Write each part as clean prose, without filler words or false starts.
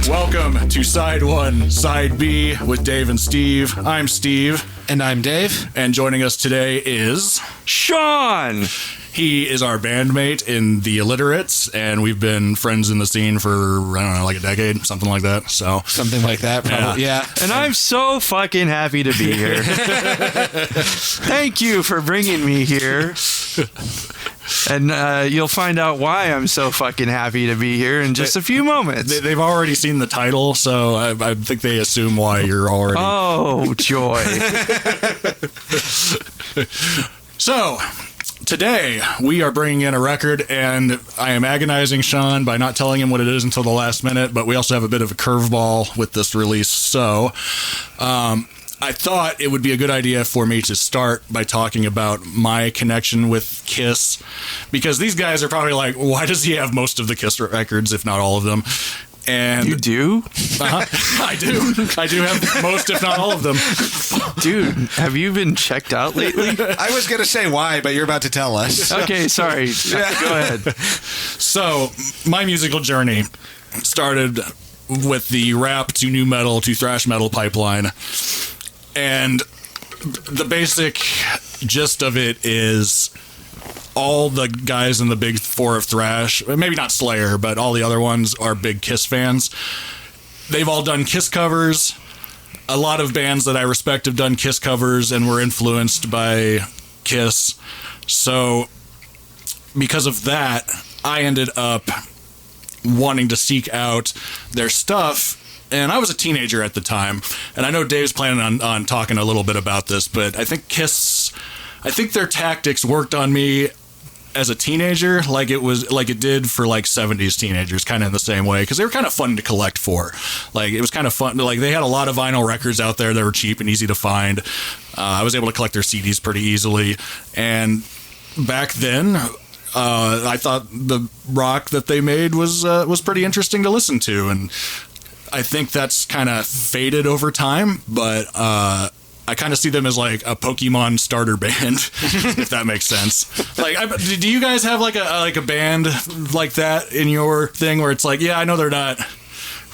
Welcome to Side 1, Side B with Dave and Steve. I'm Steve. And I'm Dave. And joining us today is... Sean! He is our bandmate in the Alliterates, and we've been friends in the scene for, I don't know, like a decade, something like that. So something like that, probably. Yeah. And I'm so fucking happy to be here. Thank you for bringing me here. And you'll find out why I'm so fucking happy to be here in just a few moments. They've already seen the title, so I think they assume why you're already... Oh, joy. So... Today, we are bringing in a record, and I am agonizing Sean by not telling him what it is until the last minute, but we also have a bit of a curveball with this release. So, I thought it would be a good idea for me to start by talking about my connection with Kiss, because these guys are probably like, why does he have most of the Kiss records, if not all of them? And you do? I do. I do have most, if not all of them. Dude, have you been checked out lately? I was going to say why, but you're about to tell us. Okay, sorry. Yeah. Go ahead. So, my musical journey started with the rap to new metal to thrash metal pipeline. And the basic gist of it is... all the guys in the big four of thrash, maybe not Slayer, but all the other ones are big Kiss fans. They've all done Kiss covers. A lot of bands that I respect have done Kiss covers and were influenced by Kiss. So, because of that, I ended up wanting to seek out their stuff. And I was a teenager at the time. And I know Dave's planning on talking a little bit about this, but I think their tactics worked on me as a teenager like it did for like 70s teenagers, kind of in the same way, because they were kind of fun to collect for. Like, it was kind of fun. Like, they had a lot of vinyl records out there that were cheap and easy to find. I was able to collect their CDs pretty easily. And back then, I thought the rock that they made was pretty interesting to listen to. And I think that's kind of faded over time, but I kind of see them as like a Pokemon starter band, if that makes sense. Like, do you guys have like a band like that in your thing where it's like, yeah, I know they're not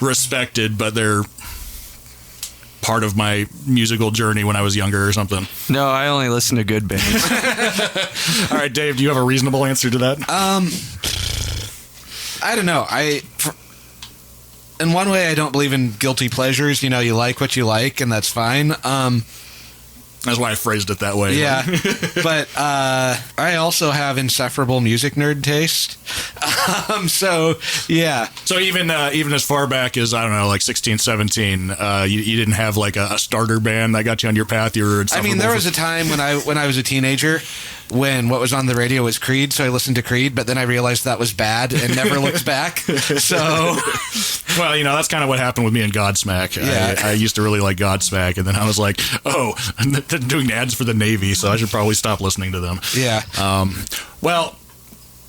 respected, but they're part of my musical journey when I was younger or something? No, I only listen to good bands. All right, Dave, do you have a reasonable answer to that? I don't know. In one way, I don't believe in guilty pleasures. You know, you like what you like, and that's fine. That's why I phrased it that way. Yeah. But I also have insufferable music nerd taste. So, yeah. So even as far back as, I don't know, like 16, 17, you didn't have like a starter band that got you on your path? You were insufferable. I mean, there was a time when I was a teenager when what was on the radio was Creed, so I listened to Creed, but then I realized that was bad and never looked back. So, well, you know, that's kind of what happened with me and Godsmack. Yeah. I used to really like Godsmack, and then I was like, oh, they're doing ads for the Navy, so I should probably stop listening to them. Yeah. Well,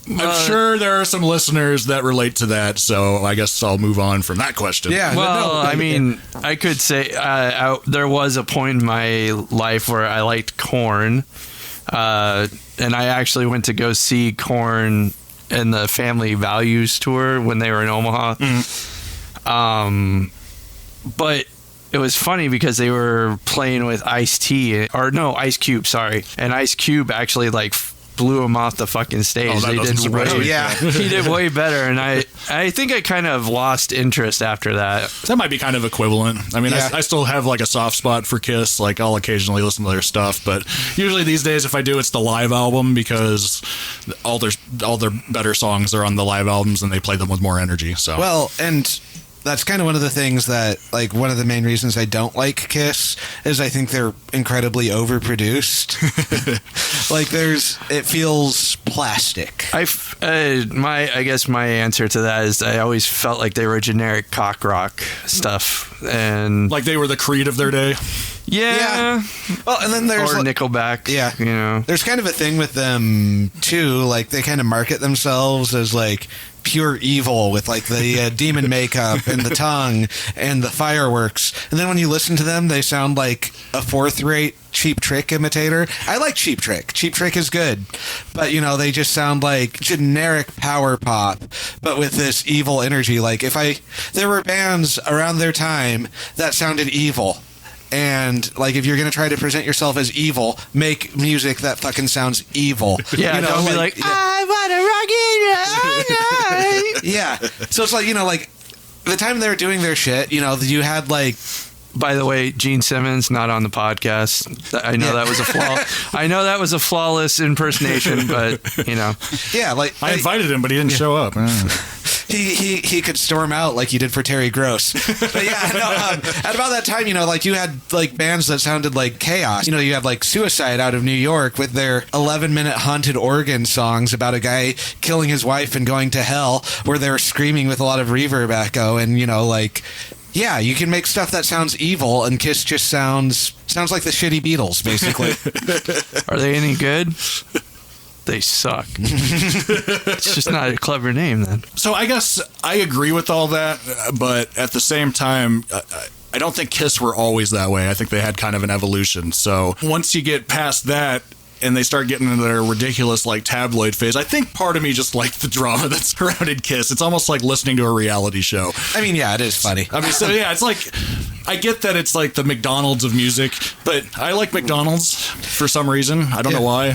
I'm sure there are some listeners that relate to that, so I guess I'll move on from that question. Yeah. Well, I mean, I could say there was a point in my life where I liked Korn. And I actually went to go see Korn in the Family Values tour when they were in Omaha. Mm-hmm. But it was funny because they were playing with Ice Cube, sorry. And Ice Cube actually like blew him off the fucking stage. Oh, that doesn't surprise me. Yeah. He did way better, and I think I kind of lost interest after that. That might be kind of equivalent. I mean, yeah. I still have like a soft spot for Kiss. Like, I'll occasionally listen to their stuff, but usually these days, if I do, it's the live album, because all their better songs are on the live albums, and they play them with more energy. So, well, and that's kind of one of the things that, like, one of the main reasons I don't like Kiss is I think they're incredibly overproduced. Like, it feels plastic. I guess my answer to that is I always felt like they were generic cock rock stuff, and like they were the Creed of their day. Yeah. Well, and then there's Or Nickelback. Yeah. You know. There's kind of a thing with them too. Like they kind of market themselves as like pure evil with like the demon makeup and the tongue and the fireworks. And then when you listen to them, they sound like a fourth-rate Cheap Trick imitator. I like Cheap Trick. Cheap Trick is good. But, you know, they just sound like generic power pop, but with this evil energy. Like, there were bands around their time that sounded evil. And, like, if you're going to try to present yourself as evil, make music that fucking sounds evil. Yeah, you know, don't be like, I want to rock it. yeah. So it's like, you know, like, the time they were doing their shit, you know, you had, like, By the way, Gene Simmons not on the podcast. I know that was a flaw. I know that was a flawless impersonation, but you know, yeah, like I invited him, but he didn't show up. He could storm out like you did for Terry Gross. But yeah, no, at about that time, you know, like you had like bands that sounded like chaos. You know, you had like Suicide out of New York with their 11-minute haunted organ songs about a guy killing his wife and going to hell, where they were screaming with a lot of reverb echo, and you know, like. Yeah, you can make stuff that sounds evil, and Kiss just sounds like the shitty Beatles, basically. Are they any good? They suck. It's just not a clever name, then. So I guess I agree with all that, but at the same time, I don't think Kiss were always that way. I think they had kind of an evolution. So once you get past that, and they start getting into their ridiculous, like, tabloid phase, I think part of me just liked the drama that surrounded Kiss. It's almost like listening to a reality show. I mean, yeah, it is funny. I mean, so yeah, it's like, I get that it's like the McDonald's of music, but I like McDonald's for some reason. I don't know why.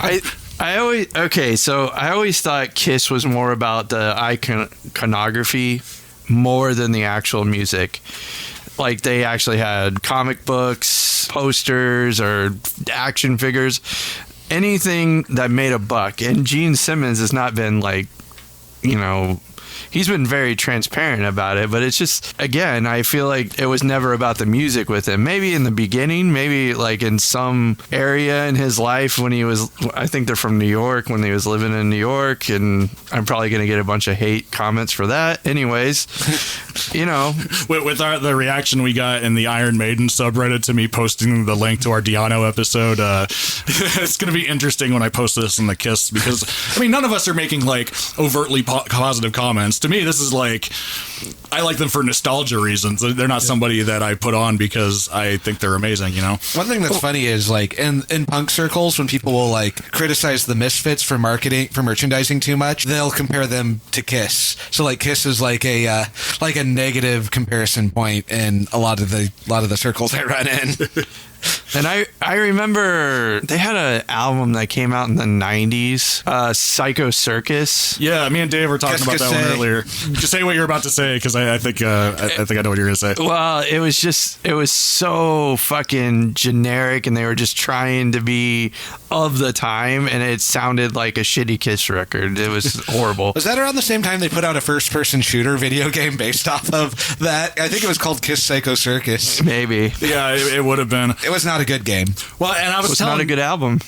I always thought Kiss was more about the iconography more than the actual music. Like, they actually had comic books, posters, or action figures. Anything that made a buck. And Gene Simmons has not been like, you know, he's been very transparent about it, but it's just, again, I feel like it was never about the music with him. Maybe in the beginning, maybe like in some area in his life when he was, I think they're from New York, when he was living in New York, and I'm probably going to get a bunch of hate comments for that. Anyways, you know. With the reaction we got in the Iron Maiden subreddit to me posting the link to our Diano episode, it's going to be interesting when I post this in the Kiss, because, I mean, none of us are making, like, overtly positive comments. To me, this is like, I like them for nostalgia reasons. They're not somebody that I put on because I think they're amazing, you know? One thing that's funny is, like, in punk circles, when people will, like, criticize the Misfits for merchandising too much, they'll compare them to Kiss. So, like, Kiss is like a negative comparison point in a lot of the circles I run in. And I remember they had an album that came out in the 90s, Psycho Circus. Yeah, me and Dave were talking about that one earlier. Just say what you're about to say, because I think I know what you're going to say. Well, it was so fucking generic, and they were just trying to be of the time, and it sounded like a shitty Kiss record. It was horrible. Was that around the same time they put out a first-person shooter video game based off of that? I think it was called Kiss Psycho Circus. Maybe. Yeah, it would have been. It was not a good game. Well, and It's not a good album.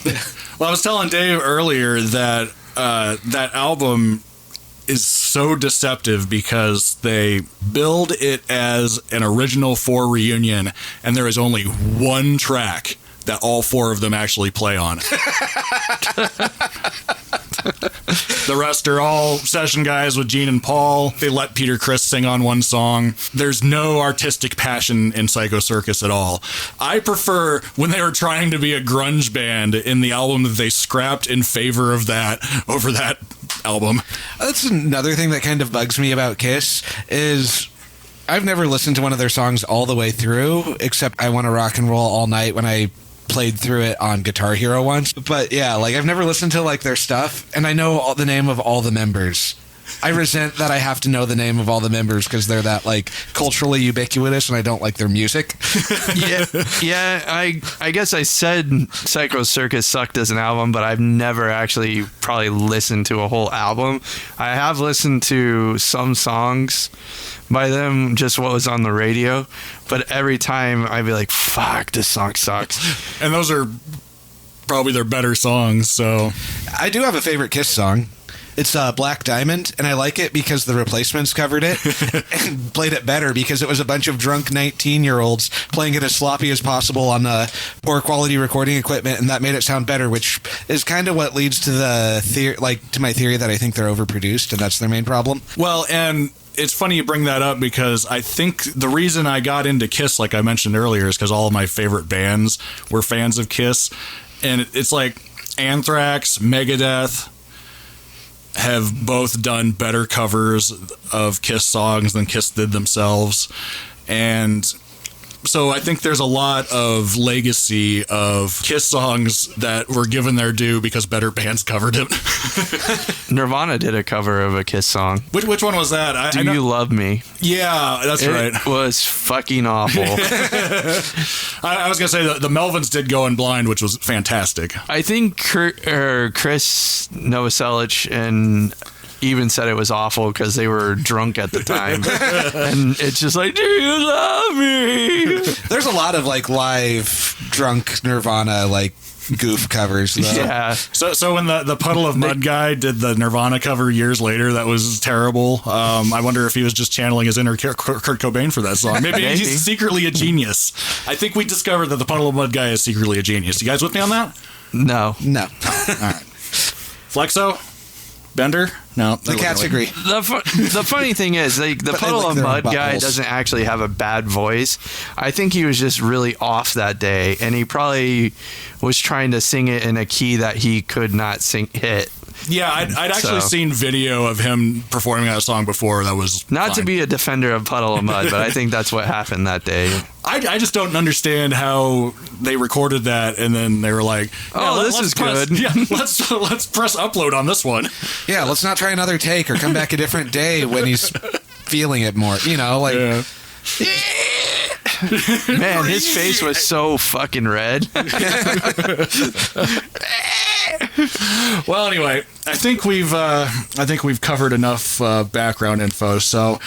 Well, I was telling Dave earlier that that album is so deceptive because they build it as an original for reunion, and there is only one track that all four of them actually play on. The rest are all session guys with Gene and Paul. They let Peter Criss sing on one song. There's no artistic passion in Psycho Circus at all. I prefer when they were trying to be a grunge band in the album that they scrapped in favor of that over that album. That's another thing that kind of bugs me about Kiss is I've never listened to one of their songs all the way through, except I Want to Rock and Roll All Night when I played through it on Guitar Hero once. But yeah, like I've never listened to like their stuff, and I know the name of all the members. I resent that I have to know the name of all the members because they're that like culturally ubiquitous, and I don't like their music. Yeah. I guess I said Psycho Circus sucked as an album, but I've never actually probably listened to a whole album. I have listened to some songs by them, just what was on the radio, but every time I'd be like, fuck, this song sucks. And those are probably their better songs, so. I do have a favorite Kiss song. It's Black Diamond, and I like it because the Replacements covered it and played it better because it was a bunch of drunk 19-year-olds playing it as sloppy as possible on poor quality recording equipment, and that made it sound better, which is kind of what leads to to my theory that I think they're overproduced, and that's their main problem. Well, and it's funny you bring that up because I think the reason I got into Kiss, like I mentioned earlier, is because all of my favorite bands were fans of Kiss. And it's like Anthrax, Megadeth have both done better covers of Kiss songs than Kiss did themselves. And so I think there's a lot of legacy of Kiss songs that were given their due because better bands covered it. Nirvana did a cover of a Kiss song. Which one was that? Do You Love Me? Yeah, that's right. It was fucking awful. I was going to say the Melvins did Go in Blind, which was fantastic. I think Chris Novoselic and even said it was awful because they were drunk at the time. And it's just like, do you love me? There's a lot of like live drunk Nirvana like goof covers though. Yeah. So when the Puddle of Mud guy did the Nirvana cover years later, that was terrible. I wonder if he was just channeling his inner Kurt Cobain for that song. Maybe he's secretly a genius. I think we discovered that the Puddle of Mud guy is secretly a genius. You guys with me on that? No. No. All right. Flexo? Bender? No. The cats agree. The funny thing is, the Puddle of Mud guy doesn't actually have a bad voice. I think he was just really off that day, and he probably was trying to sing it in a key that he could not hit. Yeah, I'd actually seen video of him performing that song before. That was not fine. To be a defender of Puddle of Mud, but I think that's what happened that day. I just don't understand how they recorded that and then they were like, this is good. Yeah, let's press upload on this one. Yeah, let's not try another take or come back a different day when he's feeling it more. You know, like. Yeah. Man, his face was so fucking red. Well, anyway, I think we've covered enough background info. So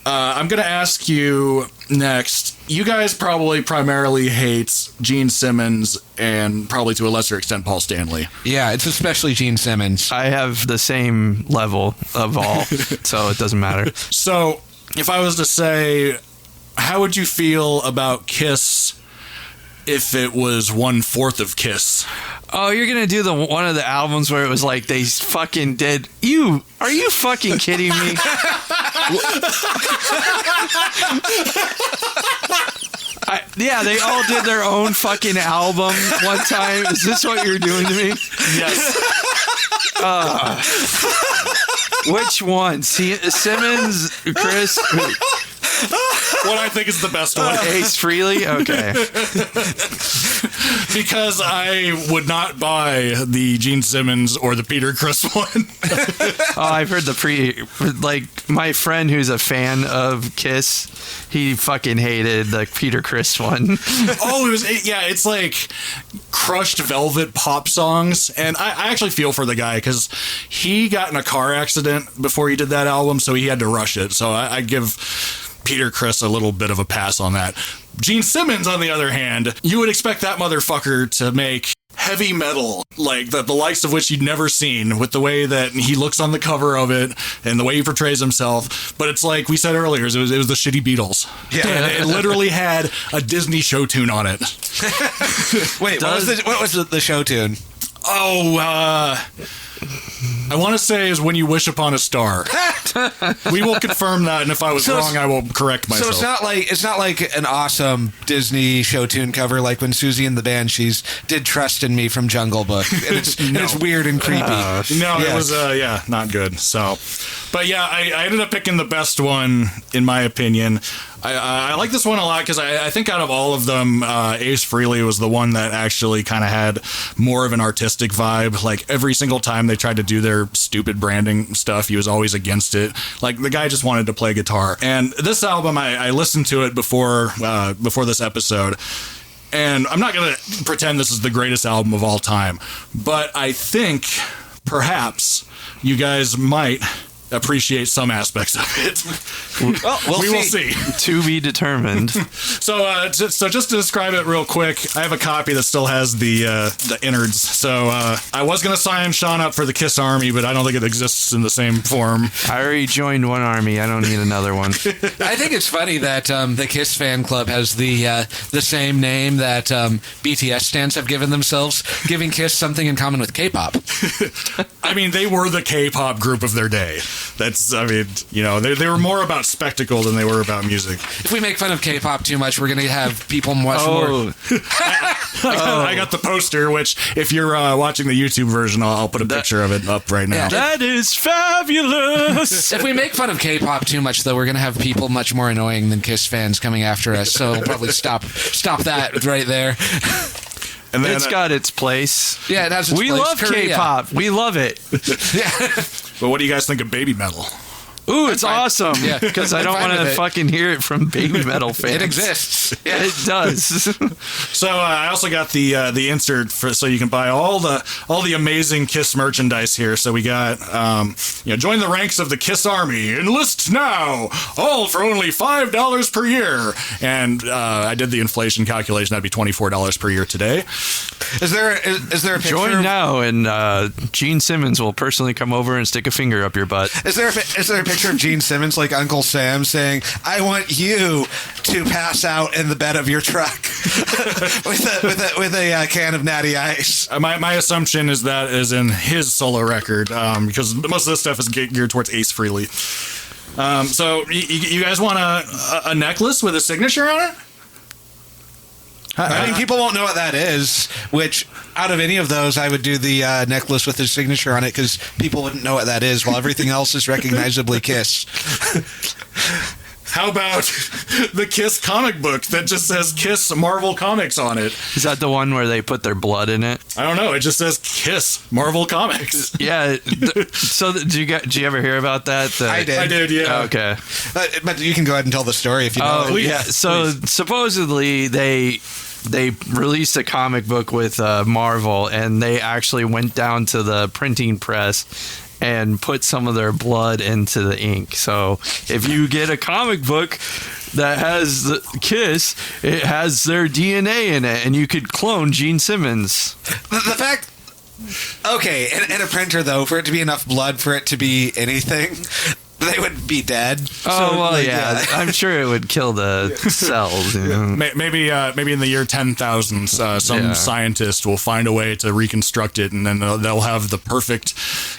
I'm going to ask you next. You guys probably primarily hate Gene Simmons and probably to a lesser extent Paul Stanley. Yeah, it's especially Gene Simmons. I have the same level of all, so it doesn't matter. So if I was to say, how would you feel about Kiss if it was 1/4 of Kiss? Oh, you're gonna do one of the albums where it was like they fucking did. Are you fucking kidding me? Yeah, they all did their own fucking album one time. Is this what you're doing to me? Yes. Which one? Simmons, Chris? What I think is the best one. Ace Frehley? Okay. Because I would not buy the Gene Simmons or the Peter Criss one. I've heard my friend who's a fan of Kiss, he fucking hated the Peter Criss one. It's like crushed velvet pop songs. And I actually feel for the guy because he got in a car accident before he did that album, so he had to rush it. So I give Peter Criss a little bit of a pass on that. Gene Simmons, on the other hand, you would expect that motherfucker to make heavy metal, like the likes of which you'd never seen, with the way that he looks on the cover of it and the way he portrays himself. But it's like we said earlier, it was the shitty Beatles. Yeah, and it literally had a Disney show tune on it. Wait, what was the show tune? I want to say is When You Wish Upon a Star. We will confirm that, and if I was wrong, I will correct myself. So it's not like an awesome Disney show tune cover like when Susie and the Banshees did Trust in Me from Jungle Book. And it's weird and creepy. It was not good. So, but yeah, I ended up picking the best one in my opinion. I like this one a lot because I think out of all of them, Ace Frehley was the one that actually kind of had more of an artistic vibe. Like every single time they tried to do their stupid branding stuff, he was always against it. Like the guy just wanted to play guitar. And this album, I listened to it before this episode. And I'm not going to pretend this is the greatest album of all time, but I think perhaps you guys might appreciate some aspects of it. Well, We will see. To be determined. So just to describe it real quick, I have a copy that still has the innards. So I was going to sign Sean up for the Kiss Army, but I don't think it exists in the same form. I already joined one army. I don't need another one. I think it's funny that the Kiss fan club has the same name that BTS stans have given themselves, giving Kiss something in common with K-pop. I mean, they were the K-pop group of their day. They were more about spectacle than they were about music. If we make fun of K-pop too much, we're going to have people much more. I got the poster, which if you're watching the YouTube version, I'll put a picture of it up right now. Yeah. That is fabulous. If we make fun of K-pop too much, though, we're going to have people much more annoying than Kiss fans coming after us. So we'll probably stop that right there. And then, It's got its place. Yeah, it has its We place. love Korea. K-pop. We love it. but what do you guys think of baby metal? Ooh, it's fine. awesome. Yeah. Because I don't I'm fine want to with it. fucking hear it from baby metal fans. It exists. Yeah. It does. So I also got the insert so you can buy all the amazing Kiss merchandise here. So we got join the ranks of the Kiss Army, enlist now, all for only $5 per year. And I did the inflation calculation. That'd be $24 per year today. Is there a picture? Join now, and Gene Simmons will personally come over and stick a finger up your butt. Is there a picture of Gene Simmons like Uncle Sam saying, "I want you to pass out in the bed of your truck with a can of Natty Ice"? My assumption is that is in his solo record because most of this stuff is geared towards Ace Frehley. So you guys want a necklace with a signature on it? I mean, people won't know what that is, which out of any of those, I would do the necklace with his signature on it because people wouldn't know what that is, while everything else is recognizably Kiss. How about the Kiss comic book that just says Kiss Marvel Comics on it? Is that the one where they put their blood in it? I don't know. It just says Kiss Marvel Comics. Yeah. Did you ever hear about that? I did. I did, yeah. Okay. But you can go ahead and tell the story if you know. Oh, it. yeah. So supposedly they released a comic book with Marvel, and they actually went down to the printing press and put some of their blood into the ink. So if you get a comic book that has the Kiss, it has their DNA in it, and you could clone Gene Simmons. The fact. Okay, in a printer though, for it to be enough blood for it to be anything, they would be dead. Yeah. I'm sure it would kill the cells. You know? Maybe in the year 10,000, some scientist will find a way to reconstruct it, and then they'll have the perfect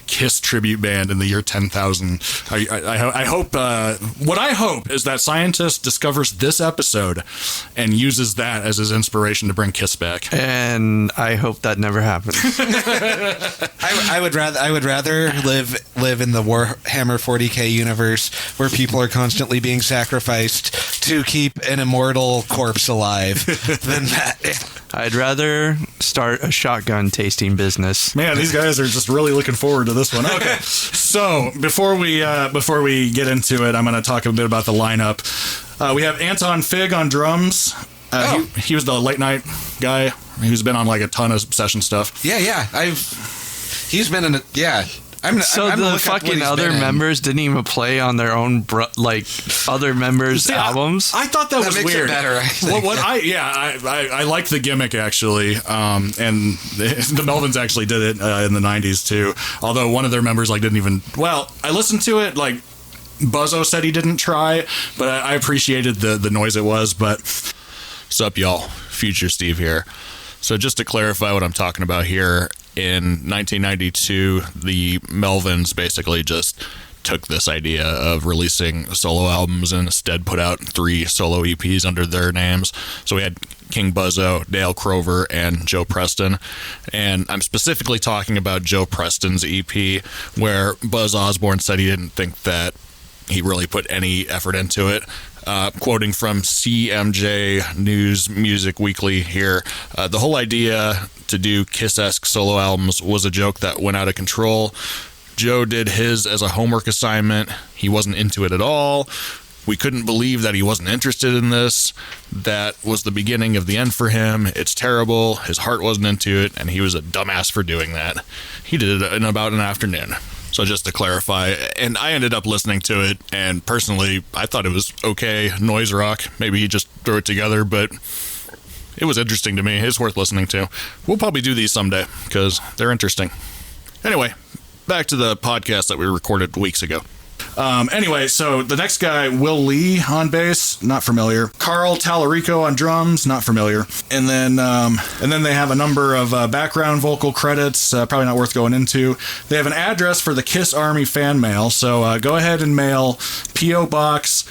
Kiss tribute band in the year 10,000. I hope. What I hope is that scientist discovers this episode and uses that as his inspiration to bring Kiss back. And I hope that never happens. I would rather live in the Warhammer 40K universe where people are constantly being sacrificed to keep an immortal corpse alive than that. I'd rather start a shotgun tasting business. Man, these guys are just really looking forward to this one. Okay, so before we get into it, I'm going to talk a bit about the lineup. We have Anton Fig on drums. He was the late night guy who's been on like a ton of session stuff. Yeah. He's been in a I'm the fucking other members didn't even play on their own other members' albums. I thought that was makes weird. it better. I think. I like the gimmick actually, and the Melvins actually did it in the '90s too. Although one of their members didn't even. Well, I listened to it. Buzzo said he didn't try, but I appreciated the noise it was. But sup, y'all? Future Steve here. So just to clarify what I'm talking about here. In 1992, the Melvins basically just took this idea of releasing solo albums and instead put out 3 solo EPs under their names. So we had King Buzzo, Dale Crover, and Joe Preston. And I'm specifically talking about Joe Preston's EP, where Buzz Osborne said he didn't think that he really put any effort into it. Quoting from CMJ News Music Weekly here, the whole idea to do Kiss-esque solo albums was a joke that went out of control. Joe did his as a homework assignment. He wasn't into it at all. We couldn't believe that he wasn't interested in this. That was the beginning of the end for him. It's terrible. His heart wasn't into it, and he was a dumbass for doing that. He did it in about an afternoon. So just to clarify, and I ended up listening to it, and personally, I thought it was okay noise rock. Maybe he just threw it together, but it was interesting to me. It's worth listening to. We'll probably do these someday because they're interesting. Anyway, back to the podcast that we recorded weeks ago. Anyway, so the next guy, Will Lee on bass, not familiar. Carl Tallarico on drums, not familiar. And then they have a number of background vocal credits, probably not worth going into. They have an address for the Kiss Army fan mail, so go ahead and mail P.O. Box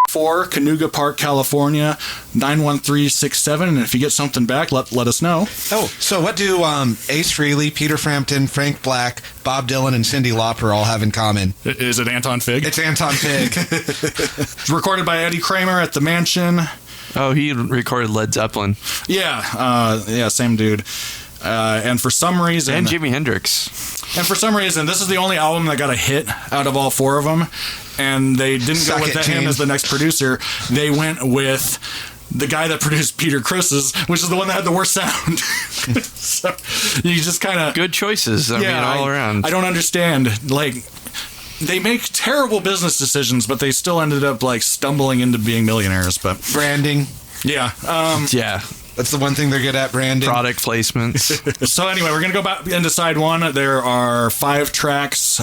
4, Cayuga Park, California, 91367. And if you get something back, let us know. Oh, so what do Ace Frehley, Peter Frampton, Frank Black, Bob Dylan, and Cyndi Lauper all have in common? Is it Anton Fig? It's Anton Fig. It's recorded by Eddie Kramer at the Mansion. Oh, he recorded Led Zeppelin. Yeah, same dude. And for some reason... And Jimi Hendrix. And for some reason, this is the only album that got a hit out of all 4 of them. And they didn't go with him as the next producer. They went with the guy that produced Peter Criss's, which is the one that had the worst sound. So you just kind of... Good choices, I mean, all around. I don't understand. Like, they make terrible business decisions, but they still ended up, like, stumbling into being millionaires. But Branding. Yeah. Yeah. That's the one thing they're good at, branding. Product placements. So anyway, we're going to go back into side 1. There are 5 tracks.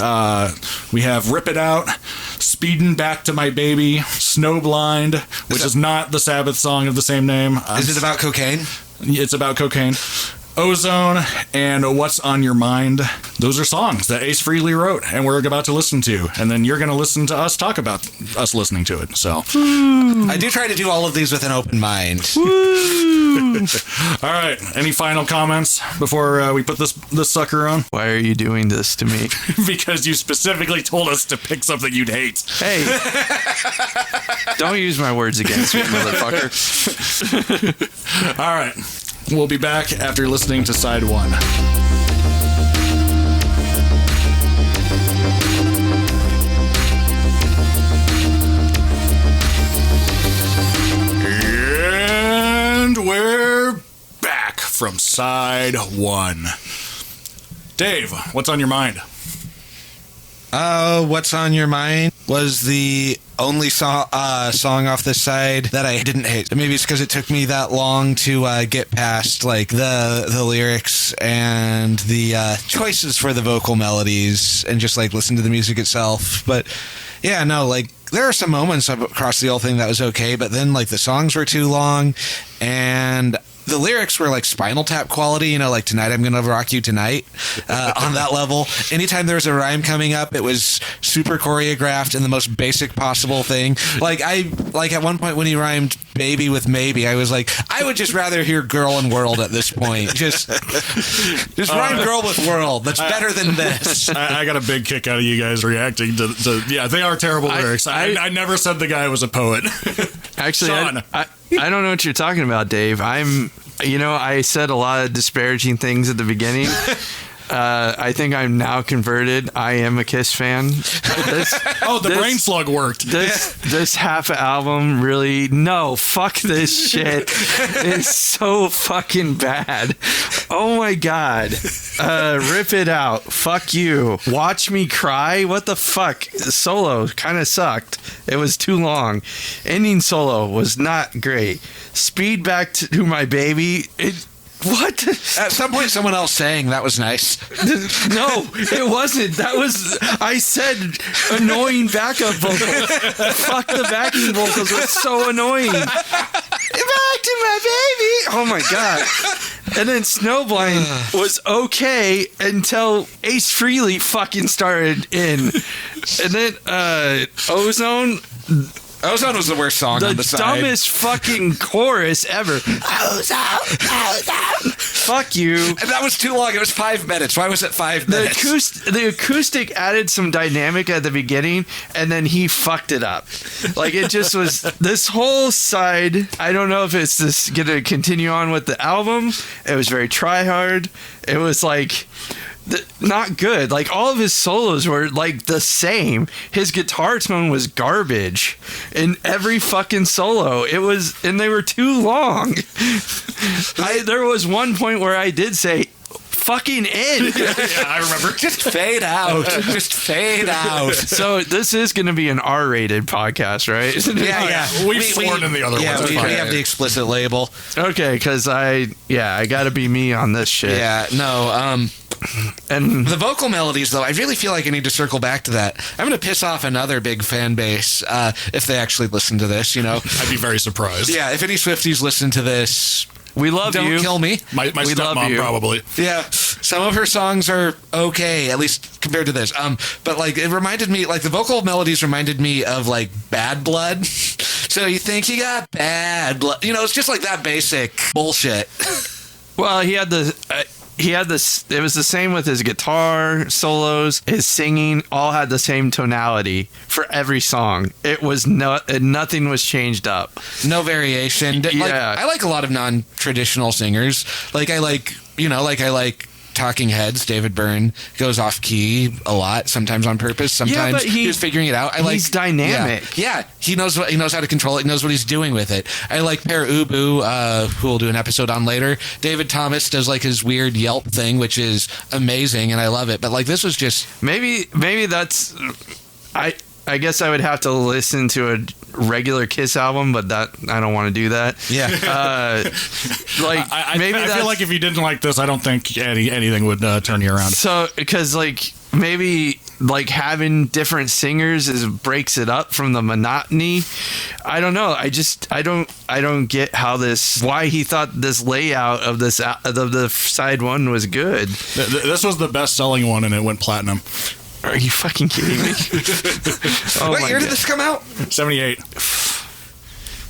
We have Rip It Out, Speedin' Back to My Baby, Snowblind, which is not the Sabbath song of the same name. Is it about cocaine? It's about cocaine. Ozone, and What's on Your Mind. Those are songs that Ace Frehley wrote and we're about to listen to. And then you're going to listen to us talk about us listening to it. So I do try to do all of these with an open mind. All right. Any final comments before we put this sucker on? Why are you doing this to me? Because you specifically told us to pick something you'd hate. Hey. Don't use my words against me, motherfucker. All right. We'll be back after listening to side 1. And we're back from side 1. Dave, what's on your mind? What's on your mind was the only song off this side that I didn't hate. Maybe it's because it took me that long to get past like the lyrics and the choices for the vocal melodies and just like listen to the music itself. But yeah, no, like there are some moments across the whole thing that was okay, but then like the songs were too long and the lyrics were like Spinal Tap quality, you know, like Tonight I'm Gonna Rock You Tonight, on that level. Anytime there was a rhyme coming up, it was super choreographed and the most basic possible thing. Like at one point when he rhymed baby with maybe, I was like, I would just rather hear girl and world at this point. Just rhyme girl with world. That's better than this. I got a big kick out of you guys reacting to yeah, they are terrible lyrics. I never said the guy was a poet. Actually, I don't know what you're talking about, Dave. I said a lot of disparaging things at the beginning. I think I'm now converted. I am a Kiss fan. Brain slug worked. This half album really, no, fuck this shit. It's so fucking bad. Oh my God. Rip It Out. Fuck you. Watch Me Cry. What the fuck? Solo kind of sucked. It was too long. Ending solo was not great. Speed Back to My Baby. What? At some point, someone else sang that was nice. No, it wasn't. I said annoying backup vocals. Fuck the backing vocals. It's so annoying. Back to my baby. Oh my God. And then Snowblind was okay until Ace Frehley fucking started in. And then Ozone was the worst song on the side. The dumbest fucking chorus ever. Ozone. Fuck you. And that was too long. It was 5 minutes. Why was it 5 minutes? The acoustic added some dynamic at the beginning, and then he fucked it up. Like, it just was... This whole side, I don't know if it's this going to continue on with the album. It was very try-hard. It was like... not good. Like, all of his solos were like the same. His guitar tone was garbage in every fucking solo. And they were too long. There was one point where I did say, fucking end. Yeah, I remember. Just fade out. Just fade out. So this is going to be an R-rated podcast, right? Yeah. We've sworn in the other yeah, ones. we It's fine. have the explicit label. Okay, because I got to be me on this shit. Yeah, no. And The vocal melodies, though, I really feel like I need to circle back to that. I'm going to piss off another big fan base if they actually listen to this, you know? I'd be very surprised. Yeah, if any Swifties listen to this, we love don't you. kill me. My We love stepmom you. probably. Yeah, some of her songs are okay, at least compared to this. But like it reminded me, like the vocal melodies reminded me of like Bad Blood. So you think you got bad blood? You know, it's just like that basic bullshit. Well, he had this. It was the same with his guitar solos, his singing. All had the same tonality for every song. It was nothing was changed up. No variation. Like, Yeah. I like a lot of non-traditional singers. Like I like Talking Heads. David Byrne goes off key a lot, sometimes on purpose. Sometimes but he's figuring it out. He's dynamic. Yeah, he knows how to control it. He knows what he's doing with it. I like Per Ubu, who we'll do an episode on later. David Thomas does like his weird Yelp thing, which is amazing, and I love it. But like this was just Maybe that's. I guess I would have to listen to a regular Kiss album, but that I don't want to do that. yeah. Like I maybe feel like if you didn't like this, I don't think anything would turn you around. so because like maybe like having different singers breaks it up from the monotony. I don't know. I don't get why he thought this layout of this of the side one was good. This was the best-selling one, and it went platinum. Are you fucking kidding me? Oh What my year did God. this come out? 78.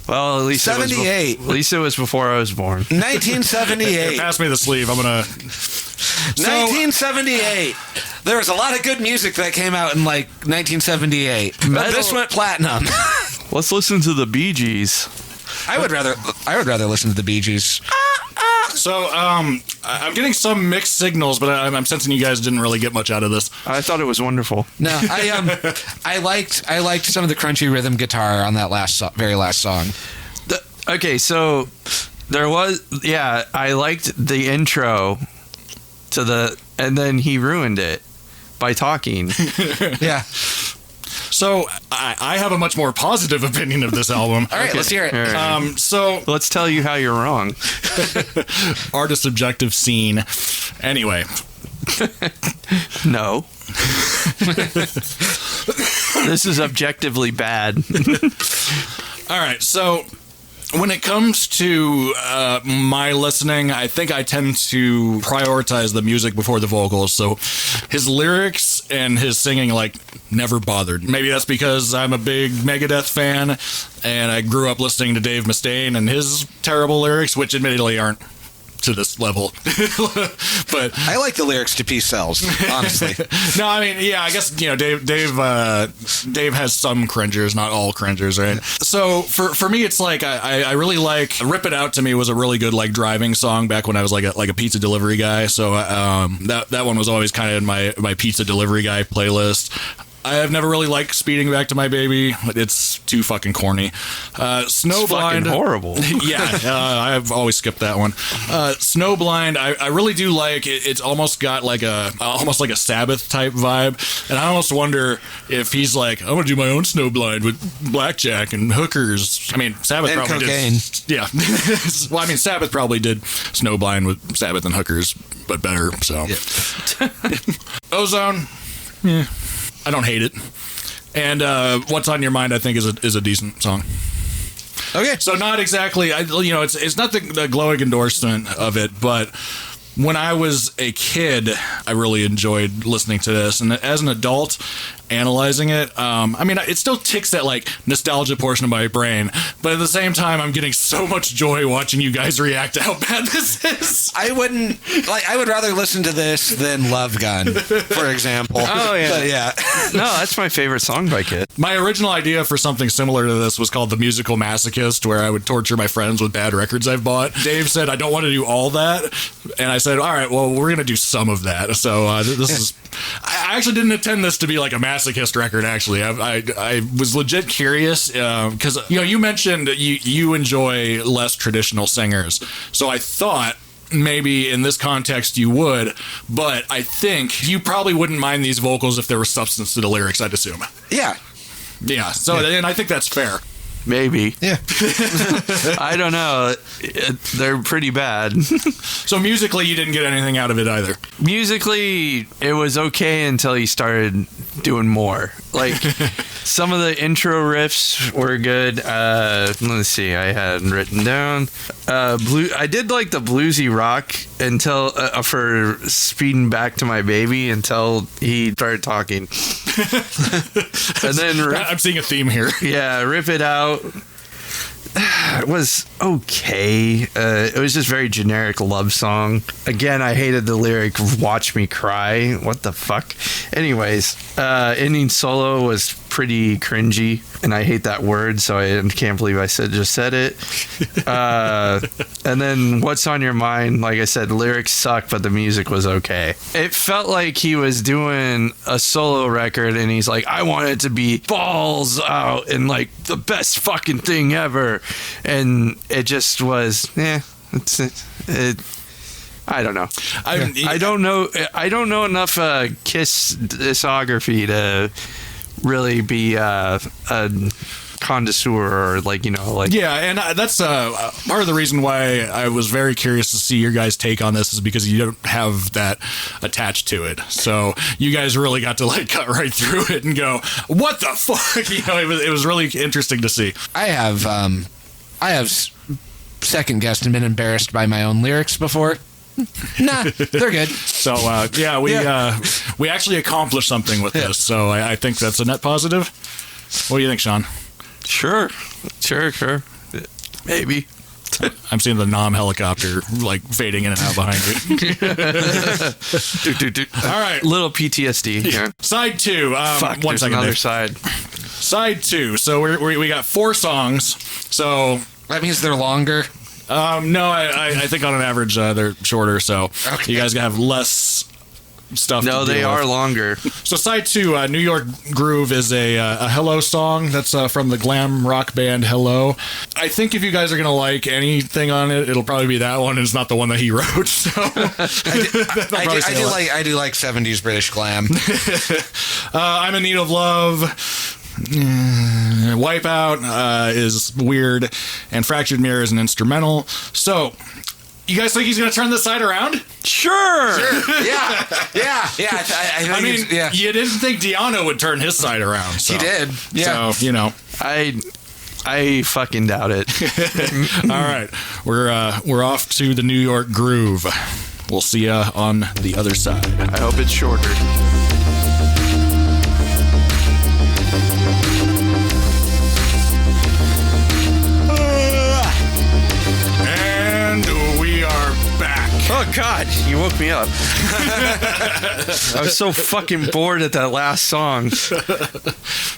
Well, at least 78. At least it was before I was born. 1978. Pass me the sleeve. I'm gonna. 1978. There was a lot of good music that came out in like 1978. But Metal- this went platinum. Let's listen to the Bee Gees. I would rather listen to the Bee Gees. So, I'm getting some mixed signals, but I'm sensing you guys didn't really get much out of this. I thought it was wonderful. No, I liked some of the crunchy rhythm guitar on that very last song. Okay, so there was I liked the intro to and then he ruined it by talking. Yeah. So, I have a much more positive opinion of this album. All right, let's hear it. All right. So, Let's tell you how you're wrong. artist subjective scene. Anyway, No. This is objectively bad. all right. So, when it comes to my listening, I think I tend to prioritize the music before the vocals. So his lyrics and his singing never bothered. Maybe that's because I'm a big Megadeth fan and I grew up listening to Dave Mustaine and his terrible lyrics, which admittedly aren't to this level. But I like the lyrics to Peace Sells, honestly. no, I mean, yeah, I guess, Dave has some cringers, not all cringers, right? So for me, it's like I really like "Rip It Out" to me was a really good driving song back when I was like a pizza delivery guy. So that one was always kind of in my pizza delivery guy playlist. I have never really liked "Speeding Back to My Baby." It's too fucking corny. Snowblind, fucking horrible. Yeah, I've always skipped that one. Snowblind, I really do like it. It's almost got almost like a Sabbath type vibe, and I almost wonder if he's like, I'm gonna do my own Snowblind with blackjack and hookers. I mean, Sabbath And probably cocaine. did. Yeah. Well, I mean, Sabbath probably did Snowblind with Sabbath and hookers, but better. So, Ozone. Yeah. I don't hate it. And What's on Your Mind, I think, is a decent song. Okay. So not exactly, it's not the glowing endorsement of it, but when I was a kid, I really enjoyed listening to this. And as an adult, analyzing it, I mean, it still ticks that nostalgia portion of my brain, but at the same time, I'm getting so much joy watching you guys react to how bad this is. I would rather listen to this than Love Gun, for example. Oh, yeah. But yeah. No, that's my favorite song by Kid. My original idea for something similar to this was called The Musical Masochist, where I would torture my friends with bad records I've bought. Dave said, I don't want to do all that. And I said, all right, well, we're going to do some of that. So this is... I actually didn't intend this to be like a masochist record, actually. I was legit curious because, you mentioned you enjoy less traditional singers. So I thought maybe in this context you would, but I think you probably wouldn't mind these vocals if there was substance to the lyrics, I'd assume. Yeah. Yeah, so and I think that's fair. Maybe. Yeah. I don't know. They're pretty bad. So musically, you didn't get anything out of it either. Musically, it was okay until he started doing more. Like, some of the intro riffs were good. Let's see. I had written down. I did like the bluesy rock until for Speeding Back to My Baby until he started talking. And then I'm seeing a theme here. Yeah, Rip It Out. It was okay. It was just very generic love song. Again, I hated the lyric "Watch Me Cry." What the fuck? Anyways, ending solo was pretty cringy, and I hate that word, so I can't believe I just said it. And then "What's on Your Mind?" Like I said, lyrics suck, but the music was okay. It felt like he was doing a solo record, and he's like, "I want it to be balls out and like the best fucking thing ever." And it just was, I don't know. I don't know. I don't know enough Kiss discography to really be a connoisseur or Yeah, and that's part of the reason why I was very curious to see your guys' take on this is because you don't have that attached to it. So you guys really got to cut right through it and go, "What the fuck?" It was really interesting to see. I have second guessed and been embarrassed by my own lyrics before. Nah, they're good. So we actually accomplished something with this. So I think that's a net positive. What do you think, Sean? Sure. Maybe. I'm seeing the Nom helicopter fading in and out behind you. All right, little PTSD. Yeah. Side 2. Fuck, one there's second. another Dave. side. Side 2. So we got 4 songs. So that means they're longer. No, I think on an average they're shorter. So you guys have less stuff. No, to they deal are with. Longer. So side 2, New York Groove is a Hello song that's from the glam rock band Hello. I think if you guys are gonna like anything on it, it'll probably be that one. And it's not the one that he wrote. So I do like 70s British glam. I'm in Need of Love. Wipeout is weird, and Fractured Mirror is an instrumental. So, you guys think he's going to turn this side around? Sure. Yeah. I mean, you didn't think Diano would turn his side around. So. He did. Yeah. So, I fucking doubt it. All right, we're off to the New York Groove. We'll see you on the other side. I hope it's shorter. Oh, God, you woke me up. I was so fucking bored at that last song.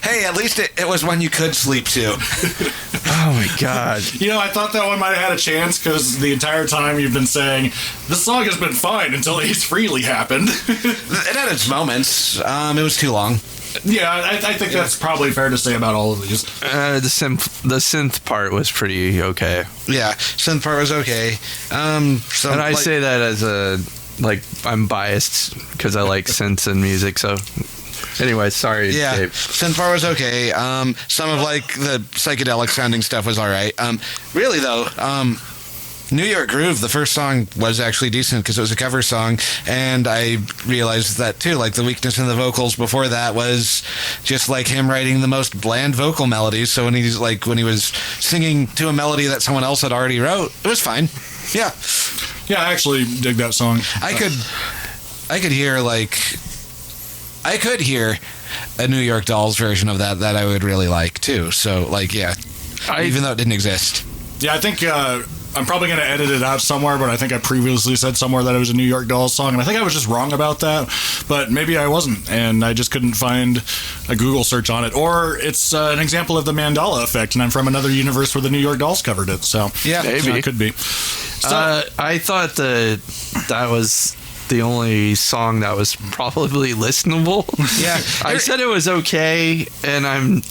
Hey, at least it was one you could sleep to. Oh, my God. I thought that one might have had a chance because the entire time you've been saying, this song has been fine until Ace Frehley happened. It had its moments. It was too long. Yeah, I think that's probably fair to say about all of these. The synth part was pretty okay. Yeah, synth part was okay. And I say that as I'm biased because I like synths and music. So, anyway, sorry. Yeah, Dave. synth part was okay. Some of the psychedelic sounding stuff was all right. Really though. New York Groove, the first song was actually decent because it was a cover song, and I realized that too. The weakness in the vocals before that was just him writing the most bland vocal melodies. So when he was singing to a melody that someone else had already wrote, it was fine. Yeah, yeah, I actually dig that song. I could hear a New York Dolls version of that I would really like too. So even though it didn't exist. Yeah, I think. I'm probably going to edit it out somewhere, but I think I previously said somewhere that it was a New York Dolls song, and I think I was just wrong about that, but maybe I wasn't, and I just couldn't find a Google search on it, or it's an example of the Mandela effect, and I'm from another universe where the New York Dolls covered it, so yeah, maybe. So it could be. So, I thought that was the only song that was probably listenable. Yeah. I said it was okay, and I'm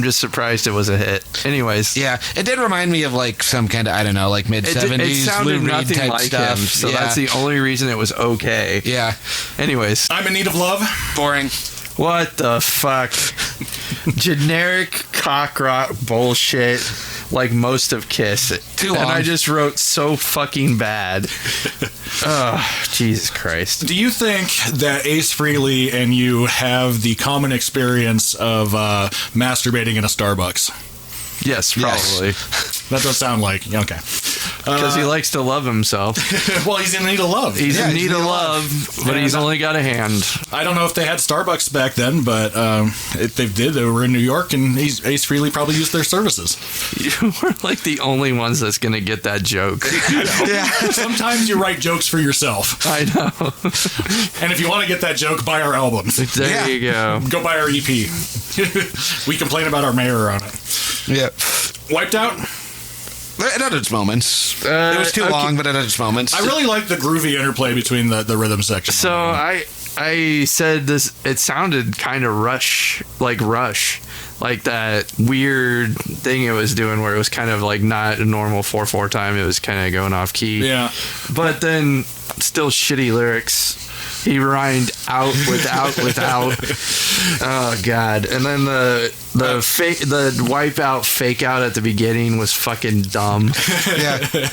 just surprised it was a hit. Anyways. Yeah, it did remind me of like some kind of, I don't know, like mid-70s It sounded Lou Reed nothing type like stuff. him, so yeah. that's the only reason it was okay. Yeah. Anyways. I'm in need of love. Boring. What the fuck? Generic cock rock bullshit like most of Kiss. Too long. And I just wrote so fucking bad. Oh, Jesus Christ. Do you think that Ace Frehley and you have the common experience of masturbating in a Starbucks? Yes, probably. That does sound like, okay. Because he likes to love himself. Well, he's in need of love. He's in need of love, but he's only got a hand. I don't know if they had Starbucks back then, but if they did, they were in New York, and Ace Frehley probably used their services. You were like the only ones that's going to get that joke. Yeah. Sometimes you write jokes for yourself. I know. And if you want to get that joke, buy our albums. There you go. Go buy our EP. We complain about our mayor on it. Yeah. Wiped Out? It had its moments. It was too long, but it had its moments. I really like the groovy interplay between the rhythm section. So I said this, it sounded kind of Rush, like that weird thing it was doing where it was kind of like not a normal 4/4 time. It was kind of going off key. Yeah. But then still shitty lyrics. He rhymed out without. Oh God! And then the wipeout fake out at the beginning was fucking dumb. Yeah. He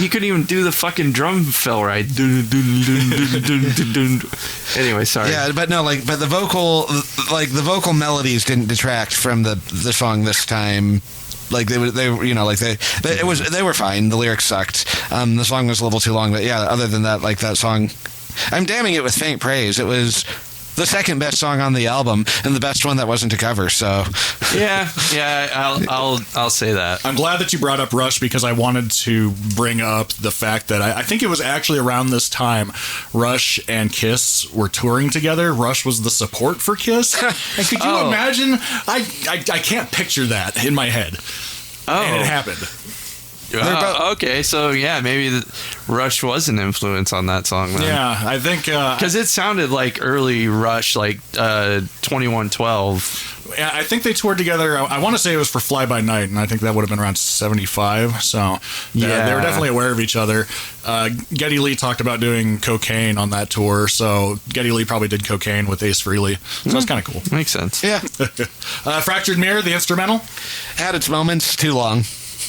couldn't even do the fucking drum fill right. Anyway, sorry. Yeah, but no, but the vocal melodies didn't detract from the song this time. Like they were fine. The lyrics sucked. The song was a little too long, but yeah. Other than that, like that song, I'm damning it with faint praise. It was the second best song on the album and the best one that wasn't a cover. So yeah, I'll say that. I'm glad that you brought up Rush because I wanted to bring up the fact that I think it was actually around this time Rush and Kiss were touring together. Rush was the support for Kiss. And could you imagine? I can't picture that in my head. Oh. And it happened. Okay, so yeah, maybe Rush was an influence on that song then. Yeah, I think... Because it sounded like early Rush, like 2112. Yeah, I think they toured together. I want to say it was for Fly By Night, and I think that would have been around 75. So they were definitely aware of each other. Geddy Lee talked about doing cocaine on that tour, so Geddy Lee probably did cocaine with Ace Frehley. So that's kind of cool. Makes sense. yeah, Fractured Mirror, the instrumental. had its moments. Too long.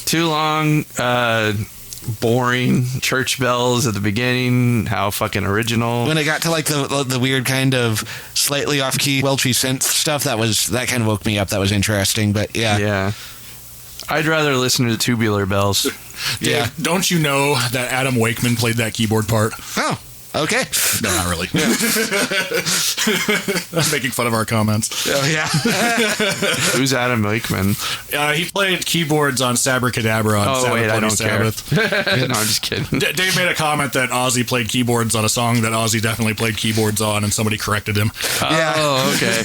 Too long, boring, church bells at the beginning, how fucking original. When it got to like the weird kind of slightly off key Welchy synth stuff, that kind of woke me up. That was interesting, but yeah. Yeah. I'd rather listen to Tubular Bells. Dave, don't you know that Adam Wakeman played that keyboard part? Oh, okay. No, not really. I'm making fun of our comments. Oh, yeah. Who's Adam Wakeman? He played keyboards on Sabracadabra on Sabbath wait, I Bloody don't Sabbath. care. No, I'm just kidding. Dave made a comment that Ozzy played keyboards on a song that Ozzy definitely played keyboards on, and somebody corrected him. Yeah. Oh, okay.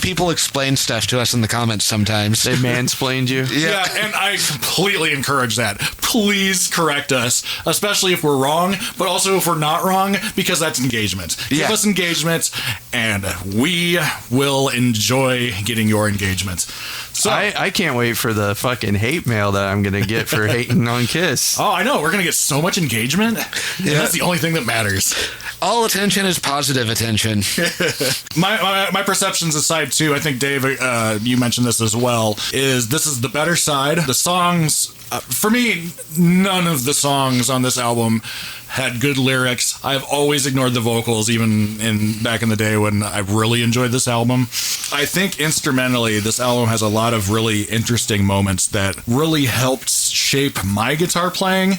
People explain stuff to us in the comments sometimes. They mansplained you? Yeah, and I completely encourage that. Please correct us, especially if we're wrong, but also if we're not wrong, because that's engagement. Give us engagement, and we will enjoy getting your engagement. So I can't wait for the fucking hate mail that I'm going to get for hating on Kiss. Oh, I know. We're going to get so much engagement. Yeah. That's the only thing that matters. All attention is positive attention. My perceptions aside, too, I think, Dave, you mentioned this as well, this is the better side. The songs, for me, none of the songs on this album had good lyrics. I've always ignored the vocals, even back in the day when I really enjoyed this album. I think instrumentally, this album has a lot of really interesting moments that really helped shape my guitar playing.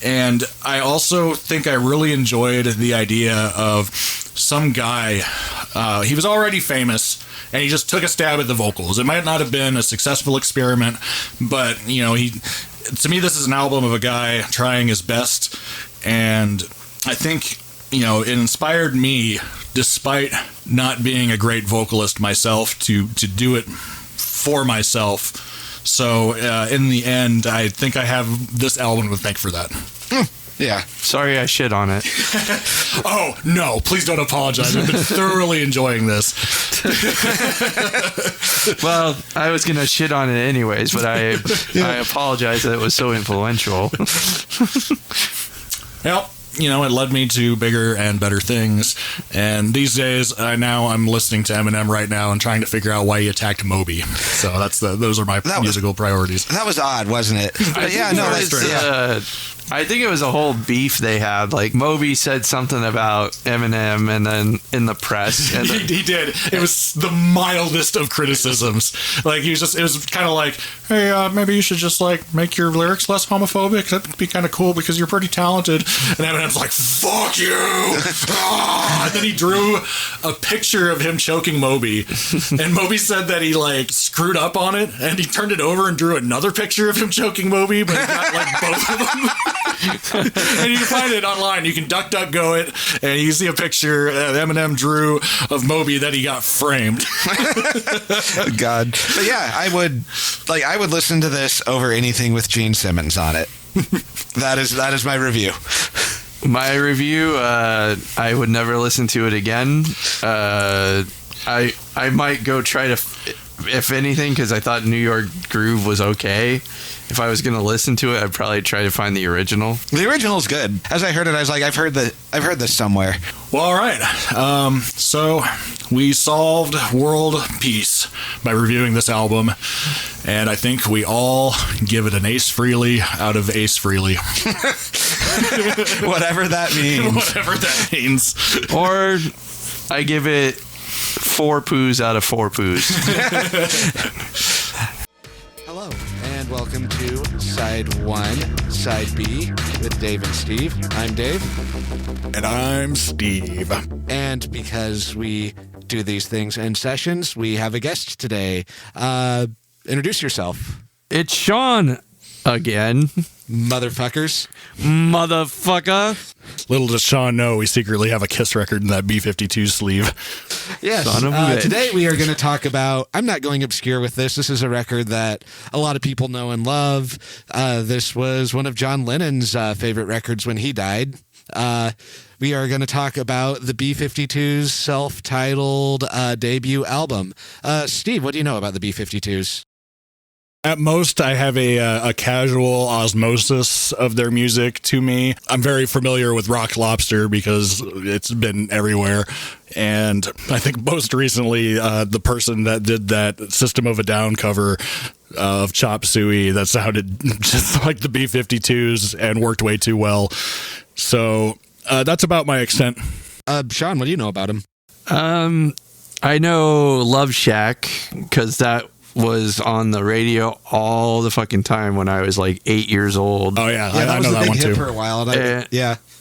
And I also think I really enjoyed the idea of some guy, he was already famous, and he just took a stab at the vocals. It might not have been a successful experiment, but, to me, this is an album of a guy trying his best. And I think, it inspired me, despite not being a great vocalist myself, to do it for myself. So in the end, I think I have this album to thank for that. Yeah. Sorry I shit on it. Oh, no, please don't apologize. I've been thoroughly enjoying this. Well, I was going to shit on it anyways, but I apologize that it was so influential. Well, it led me to bigger and better things. And these days, I'm listening to Eminem right now and trying to figure out why he attacked Moby. So those are my musical priorities. That was odd, wasn't it? I think it was a whole beef they had. Like, Moby said something about Eminem, and then in the press. And he did. It was the mildest of criticisms. Like, it was kind of like, hey, maybe you should just, like, make your lyrics less homophobic. That'd be kind of cool because you're pretty talented. And Eminem's like, fuck you! And then he drew a picture of him choking Moby. And Moby said that he, like, screwed up on it, and he turned it over and drew another picture of him choking Moby, but he got, like, both of them. And you can find it online. You can DuckDuckGo it, and you see a picture Eminem drew of Moby that he got framed. God, but yeah, I would listen to this over anything with Gene Simmons on it. That is my review. My review, I would never listen to it again. I might go try to, if anything, because I thought New York Groove was okay. If I was going to listen to it, I'd probably try to find the original. The original's good. As I heard it, I was like, I've heard this somewhere. Well, all right. So we solved world peace by reviewing this album, and I think we all give it an Ace Frehley out of Ace Frehley. Whatever that means. Whatever that means. Or I give it 4 poos out of 4 poos. Hello, and welcome to Side 1, Side B, with Dave and Steve. I'm Dave. And I'm Steve. And because we do these things in sessions, we have a guest today. Introduce yourself. It's Sean again. Motherfuckers. Motherfucker. Little does Sean know we secretly have a Kiss record in that B-52 sleeve. Yes. Today we are going to talk about, I'm not going obscure with this. This is a record that a lot of people know and love. This was one of John Lennon's favorite records when he died. We are going to talk about the B-52's self-titled debut album. Steve, what do you know about the B-52s? At most, I have a casual osmosis of their music to me. I'm very familiar with Rock Lobster because it's been everywhere. And I think most recently, the person that did that System of a Down cover of Chop Suey that sounded just like the B-52s and worked way too well. So that's about my extent. Sean, what do you know about him? I know Love Shack because that was on the radio all the fucking time when I was like 8 years old. Oh yeah, I know that one too. For a while.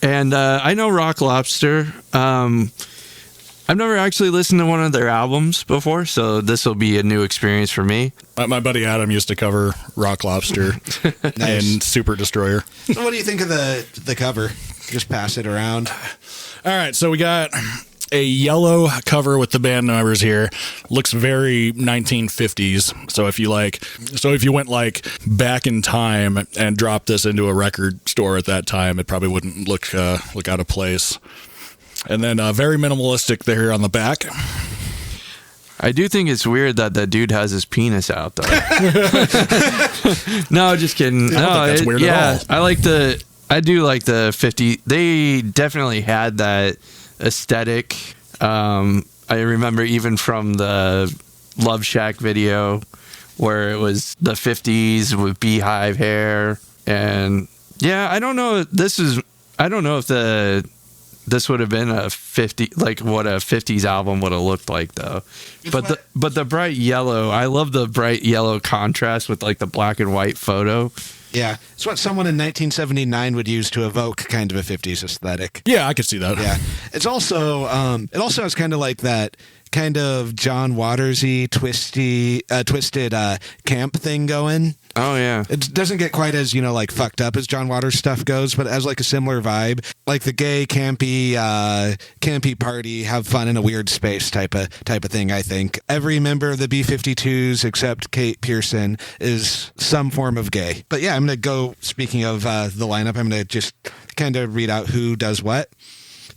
And I know Rock Lobster. I've never actually listened to one of their albums before, so this will be a new experience for me. My buddy Adam used to cover Rock Lobster and Super Destroyer. So what do you think of the cover? Just pass it around. All right, so we got a yellow cover with the band members here. Looks very 1950s. So if you went like back in time and dropped this into a record store at that time, it probably wouldn't look out of place. And then very minimalistic there on the back. I do think it's weird that dude has his penis out, though. No, just kidding. I don't think that's weird at all. I do like the 50. They definitely had that aesthetic. I remember even from the Love Shack video where it was the 50s with beehive hair. And yeah, I don't know if this would have been a 50, like what a 50s album would have looked like though. But the bright yellow, I love the bright yellow contrast with like the black and white photo. Yeah, it's what someone in 1979 would use to evoke kind of a 50s aesthetic. Yeah, I could see that. Yeah, it's also has kind of like that kind of John Waters-y, twisted camp thing going. Oh yeah, it doesn't get quite as like fucked up as John Waters stuff goes, but it has like a similar vibe, like the gay campy party, have fun in a weird space type of thing. I think every member of the B-52s except Kate Pearson is some form of gay. But yeah, I'm gonna go. Speaking of the lineup, I'm gonna just kind of read out who does what.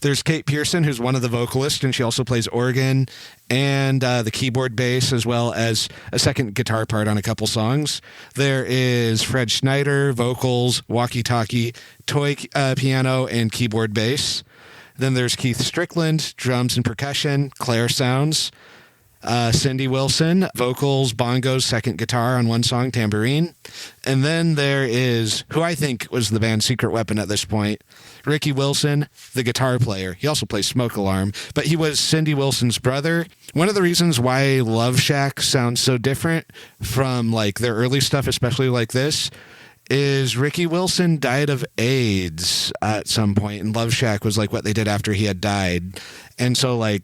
There's Kate Pearson, who's one of the vocalists, and she also plays organ and the keyboard bass, as well as a second guitar part on a couple songs. There is Fred Schneider, vocals, walkie-talkie, toy piano, and keyboard bass. Then there's Keith Strickland, drums and percussion, Claire sounds. Cindy Wilson, vocals, bongos, second guitar on one song, tambourine. And then there is, who I think was the band's secret weapon at this point, Ricky Wilson, the guitar player. He also plays Smoke Alarm, but he was Cindy Wilson's brother. One of the reasons why Love Shack sounds so different from like their early stuff, especially like this, is Ricky Wilson died of AIDS at some point, and Love Shack was like what they did after he had died. And so like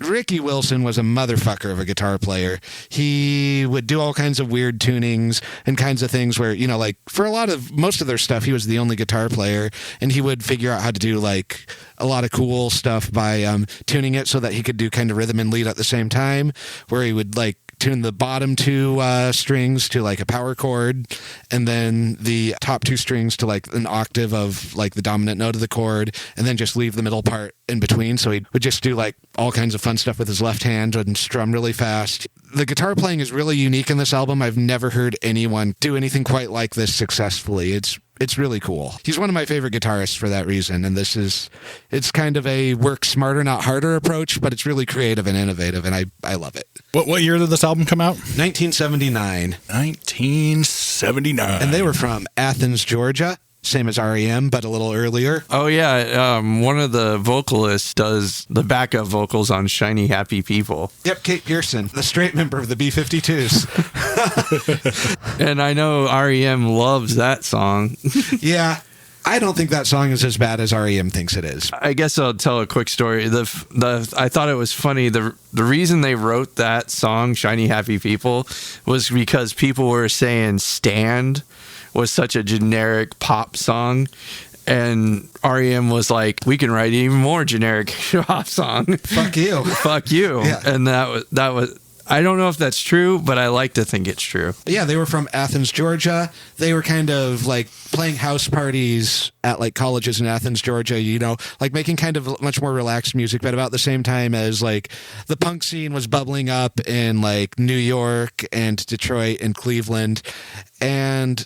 Ricky Wilson was a motherfucker of a guitar player. He would do all kinds of weird tunings and kinds of things where, you know, like for most of their stuff, he was the only guitar player, and he would figure out how to do like a lot of cool stuff by tuning it so that he could do kind of rhythm and lead at the same time, where he would like tune the bottom two strings to like a power chord, and then the top two strings to like an octave of like the dominant note of the chord, and then just leave the middle part in between. So he would just do like all kinds of fun stuff with his left hand and strum really fast. The guitar playing is really unique in this album. I've never heard anyone do anything quite like this successfully. It's really cool. He's one of my favorite guitarists for that reason, and it's kind of a work smarter, not harder approach, but it's really creative and innovative, and I love it. What year did this album come out? 1979. 1979. And they were from Athens, Georgia, same as REM, but a little earlier. Oh, yeah. One of the vocalists does the backup vocals on Shiny Happy People. Yep, Kate Pearson, the straight member of the B-52s. And I know REM loves that song. Yeah. I don't think that song is as bad as REM thinks it is. I guess I'll tell a quick story. I thought it was funny. The reason they wrote that song, Shiny Happy People, was because people were saying Stand was such a generic pop song, and REM was like, we can write an even more generic pop song. Fuck you. Fuck you. Yeah. And that was I don't know if that's true, but I like to think it's true. Yeah, they were from Athens, Georgia. They were kind of like playing house parties at like colleges in Athens, Georgia, you know, like making kind of much more relaxed music, but about the same time as like the punk scene was bubbling up in like New York and Detroit and Cleveland. And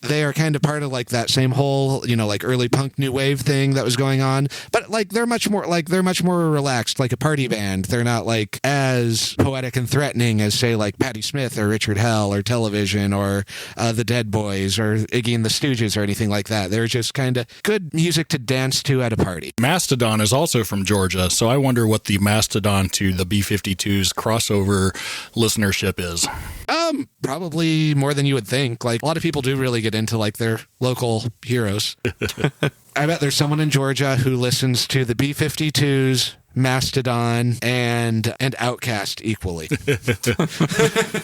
they are kind of part of like that same whole, you know, like early punk new wave thing that was going on. But like they're much more relaxed, like a party band. They're not like as poetic and threatening as say like Patti Smith or Richard Hell or Television or the Dead Boys or Iggy and the Stooges or anything like that. They're just kind of good music to dance to at a party. Mastodon is also from Georgia, so I wonder what the Mastodon to the B-52s crossover listenership is. Probably more than you would think. Like a lot of people do really get into like their local heroes. I bet there's someone in Georgia who listens to the B-52s, Mastodon, and Outkast equally.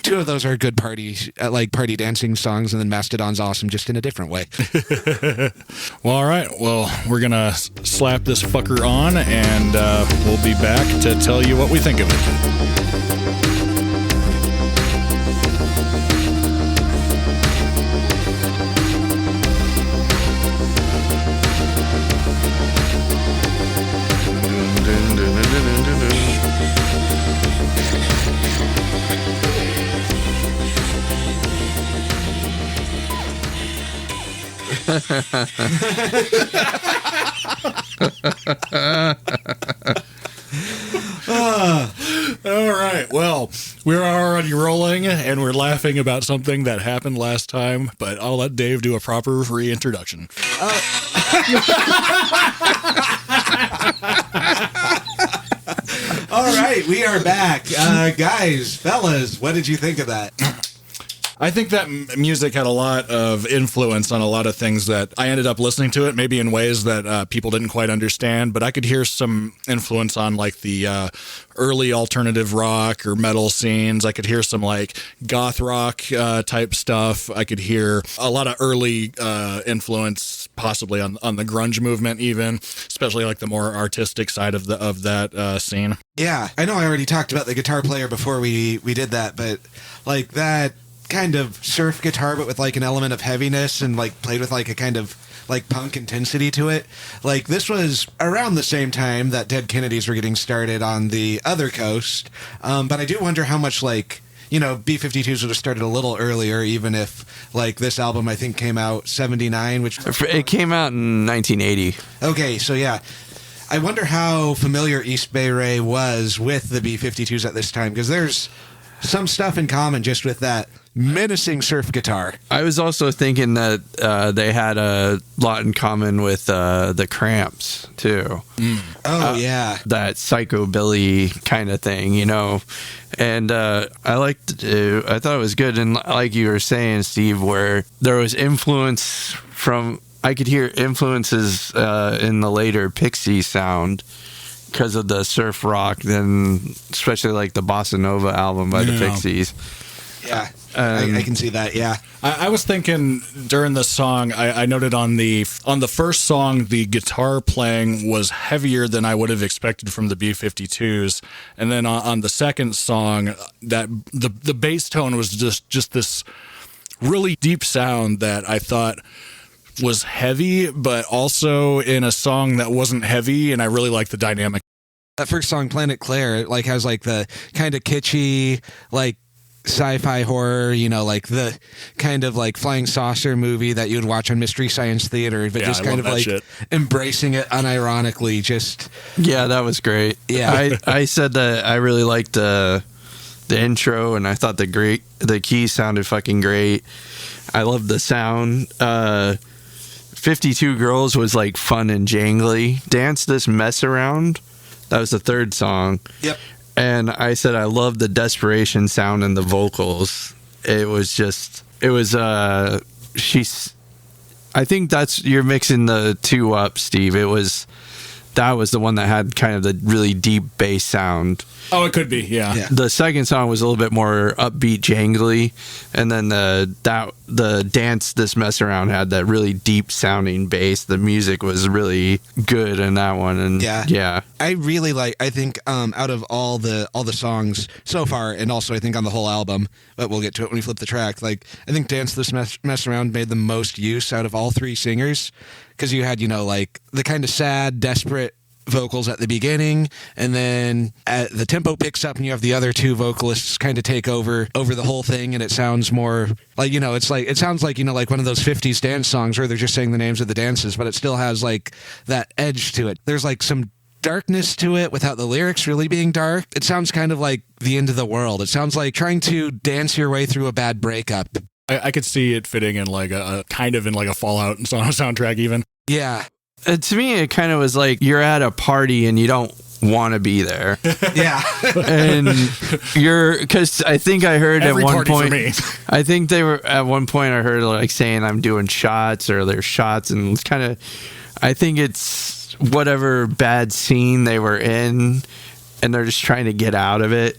Two of those are good party dancing songs, and then Mastodon's awesome just in a different way. Well, all right. Well, we're going to slap this fucker on, and we'll be back to tell you what we think of it. All right. Well, we're already rolling and we're laughing about something that happened last time, but I'll let Dave do a proper reintroduction. All right, we are back. Guys, fellas, what did you think of that? I think that music had a lot of influence on a lot of things that I ended up listening to it, maybe in ways that people didn't quite understand, but I could hear some influence on like the early alternative rock or metal scenes. I could hear some like goth rock type stuff. I could hear a lot of early influence possibly on the grunge movement even, especially like the more artistic side of that scene. Yeah, I know I already talked about the guitar player before we did that, but like that kind of surf guitar, but with like an element of heaviness and like played with like a kind of like punk intensity to it. Like this was around the same time that Dead Kennedys were getting started on the other coast, but I do wonder how much like, you know, B-52s would have started a little earlier, even if like this album I think came out 79, which It came out in 1980. okay, so yeah. I wonder how familiar East Bay Ray was with the B-52s at this time, because there's some stuff in common just with that menacing surf guitar. I was also thinking that they had a lot in common with the Cramps, too. Oh, yeah. That psychobilly kind of thing, you know. And I thought it was good. And like you were saying, Steve, where there was influence from... I could hear influences in the later Pixies sound because of the surf rock, then especially like the Bossa Nova album by the Pixies. Yeah, I can see that, yeah. I was thinking during the song, I noted on the first song, the guitar playing was heavier than I would have expected from the B-52s. And then on the second song, that the bass tone was just this really deep sound that I thought was heavy, but also in a song that wasn't heavy, and I really liked the dynamic. That first song, Planet Claire, it like has like the kind of kitschy, like sci-fi horror, you know, like the kind of like flying saucer movie that you'd watch on Mystery Science Theater, but just kind of like embracing it unironically. Just that was great. Yeah, I said that I really liked the intro, and I thought the keys sounded fucking great. I loved the sound. 52 Girls was like fun and jangly. Dance This Mess Around, that was the third song. Yep. And I said I loved the desperation sound in the vocals. I think you're mixing the two up, Steve. That was the one that had kind of the really deep bass sound. Oh, it could be, yeah. The second song was a little bit more upbeat, jangly, and then the Dance This Mess Around had that really deep sounding bass. The music was really good in that one, and yeah. I really I think out of all the songs so far, and also I think on the whole album, but we'll get to it when we flip the track. Like I think Dance This Mess Around made the most use out of all three singers, because you had, you know, like the kind of sad, desperate vocals at the beginning, and then the tempo picks up and you have the other two vocalists kind of take over the whole thing, and it sounds more like, you know, it sounds like, you know, like one of those 50s dance songs where they're just saying the names of the dances, but it still has like that edge to it. There's like some darkness to it without the lyrics really being dark. It sounds kind of like the end of the world. It sounds like trying to dance your way through a bad breakup. I could see it fitting in like a kind of in like a Fallout soundtrack even. Yeah. To me, it kind of was like you're at a party and you don't want to be there. Yeah. And because I think I heard Every at one party point, for me. I think they were at one point I heard like saying I'm doing shots, or there's shots, and it's kind of, I think it's whatever bad scene they were in and they're just trying to get out of it.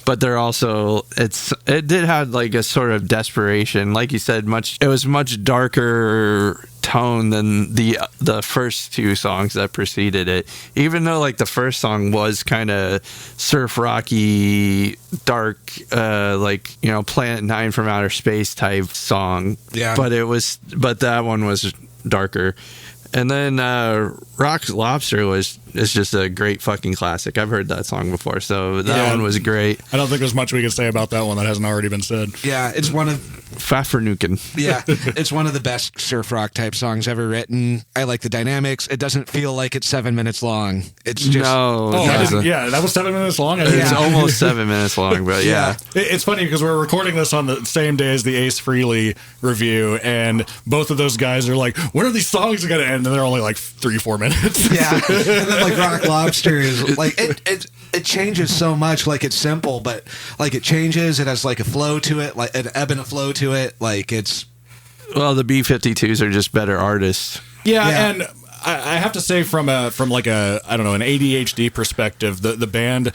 But they're also, it did have like a sort of desperation, like you said. It was much darker tone than the first two songs that preceded it. Even though like the first song was kind of surf rocky, dark, like, you know, Planet 9 from Outer Space type song. Yeah. But that one was darker. And then Rock's Lobster is just a great fucking classic. I've heard that song before, so that one was great. I don't think there's much we can say about that one that hasn't already been said. Yeah, it's one of Pfeffernuken. Yeah, it's one of the best surf rock type songs ever written. I like the dynamics. It doesn't feel like it's 7 minutes long. It's just that was 7 minutes long. It's almost 7 minutes long, but yeah. It's funny because we're recording this on the same day as the Ace Frehley review, and both of those guys are like, when are these songs going to end? And they're only like 3-4 minutes. Yeah, and then like Rock Lobster is like it changes so much. Like it's simple, but like it changes. It has like a flow to it, like an ebb and a flow to it. Like it's the B-52s are just better artists. Yeah. And I have to say from like an ADHD perspective, the band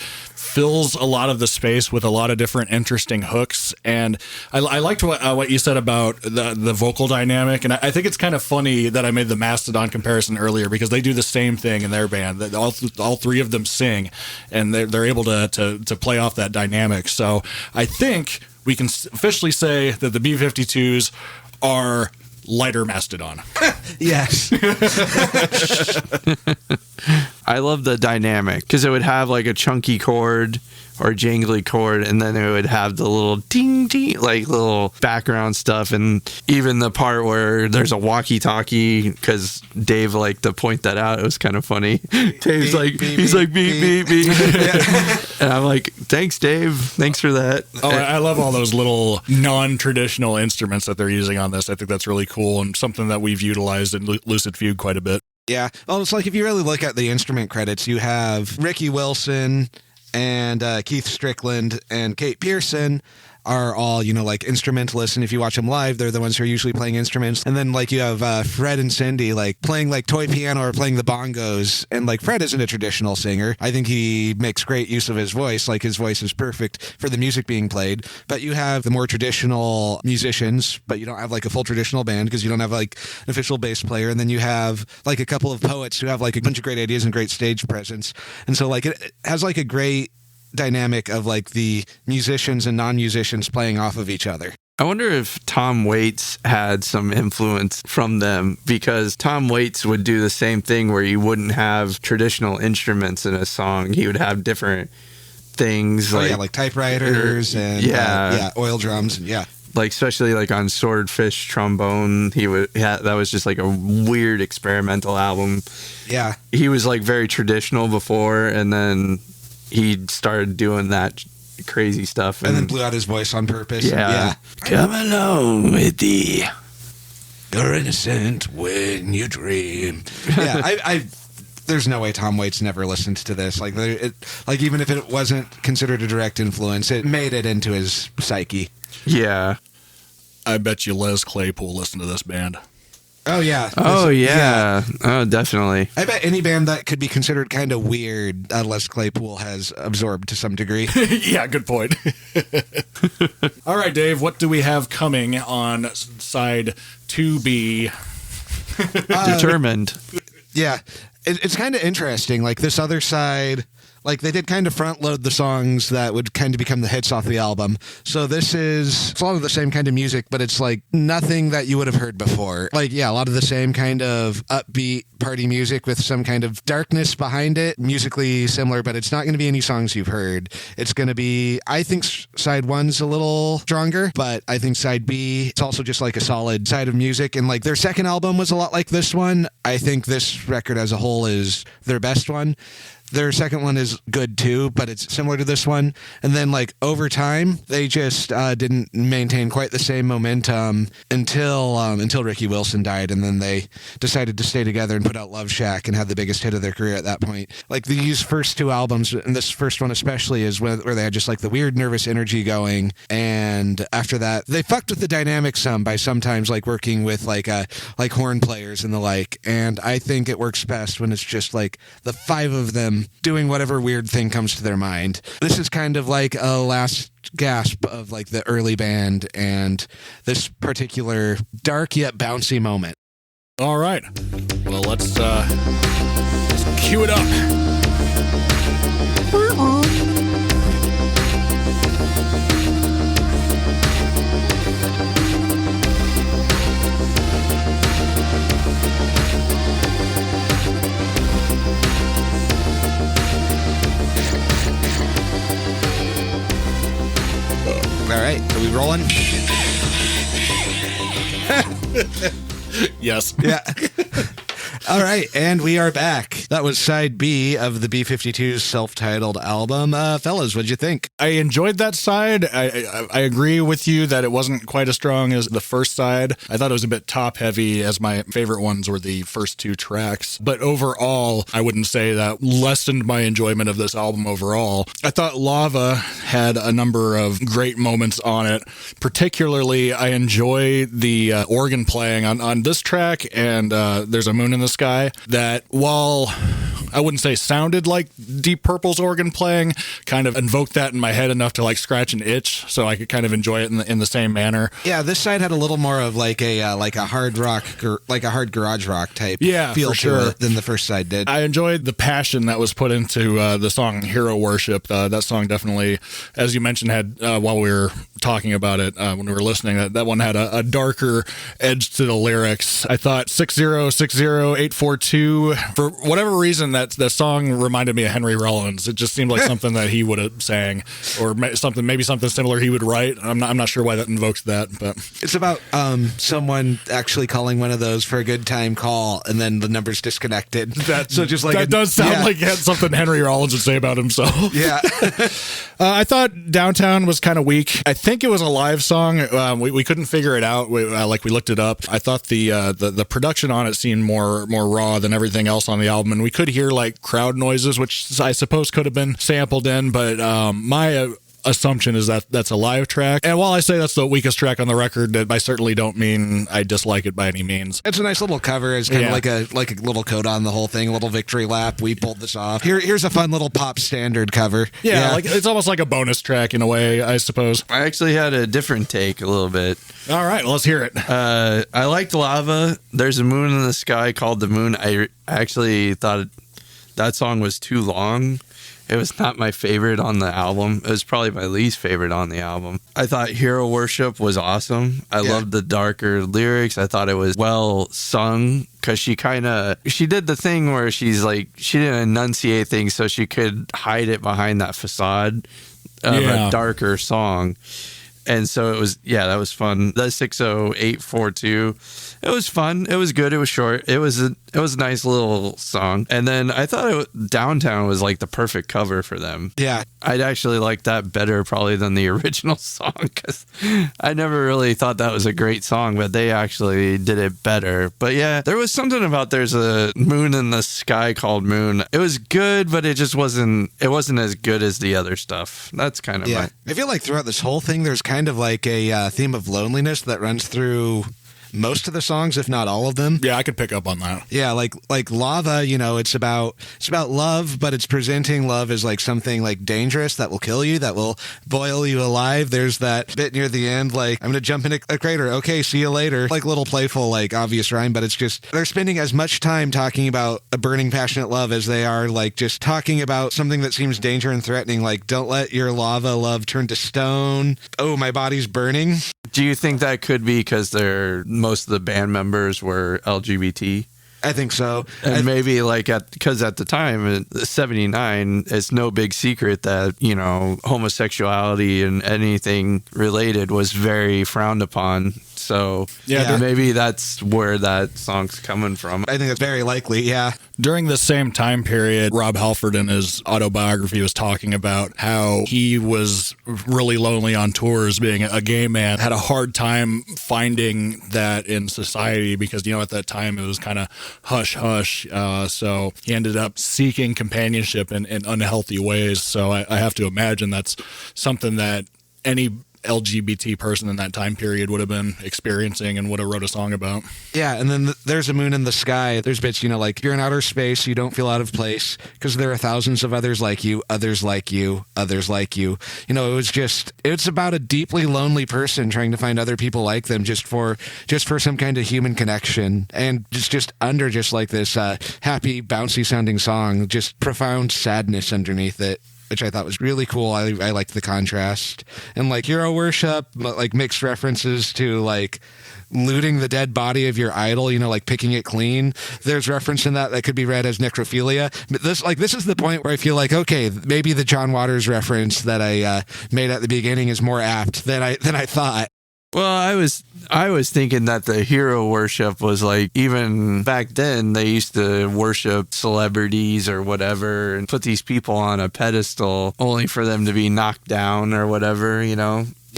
fills a lot of the space with a lot of different interesting hooks, and I liked what you said about the vocal dynamic, and I think it's kind of funny that I made the Mastodon comparison earlier, because they do the same thing in their band. All three of them sing, and they're able to play off that dynamic. So I think we can officially say that the B-52s are lighter Mastodon. Yes. I love the dynamic because it would have like a chunky chord or jangly chord, and then it would have the little ding ding, like little background stuff, and even the part where there's a walkie-talkie, because Dave liked to point that out. It was kind of funny. Dave's like, he's like beep beep beep, and I'm like, thanks, Dave, thanks for that. Oh, I love all those little non-traditional instruments that they're using on this. I think that's really cool and something that we've utilized in Lucid Fugue quite a bit. Yeah. Well, it's like if you really look at the instrument credits, you have Ricky Wilson and Keith Strickland and Kate Pearson are all, you know, like instrumentalists, and if you watch them live, they're the ones who are usually playing instruments. And then like you have Fred and Cindy like playing like toy piano or playing the bongos, and like Fred isn't a traditional singer. I think he makes great use of his voice, like his voice is perfect for the music being played. But you have the more traditional musicians, but you don't have like a full traditional band because you don't have like an official bass player. And then you have like a couple of poets who have like a bunch of great ideas and great stage presence. And so like it has like a great dynamic of like the musicians and non-musicians playing off of each other. I wonder if Tom Waits had some influence from them, because Tom Waits would do the same thing where you wouldn't have traditional instruments in a song. He would have different things like typewriters and oil drums and like especially like on Swordfish Trombone, that was just like a weird experimental album. Yeah. He was like very traditional before, and then he started doing that crazy stuff. And then blew out his voice on purpose. Yeah. Come along with thee. You're innocent when you dream. Yeah, I there's no way Tom Waits never listened to this. Like, even if it wasn't considered a direct influence, it made it into his psyche. Yeah. I bet you Les Claypool listened to this band. Oh, yeah. Oh, yeah. Oh, definitely. I bet any band that could be considered kind of weird, Les Claypool has absorbed to some degree. Yeah, good point. All right, Dave, what do we have coming on side 2B? Determined. Yeah. It's kind of interesting. Like, this other side, like, they did kind of front load the songs that would kind of become the hits off the album. So it's a lot of the same kind of music, but it's like nothing that you would have heard before. Like, yeah, a lot of the same kind of upbeat party music with some kind of darkness behind it, musically similar, but it's not going to be any songs you've heard. It's going to be, I think side 1's a little stronger, but I think side B, it's also just like a solid side of music. And like their second album was a lot like this one. I think this record as a whole is their best one. Their second one is good too, but it's similar to this one. And then like over time, they just didn't maintain quite the same momentum until Ricky Wilson died, and then they decided to stay together and put out Love Shack and had the biggest hit of their career at that point. Like these first two albums, and this first one especially, is where they had just like the weird nervous energy going. And after that, they fucked with the dynamic some by sometimes like working with like horn players and the like. And I think it works best when it's just like the five of them doing whatever weird thing comes to their mind. This is kind of like a last gasp of like the early band and this particular dark yet bouncy moment. All right. Well, let's cue it up. All right, are we rolling? Yes. Yeah. All right, and we are back. That was side B of the B-52's self-titled album. Fellas, what'd you think? I enjoyed that side. I agree with you that it wasn't quite as strong as the first side. I thought it was a bit top-heavy, as my favorite ones were the first two tracks. But overall, I wouldn't say that lessened my enjoyment of this album overall. I thought Lava had a number of great moments on it. Particularly, I enjoy the organ playing on this track, and There's a Moon in the Sky, that while I wouldn't say sounded like Deep Purple's organ playing, kind of invoked that in my head enough to like scratch an itch, so I could kind of enjoy it in the same manner. Yeah, this side had a little more of like a hard rock, like a hard garage rock type feel to it than the first side did. I enjoyed the passion that was put into the song Hero Worship. That song definitely, as you mentioned, had while we were talking about it when we were listening, that one had a darker edge to the lyrics. I thought 6060842, for whatever reason, that song reminded me of Henry Rollins. It just seemed like something that he would have sang, or maybe something similar he would write. I'm not sure why that invokes that, but it's about someone actually calling one of those for a good time call, and then the number's disconnected. That does sound like it had something Henry Rollins would say about himself. Yeah. I thought Downtown was kind of weak. I think it was a live song. We couldn't figure it out. We looked it up. I thought the production on it seemed more raw than everything else on the album, and we could hear like crowd noises, which I suppose could have been sampled in, but my assumption is that that's a live track. And while I say that's the weakest track on the record, I certainly don't mean I dislike it by any means. It's a nice little cover. It's kind of like a little coda on the whole thing, a little victory lap. We pulled this off. Here's a fun little pop standard cover. Yeah, like it's almost like a bonus track in a way, I suppose. I actually had a different take a little bit. All right, let's hear it. I liked Lava. There's a moon in the sky called the moon. I actually thought that song was too long. It was not my favorite on the album. It was probably my least favorite on the album. I thought Hero Worship was awesome. I loved the darker lyrics. I thought it was well sung, because she did the thing where she's like, she didn't enunciate things so she could hide it behind that facade of a darker song. And so it was, that was fun. The 60842, it was fun. It was good. It was short. It was a nice little song. And then I thought Downtown was like the perfect cover for them. Yeah. I'd actually like that better probably than the original song, because I never really thought that was a great song, but they actually did it better. But yeah, there was something about there's a moon in the sky called Moon. It was good, but it just wasn't as good as the other stuff. That's kind of I feel like throughout this whole thing, there's kind of like a theme of loneliness that runs through most of the songs, if not all of them. Yeah, I could pick up on that. Yeah, like Lava, it's about love, but it's presenting love as like something like dangerous that will kill you, that will boil you alive. There's that bit near the end, like, I'm gonna jump in a crater, okay, see you later, like little playful, like obvious rhyme, but it's just, they're spending as much time talking about a burning passionate love as they are like just talking about something that seems danger and threatening, like, don't let your lava love turn to stone, oh, my body's burning. Do you think that could be because most of the band members were LGBT? I think so. And maybe because at the time, in 79, it's no big secret that, homosexuality and anything related was very frowned upon. So maybe that's where that song's coming from. I think that's very likely, yeah. During the same time period, Rob Halford in his autobiography was talking about how he was really lonely on tours being a gay man, had a hard time finding that in society because, at that time it was kind of hush-hush. So he ended up seeking companionship in unhealthy ways. So I have to imagine that's something that any LGBT person in that time period would have been experiencing and would have wrote a song about. Yeah, and then there's a moon in the sky. There's bits, like, you're in outer space, you don't feel out of place because there are thousands of others like you, others like you, others like you. It's about a deeply lonely person trying to find other people like them just for some kind of human connection. And just under like this happy, bouncy sounding song, just profound sadness underneath it, which I thought was really cool. I liked the contrast. And like Hero Worship, like mixed references to like looting the dead body of your idol, like picking it clean. There's reference in that could be read as necrophilia. But this is the point where I feel like, okay, maybe the John Waters reference that I made at the beginning is more apt than I thought. Well, I was thinking that the hero worship was like, even back then they used to worship celebrities or whatever and put these people on a pedestal only for them to be knocked down or whatever,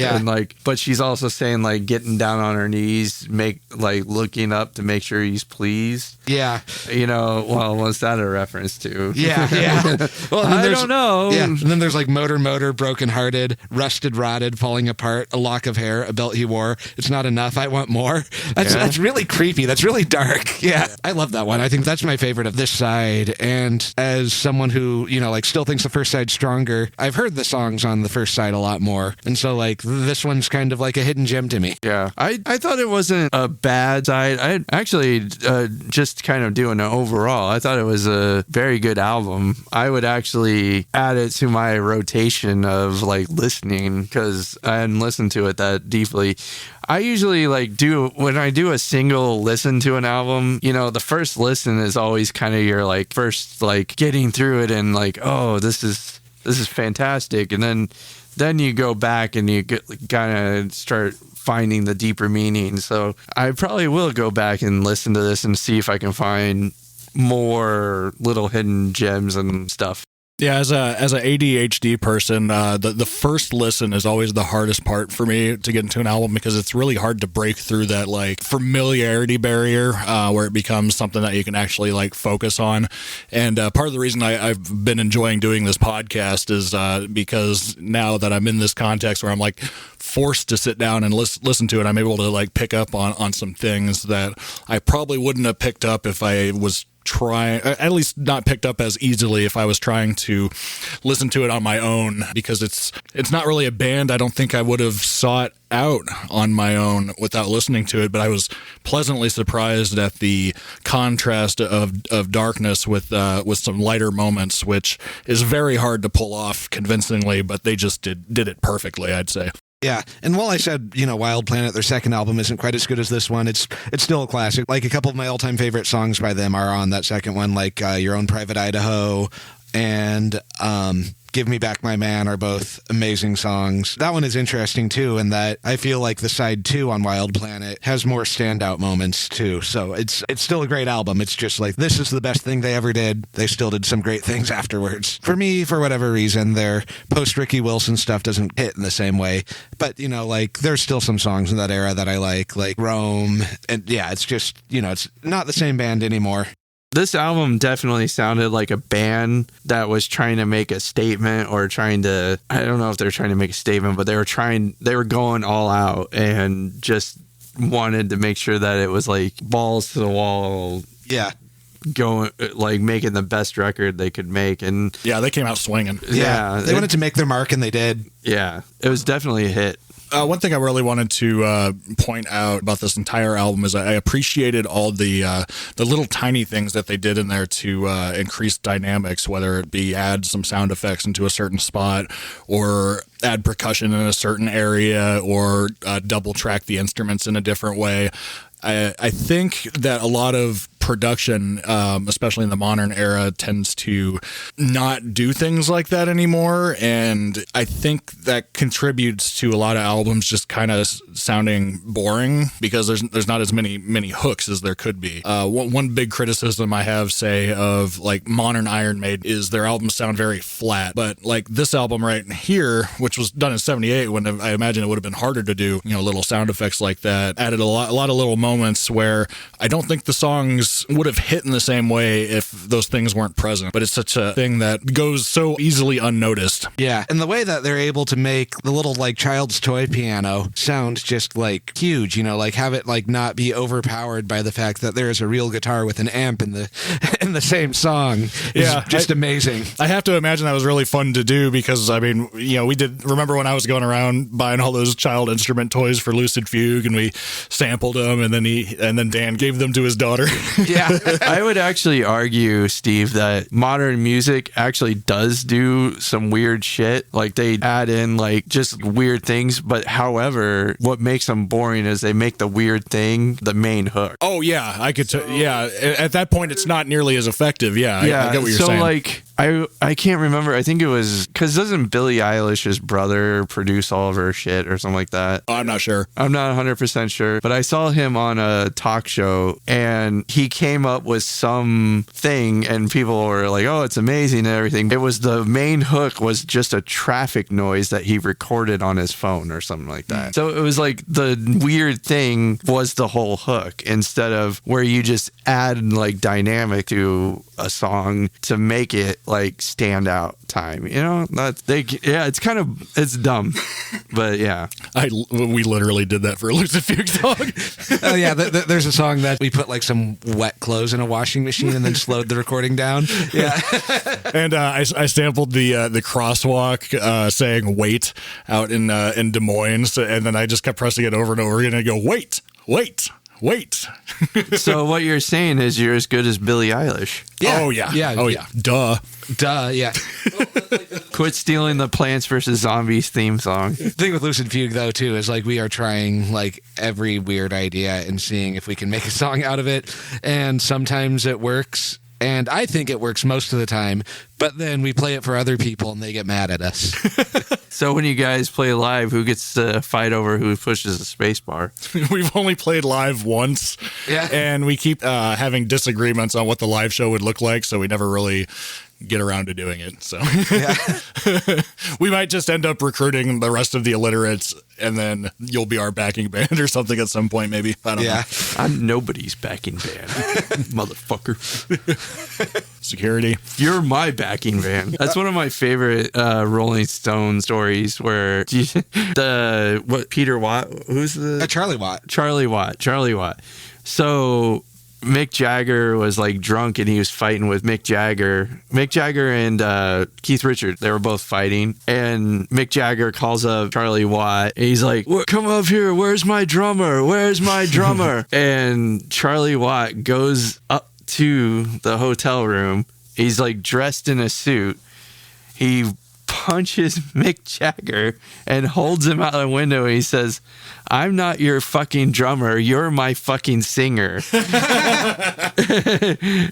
Yeah. And like, but she's also saying like getting down on her knees, looking up to make sure he's pleased. Yeah. Well, what's that a reference to? Yeah. Well, I don't know. Yeah. And then there's like motor, broken-hearted, rusted, rotted, falling apart, a lock of hair, a belt he wore. It's not enough. I want more. That's really creepy. That's really dark. Yeah. I love that one. I think that's my favorite of this side. And as someone who, still thinks the first side's stronger, I've heard the songs on the first side a lot more. And so like this one's kind of like a hidden gem to me. Yeah. I thought it wasn't a bad side. I actually just kind of doing an overall. I thought it was a very good album. I would actually add it to my rotation of like listening because I hadn't listened to it that deeply. I usually when I do a single listen to an album, the first listen is always kind of your like first like getting through it and like, oh, this is fantastic. And then you go back and you kind of start finding the deeper meaning. So I probably will go back and listen to this and see if I can find more little hidden gems and stuff. Yeah, as a ADHD person, the first listen is always the hardest part for me to get into an album because it's really hard to break through that like familiarity barrier where it becomes something that you can actually like focus on. And part of the reason I've been enjoying doing this podcast is because now that I'm in this context where I'm like forced to sit down and listen to it, I'm able to like pick up on some things that I probably wouldn't have picked up if I was at least not picked up as easily if I was trying to listen to it on my own, because it's not really a band I don't think I would have sought out on my own without listening to it. But I was pleasantly surprised at the contrast of darkness with some lighter moments, which is very hard to pull off convincingly, but they just did it perfectly, I'd say. Yeah, and while I said, Wild Planet, their second album isn't quite as good as this one, it's still a classic. Like a couple of my all-time favorite songs by them are on that second one, like Your Own Private Idaho and Give Me Back My Man are both amazing songs. That one is interesting, too, in that I feel like the side 2 on Wild Planet has more standout moments, too. So it's still a great album. It's just like, this is the best thing they ever did. They still did some great things afterwards. For me, for whatever reason, their post-Ricky Wilson stuff doesn't hit in the same way. But, there's still some songs in that era that I like Rome. And, yeah, it's just, it's not the same band anymore. This album definitely sounded like a band that was trying to make a statement I don't know if they're trying to make a statement, but they were going all out and just wanted to make sure that it was like balls to the wall. Yeah. Going like making the best record they could make. And yeah, they came out swinging. Yeah. They wanted to make their mark and they did. Yeah. It was definitely a hit. One thing I really wanted to point out about this entire album is I appreciated all the little tiny things that they did in there to increase dynamics, whether it be add some sound effects into a certain spot or add percussion in a certain area or double track the instruments in a different way. I think that a lot of production, especially in the modern era, tends to not do things like that anymore, and I think that contributes to a lot of albums just kind of sounding boring because there's not as many hooks as there could be. One big criticism I have, say, of like modern Iron Maiden is their albums sound very flat, but like this album right here, which was done in '78, when I imagine it would have been harder to do little sound effects like that, added a lot of little moments where I don't think the songs would have hit in the same way if those things weren't present. But it's such a thing that goes so easily unnoticed. Yeah, and the way that they're able to make the little like child's toy piano sound just like huge, like have it like not be overpowered by the fact that there is a real guitar with an amp in the same song. Yeah, just amazing. I have to imagine that was really fun to do because I mean, we did remember when I was going around buying all those child instrument toys for Lucid Fugue, and we sampled them, and then Dan gave them to his daughter. Yeah, I would actually argue, Steve, that modern music actually does do some weird shit. Like they add in like just weird things, but however, what makes them boring is they make the weird thing the main hook. Oh yeah, I could. At that point, it's not nearly as effective. Yeah, I get what you're saying. So like, I can't remember. I think it was because doesn't Billie Eilish's brother produce all of her shit or something like that? I'm not sure. I'm not 100% sure, but I saw him on a talk show and he came up with some thing and people were like, oh, it's amazing and everything. It was the main hook was just a traffic noise that he recorded on his phone or something like that. So it was like the weird thing was the whole hook instead of where you just add like dynamic to a song to make it like stand out time, you know. It's dumb, but yeah, we literally did that for a Lucid Fugue song. Oh yeah, there's a song that we put like some wet clothes in a washing machine and then slowed the recording down. Yeah, and I sampled the crosswalk saying "wait" out in Des Moines, and then I just kept pressing it over and over again. And I go wait. So what you're saying is you're as good as Billie Eilish. Yeah. Oh yeah. Oh yeah. Duh. Yeah. Quit stealing the Plants vs. Zombies theme song. The thing with Lucid Fugue, though, too, is like we are trying like every weird idea and seeing if we can make a song out of it. And sometimes it works. And I think it works most of the time. But then we play it for other people and they get mad at us. So when you guys play live, who gets to fight over who pushes the space bar? We've only played live once. Yeah. And we keep having disagreements on what the live show would look like. So we never really get around to doing it. So we might just end up recruiting the rest of the Alliterates and then you'll be our backing band or something at some point, maybe. I don't know. I'm nobody's backing band, motherfucker. Security. You're my backing band. That's one of my favorite Rolling Stone stories where Peter Watt, who's the Charlie Watt. Charlie Watt. So Mick Jagger was like drunk and he was fighting with Mick Jagger and Keith Richards. They were both fighting and Mick Jagger calls up Charlie Watt and he's like, come up here, where's my drummer, and Charlie Watt goes up to the hotel room. He's like dressed in a suit. He punches Mick Jagger and holds him out the window. And he says, I'm not your fucking drummer. You're my fucking singer.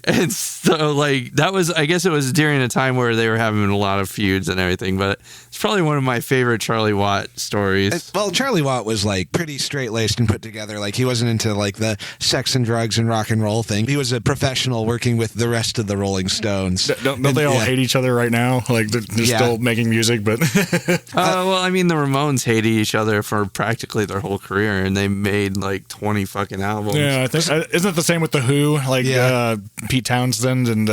And so like that was, I guess it was during a time where they were having a lot of feuds and everything, but it's probably one of my favorite Charlie Watt stories. Well, Charlie Watt was like pretty straight-laced and put together. Like he wasn't into like the sex and drugs and rock and roll thing. He was a professional working with the rest of the Rolling Stones. Don't they all hate each other right now? Like they're still making music, but well, I mean, the Ramones hated each other for practically their whole career, and they made like 20 fucking albums. Yeah, I think isn't it the same with the Who? Like Pete Townsend and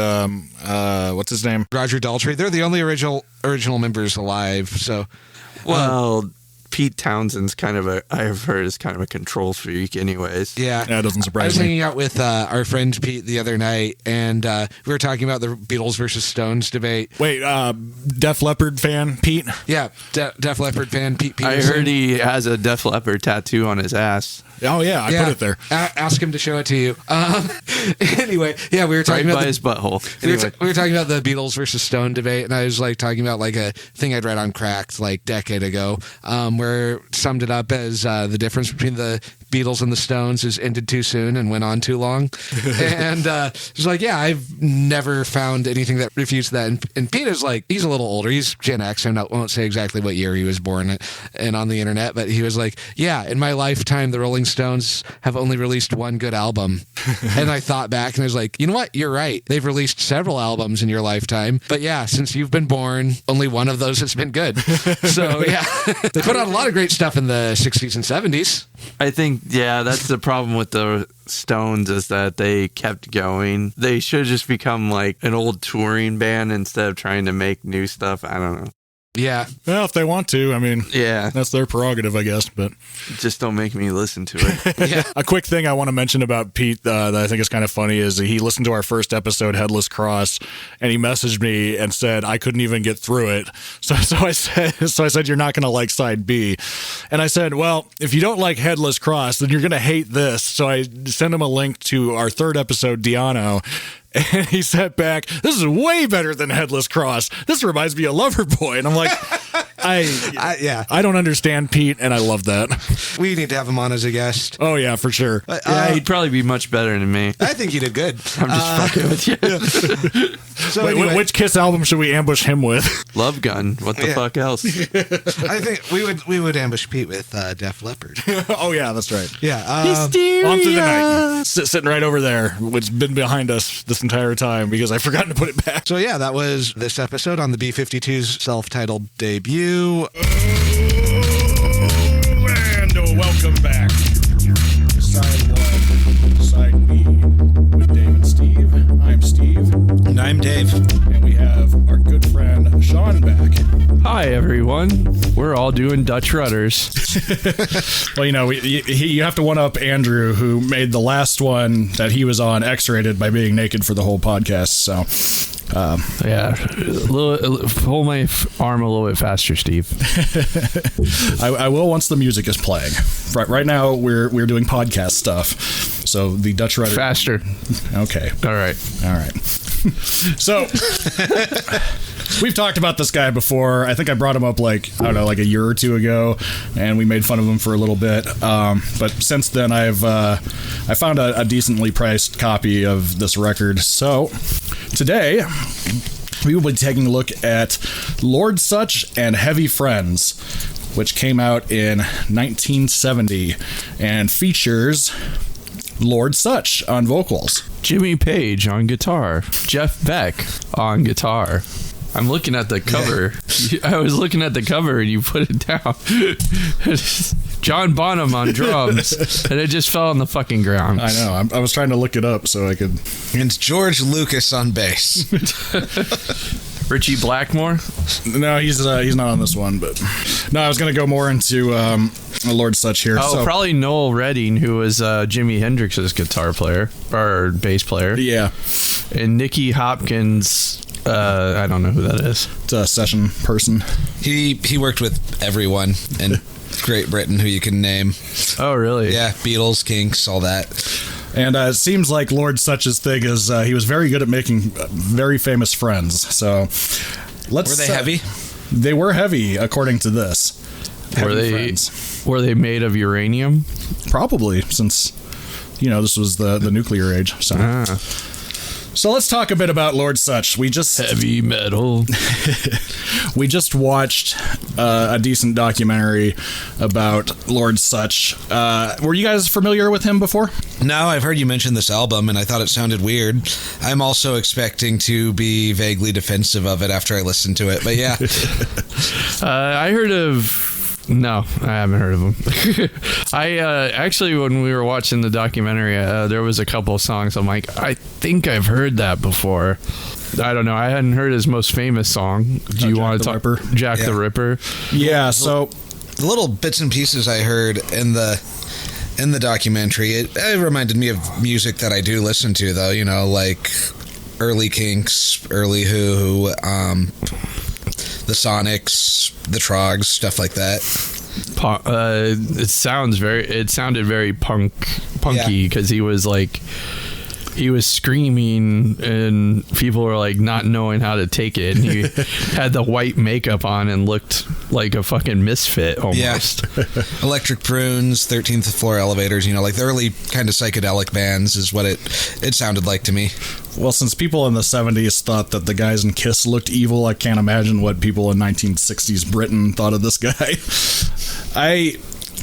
what's his name? Roger Daltrey. They're the only original members alive. So, well, Pete Townsend's I've heard is kind of a control freak anyways. Yeah, it doesn't surprise me. I was hanging out with our friend Pete the other night, and we were talking about the Beatles versus Stones debate. Wait, Def Leppard fan Pete? Yeah, Def Leppard fan Pete Peterson. I heard he has a Def Leppard tattoo on his ass. Oh yeah, I put it there. Ask him to show it to you. Anyway, yeah, we were talking about his butthole. Anyway. We were talking about the Beatles versus Stone debate, and I was like talking about like a thing I'd read on Cracked like a decade ago, where it summed it up as the difference between the Beatles and the Stones is ended too soon and went on too long. And it was like, yeah, I've never found anything that refutes that. And Peter's like, he's a little older. He's Gen X. I won't say exactly what year he was born and on the internet, but he was like, yeah, in my lifetime, the Rolling Stones have only released one good album. And I thought back and I was like, you know what? You're right. They've released several albums in your lifetime. But yeah, since you've been born, only one of those has been good. So yeah, they put out a lot of great stuff in the 60s and 70s. I think, yeah, that's the problem with the Stones is that they kept going. They should have just become like an old touring band instead of trying to make new stuff. I don't know. Yeah. Well, if they want to, I mean, yeah, that's their prerogative, I guess, but just don't make me listen to it. Yeah. A quick thing I want to mention about Pete that I think is kind of funny is he listened to our first episode, Headless Cross, and he messaged me and said I couldn't even get through it. So I said you're not going to like side B. And I said, well, if you don't like Headless Cross, then you're going to hate this. So I sent him a link to our third episode, Diano. And he sat back, this is way better than Headless Cross. This reminds me of Loverboy. And I'm like, Yeah. I don't understand Pete, and I love that. We need to have him on as a guest. Oh yeah, for sure. Yeah, he'd probably be much better than me. I think you did good. I'm just fucking with you. So Wait, anyway, which Kiss album should we ambush him with? Love Gun. What the Yeah. fuck else? I think we would ambush Pete with Def Leppard. Oh yeah, that's right. Yeah. On through the night, sitting right over there, which has been behind us this entire time because I've forgotten to put it back. So yeah, that was this episode on the B-52's self-titled debut. And welcome back. Side one, side B, with Dave and Steve. I'm Steve, And I'm Dave. and we have our good friend Sean back. Hi, everyone. We're all doing Dutch rudders. Well, you have to one up Andrew, who made the last one that he was on X-rated by being naked for the whole podcast. So, Yeah. Pull my arm a little bit faster, Steve. I will once the music is playing. Right now, we're doing podcast stuff. So the Dutch rudder. Faster. Okay. All right. So we've talked about this guy before. I think I brought him up like a year or two ago, and we made fun of him for a little bit. But since then, I found a decently priced copy of this record. So today we will be taking a look at Lord Sutch and Heavy Friends, which came out in 1970 and features Lord Sutch on vocals. Jimmy Page on guitar. Jeff Beck on guitar. I'm looking at the cover. I was looking at the cover and you put it down. John Bonham on drums, and it just fell on the fucking ground. I know. I was trying to look it up so I could. And George Lucas on bass. Richie Blackmore. No, he's not on this one. But no, I was going to go more into Lord Sutch here. Oh, probably Noel Redding, who was Jimi Hendrix's guitar player or bass player. Yeah, And Nicky Hopkins. I don't know who that is. it's a session person. He worked with everyone in Great Britain who you can name. Oh, really? Yeah, Beatles, Kinks, all that. And it seems like Lord Sutch's thing is he was very good at making very famous friends. So let's. Were they heavy? They were heavy, according to this. Heavy friends. Were they made of uranium? Probably, since this was the nuclear age. So. So let's talk a bit about Lord Sutch. We just Heavy metal. We just watched a decent documentary about Lord Sutch. Were you guys familiar with him before? No, I've heard you mention this album, and I thought it sounded weird. I'm also expecting to be vaguely defensive of it after I listen to it, but yeah. I heard of... No, I haven't heard of him. I actually, when we were watching the documentary, there was a couple of songs. I'm like, I think I've heard that before. I don't know. I hadn't heard his most famous song. Do you want to talk? Jack the Ripper. Yeah. So the little bits and pieces I heard in the documentary, it reminded me of music that I do listen to, though. Like early Kinks, early Who, the Sonics, the Trogs, stuff like that. It sounded very punky because he was screaming and people were like not knowing how to take it, and he had the white makeup on and looked like a fucking misfit almost. Yeah. Electric Prunes, 13th Floor Elevators, like the early kind of psychedelic bands is what it sounded like to me. Well, since people in the 70s thought that the guys in Kiss looked evil, I can't imagine what people in 1960s Britain thought of this guy. I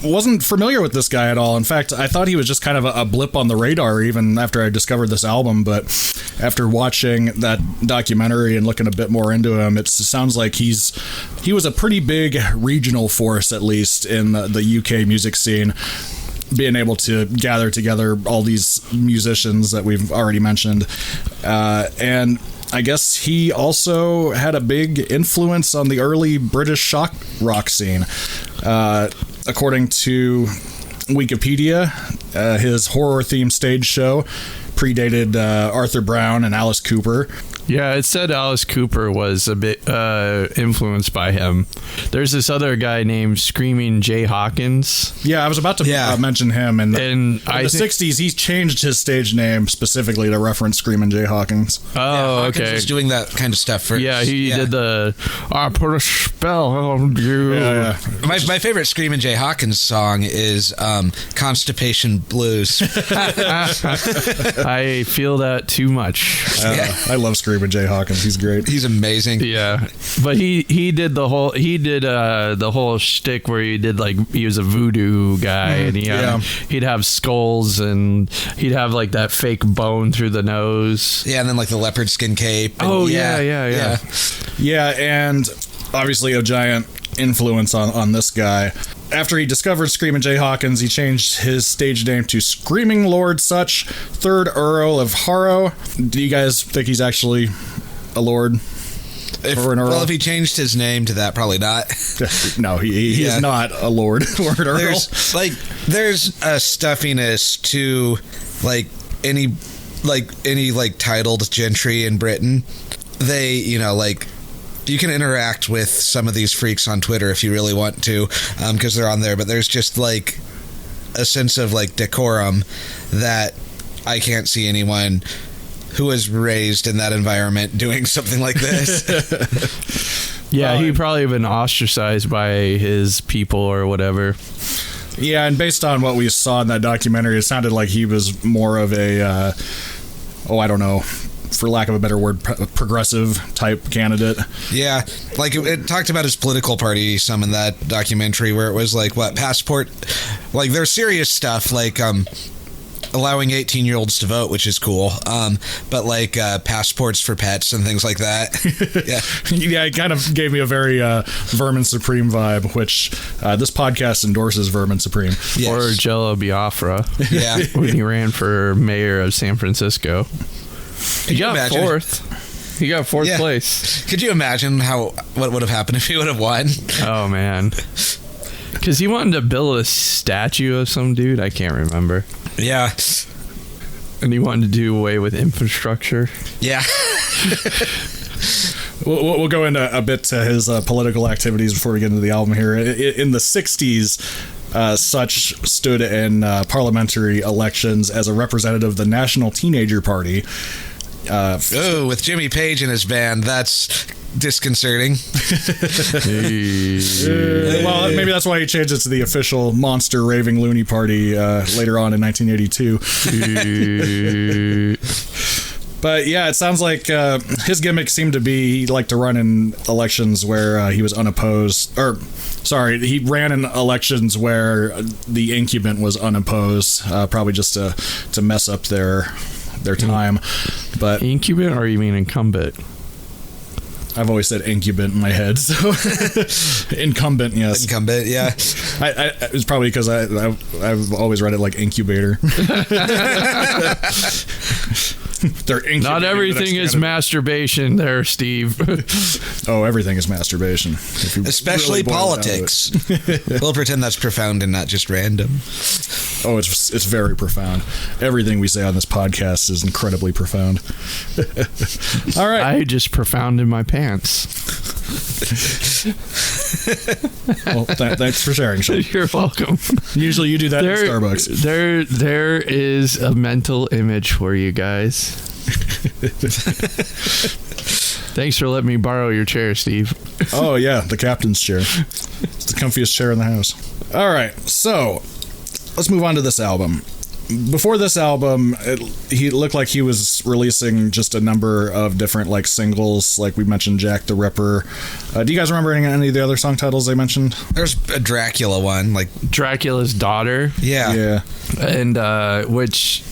wasn't familiar with this guy at all. In fact, I thought he was just kind of a blip on the radar even after I discovered this album, but after watching that documentary and looking a bit more into him, it sounds like he was a pretty big regional force, at least in the UK music scene, being able to gather together all these musicians that we've already mentioned. And I guess he also had a big influence on the early British shock rock scene. According to Wikipedia, his horror-themed stage show predated Arthur Brown and Alice Cooper. Yeah, it said Alice Cooper was a bit influenced by him. There's this other guy named Screaming Jay Hawkins. Yeah, I was about to mention him. And in the 60s, he changed his stage name specifically to reference Screaming Jay Hawkins. Oh, Hawkins okay. was doing that kind of stuff first. Yeah, he did the I put a spell on you. Yeah. My favorite Screaming Jay Hawkins song is Constipation Blues. I feel that too much. I love Screaming Jay Hawkins. He's great. He's amazing. Yeah, but he did the whole shtick where he did like he was a voodoo guy and he'd have skulls and he'd have like that fake bone through the nose. Yeah, and then like the leopard skin cape. And yeah. And obviously a giant influence on this guy. After he discovered Screaming Jay Hawkins, he changed his stage name to Screaming Lord Sutch, 3rd Earl of Harrow. Do you guys think he's actually a lord? If he changed his name to that, probably not. No, he is not a lord or an earl. There's a stuffiness to any titled gentry in Britain. They, you can interact with some of these freaks on Twitter if you really want to, because they're on there. But there's just a sense of decorum that I can't see anyone who was raised in that environment doing something like this. Yeah, he'd probably been ostracized by his people or whatever. Yeah, and based on what we saw in that documentary, it sounded like he was more of a, I don't know, for lack of a better word, progressive type candidate. Yeah, it talked about his political party some in that documentary where it was passport, there's serious stuff allowing 18-year-olds to vote, which is cool, but passports for pets and things like that. Yeah, it kind of gave me a very Vermin Supreme vibe, which this podcast endorses Vermin Supreme. Yes. Or Jello Biafra. Yeah. When he ran for mayor of San Francisco. He got fourth. He got fourth place. Could you imagine what would have happened if he would have won? Oh, man. Because he wanted to build a statue of some dude. I can't remember. Yeah. And he wanted to do away with infrastructure. Yeah. We'll go into a bit to his political activities before we get into the album here. In the 60s, Sutch stood in parliamentary elections as a representative of the National Teenager Party. With Jimmy Page in his band, that's disconcerting. Well, maybe that's why he changed it to the official Monster Raving Loony Party later on in 1982. But yeah, it sounds like his gimmick seemed to be he liked to run in elections where he was unopposed. He ran in elections where the incumbent was unopposed, probably just to mess up their time. But incumbent, or you mean incumbent? I've always said incumbent in my head, so incumbent, yes. Incumbent, yeah. It's probably because I've always read it like incubator. Not everything is masturbation there, Steve. Oh, everything is masturbation. Especially really politics. We'll pretend that's profound and not just random. Oh, it's very profound. Everything we say on this podcast is incredibly profound. All right. I just profounded my pants. Well, thanks for sharing, Sean. You're welcome. Usually you do that in Starbucks. There is a mental image for you guys. Thanks for letting me borrow your chair, Steve. Oh, yeah, the captain's chair. It's the comfiest chair in the house. All right, so let's move on to this album. Before this album, he looked like he was releasing just a number of different singles, like we mentioned Jack the Ripper. Do you guys remember any of the other song titles they mentioned? There's a Dracula one, Dracula's Daughter. Yeah. And which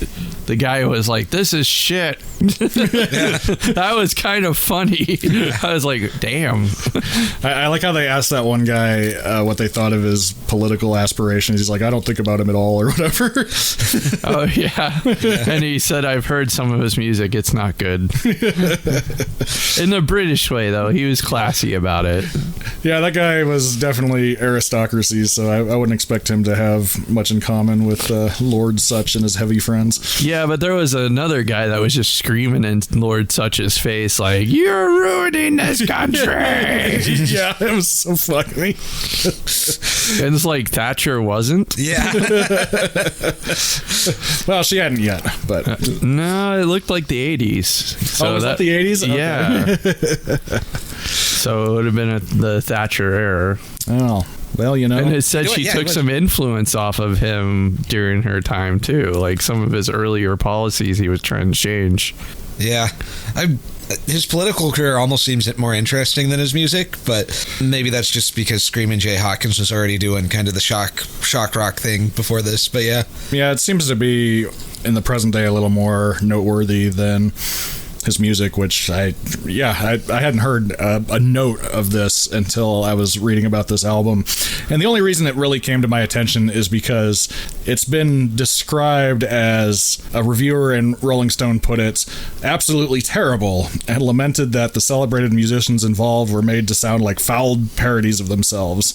the guy was like, "This is shit." That was kind of funny. I was like, damn. I like how they asked that one guy what they thought of his political aspirations. He's like, "I don't think about him at all," or whatever. Oh, yeah. And he said, I've heard some of his music. It's not good. In the British way, though. He was classy about it. Yeah, that guy was definitely aristocracy, so I wouldn't expect him to have much in common with Lord Sutch and his heavy friends. Yeah, but there was another guy that was just screaming in Lord Sutch's face, like, "You're ruining this country!" Yeah, it was so funny. And it's like Thatcher wasn't. Yeah. Well, she hadn't yet, but No, it looked like the 80s. So was that the 80s? Okay. Yeah. So it would have been the Thatcher era. Oh, well, you know. And it said she Yeah, took some influence off of him during her time, too. Like some of his earlier policies he was trying to change. Yeah. His political career almost seems more interesting than his music, but maybe that's just because Screamin' Jay Hawkins was already doing kind of the shock rock thing before this, but yeah. Yeah, it seems to be, in the present day, a little more noteworthy than his music, which I hadn't heard a note of this until I was reading about this album. And the only reason it really came to my attention is because it's been described as, a reviewer in Rolling Stone put it, absolutely terrible, and lamented that the celebrated musicians involved were made to sound like foul parodies of themselves.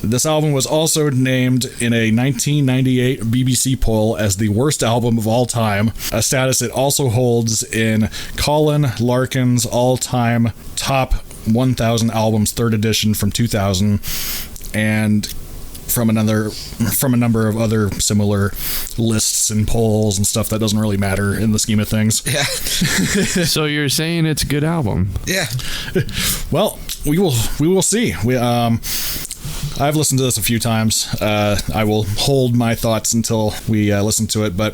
This album was also named in a 1998 BBC poll as the worst album of all time, a status it also holds in Colin Larkin's all-time top 1,000 albums third edition from 2000, and from a number of other similar lists and polls and stuff that doesn't really matter in the scheme of things. Yeah. So you're saying it's a good album? Yeah. Well, we will see. I've listened to this a few times. I will hold my thoughts until we listen to it, but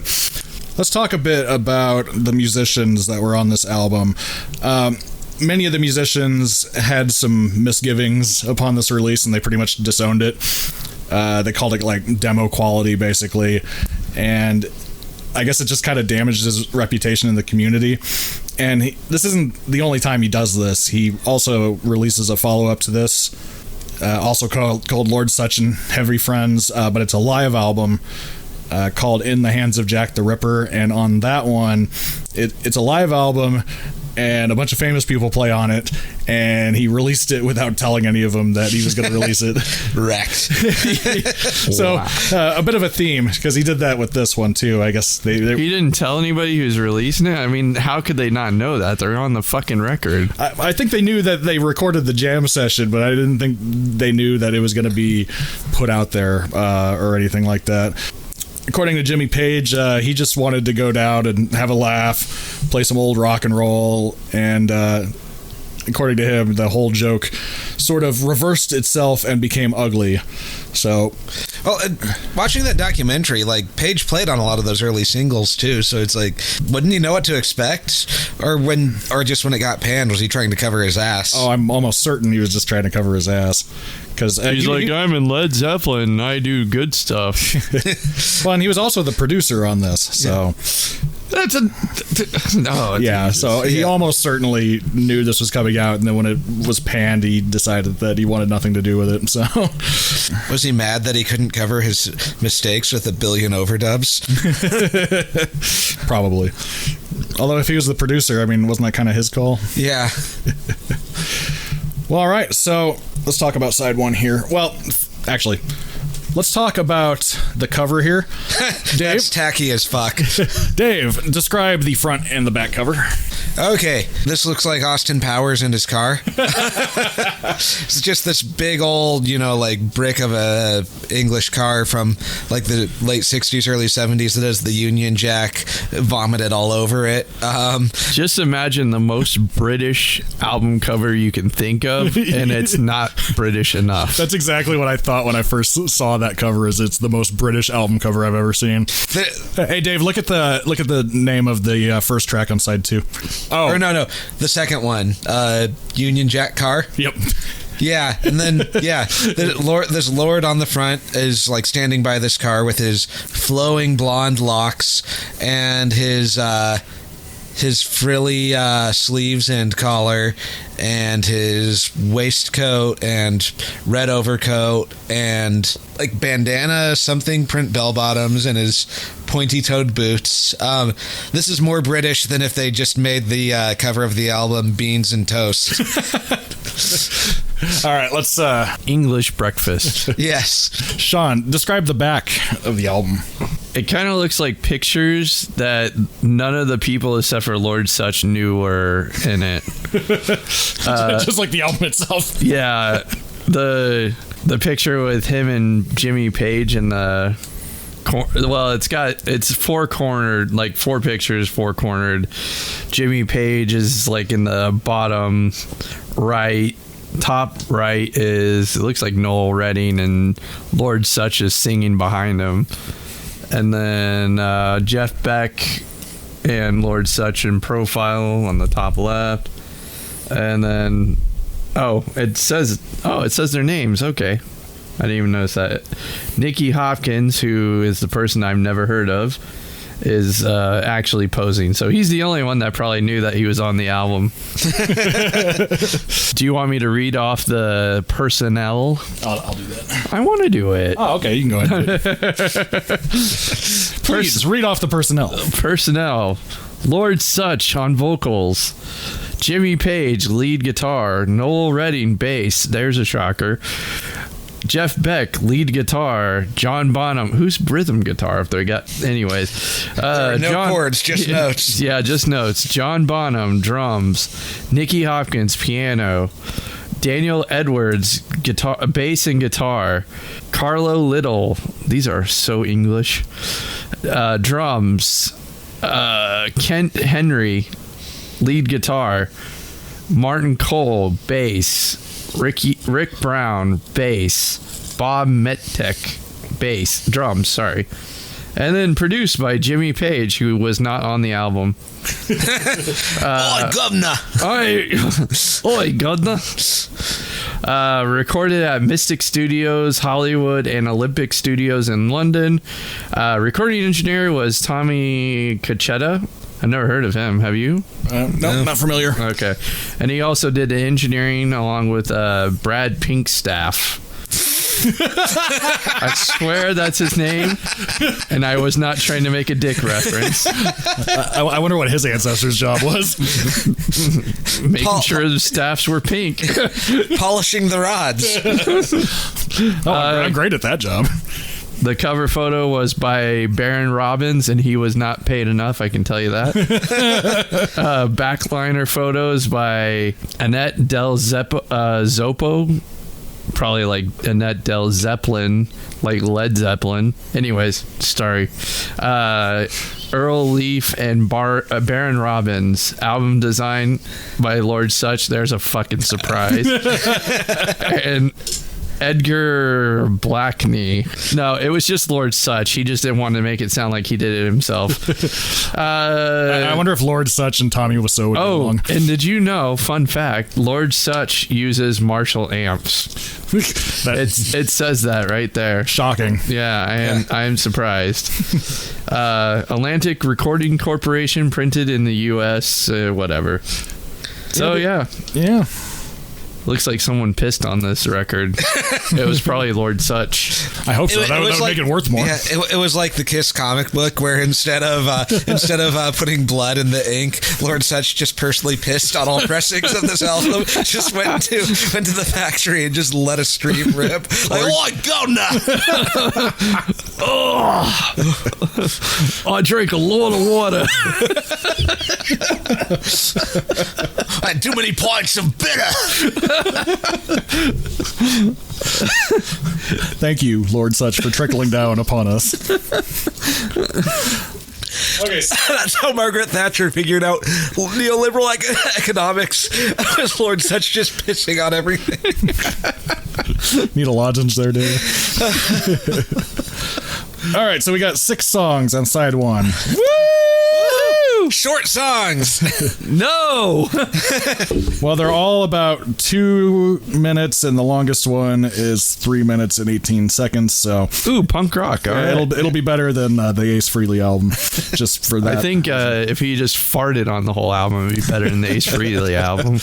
let's talk a bit about the musicians that were on this album. Many of the musicians had some misgivings upon this release, and they pretty much disowned it. They called it like demo quality, basically, and I guess it just kind of damaged his reputation in the community. And this isn't the only time he does this. He also releases a follow-up to this, also called Lord Sutch and Heavy Friends, but it's a live album called In the Hands of Jack the Ripper, and on that one, it's a live album, and a bunch of famous people play on it, and he released it without telling any of them that he was going to release it. Wrecked. So, a bit of a theme, because he did that with this one, too. I guess they He didn't tell anybody who was releasing it? I mean, how could they not know that? They're on the fucking record. I think they knew that they recorded the jam session, but I didn't think they knew that it was going to be put out there or anything like that. According to Jimmy Page, he just wanted to go down and have a laugh, play some old rock and roll, and according to him, the whole joke sort of reversed itself and became ugly. So, well, watching that documentary, like, Page played on a lot of those early singles too, so it's like, wouldn't he know what to expect? Or just when it got panned, was he trying to cover his ass? Oh, I'm almost certain he was just trying to cover his ass. Because he's I'm in Led Zeppelin and I do good stuff. Well, and he was also the producer on this, so... That's he almost certainly knew this was coming out, and then when it was panned, he decided that he wanted nothing to do with it. So, was he mad that he couldn't cover his mistakes with 1 billion overdubs? Probably. Although if he was the producer, I mean, wasn't that kind of his call? Yeah. Well, all right. So let's talk about side one here. Well, actually, let's talk about the cover here. Dave, that's tacky as fuck. Dave, describe the front and the back cover. Okay, this looks like Austin Powers in his car. It's just this big old, brick of a English car from like the late 60s, early 70s that has the Union Jack vomited all over it. Just imagine the most British album cover you can think of, and it's not British enough. That's exactly what I thought when I first saw that cover. Is it's the most British album cover I've ever seen. Hey, Dave, look at the name of the first track on side 2. Oh, or no, the second one, Union Jack car. Yep. Yeah, and then this Lord on the front is like standing by this car with his flowing blonde locks and his his frilly sleeves and collar, and his waistcoat and red overcoat and like bandana something print bell bottoms and his pointy-toed boots. This is more British than if they just made the cover of the album Beans and Toast. All right, let's English breakfast. Yes. Sean, describe the back of the album. It kind of looks like pictures that none of the people except for Lord Sutch knew were in it. Just like the album itself. Yeah, the picture with him and Jimmy Page in the well, it's four cornered, like four pictures, four cornered. Jimmy Page is like in the bottom right. Top right it looks like Noel Redding, and Lord Sutch is singing behind him. And then Jeff Beck and Lord Sutch in profile on the top left. And then it says their names. Okay. I didn't even notice that. Nicky Hopkins, who is the person I've never heard of, is actually posing. So he's the only one that probably knew that he was on the album. Do you want me to read off the personnel? I'll do that. I want to do it. Oh, okay. You can go ahead. Please read off the personnel. Personnel. Lord Sutch on vocals. Jimmy Page, lead guitar. Noel Redding, bass. There's a shocker. Jeff Beck, lead guitar. John Bonham, who's rhythm guitar if they got... Anyways. No chords, just notes. Yeah, just notes. John Bonham, drums. Nicky Hopkins, piano. Daniel Edwards, guitar, bass and guitar. Carlo Little, these are so English. Drums. Kent Henry, lead guitar. Martin Cole, bass. Rick Brown, bass. Bob Mettek, bass, drums, sorry. And then produced by Jimmy Page, who was not on the album. Oi, governor! Oi, governor! Recorded at Mystic Studios, Hollywood, and Olympic Studios in London. Recording engineer was Tommy Cachetta. I've never heard of him. Have you? No, not familiar. Okay. And he also did the engineering along with Brad Pinkstaff. I swear that's his name, and I was not trying to make a dick reference. I wonder what his ancestor's job was. Making sure the staffs were pink. Polishing the rods. I'm great at that job. The cover photo was by Baron Robbins, and he was not paid enough, I can tell you that. Backliner photos by Annette Del Zoppo. Probably like Annette Del Zeppelin, like Led Zeppelin. Anyways, sorry. Earl Leaf and Baron Robbins. Album design by Lord Sutch. There's a fucking surprise. And Edgar Blackney. No, it was just Lord Sutch. He just didn't want to make it sound like he did it himself. I wonder if Lord Sutch and Tommy Wiseau would get along. And did you know, fun fact, Lord Sutch uses Marshall amps. It says that right there. Shocking. Yeah, I am surprised. Atlantic Recording Corporation, printed in the U.S., whatever. So, yeah. Looks like someone pissed on this record. It was probably Lord Sutch. I hope so. That would make it worth more. Yeah, it was like the Kiss comic book, where instead of putting blood in the ink, Lord Sutch just personally pissed on all pressings of this album. Just went to the factory and just let a stream rip. Like, oh, go now! I drink a lot of water. I had too many pints of bitter. Thank you, Lord Sutch, for trickling down upon us. Okay, so that's how Margaret Thatcher figured out neoliberal economics. Was Lord Sutch just pissing on everything? Need a lozenge there, dude. All right, so we got 6 songs on side 1. Woo! Short songs. No. Well, they're all about 2 minutes, and the longest one is 3 minutes and 18 seconds. So, Ooh, punk rock. All right. it'll be better than the Ace Frehley album, just for that. I think if he just farted on the whole album, it'd be better than the Ace Frehley album.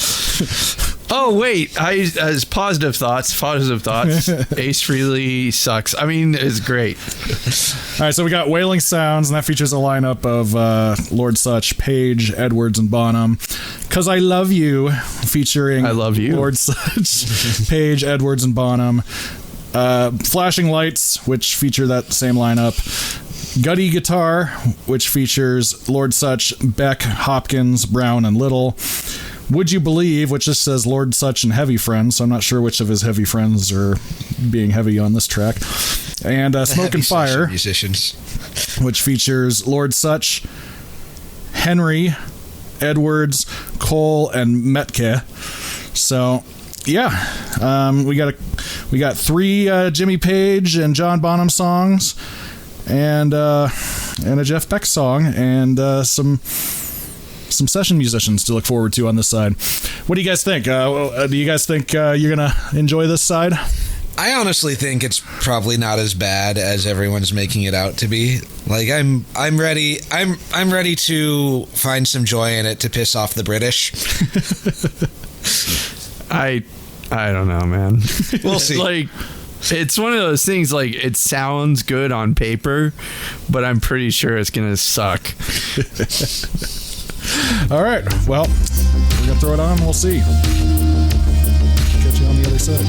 Oh wait, as positive thoughts. Ace Frehley sucks. I mean, it's great. All right, so we got Wailing Sounds, and that features a lineup of Lord Sutch, Page, Edwards, and Bonham. Cause I Love You, featuring I Love You, Lord Sutch, Page, Edwards, and Bonham. Flashing Lights, which feature that same lineup. Gutty Guitar, which features Lord Sutch, Beck, Hopkins, Brown, and Little. Would You Believe, which just says Lord Sutch and Heavy Friends, so I'm not sure which of his heavy friends are being heavy on this track. And Smoke and Fire, musicians, which features Lord Sutch, Henry, Edwards, Cole, and Metke. So, yeah, we got 3 Jimmy Page and John Bonham songs, and a Jeff Beck song, and some session musicians to look forward to on this side. What do you guys think? Do you guys think you're gonna enjoy this side? I honestly think it's probably not as bad as everyone's making it out to be. Like I'm ready. I'm ready to find some joy in it to piss off the British. I don't know, man. We'll see. Like, it's one of those things, like, it sounds good on paper, but I'm pretty sure it's gonna suck. All right, well, we're gonna throw it on and we'll see. Catch you on the other side.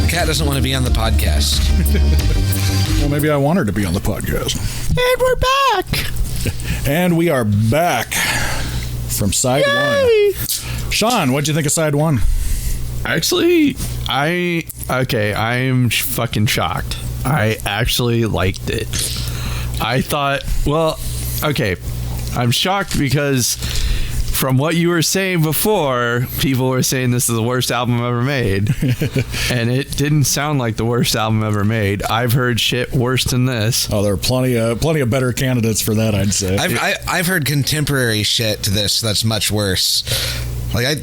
The cat doesn't want to be on the podcast. Well, maybe I want her to be on the podcast. And we're back. And we are back from side one. Sean, what'd you think of side one? Actually, I'm fucking shocked. I actually liked it. I thought, well, okay, I'm shocked because from what you were saying before, people were saying this is the worst album ever made. And it didn't sound like the worst album ever made. I've heard shit worse than this. Oh, there are plenty of better candidates for that, I'd say. I've heard contemporary shit to this that's much worse. Like I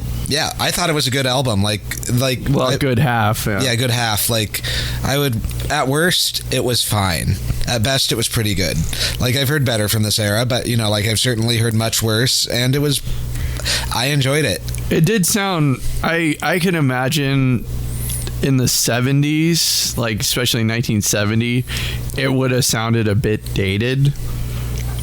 thought it was a good album. Good half. Yeah, good half. Like at worst, it was fine. At best, it was pretty good. Like I've heard better from this era, but I've certainly heard much worse, and I enjoyed it. It did sound. I can imagine in the 70s, like especially 1970, it would have sounded a bit dated.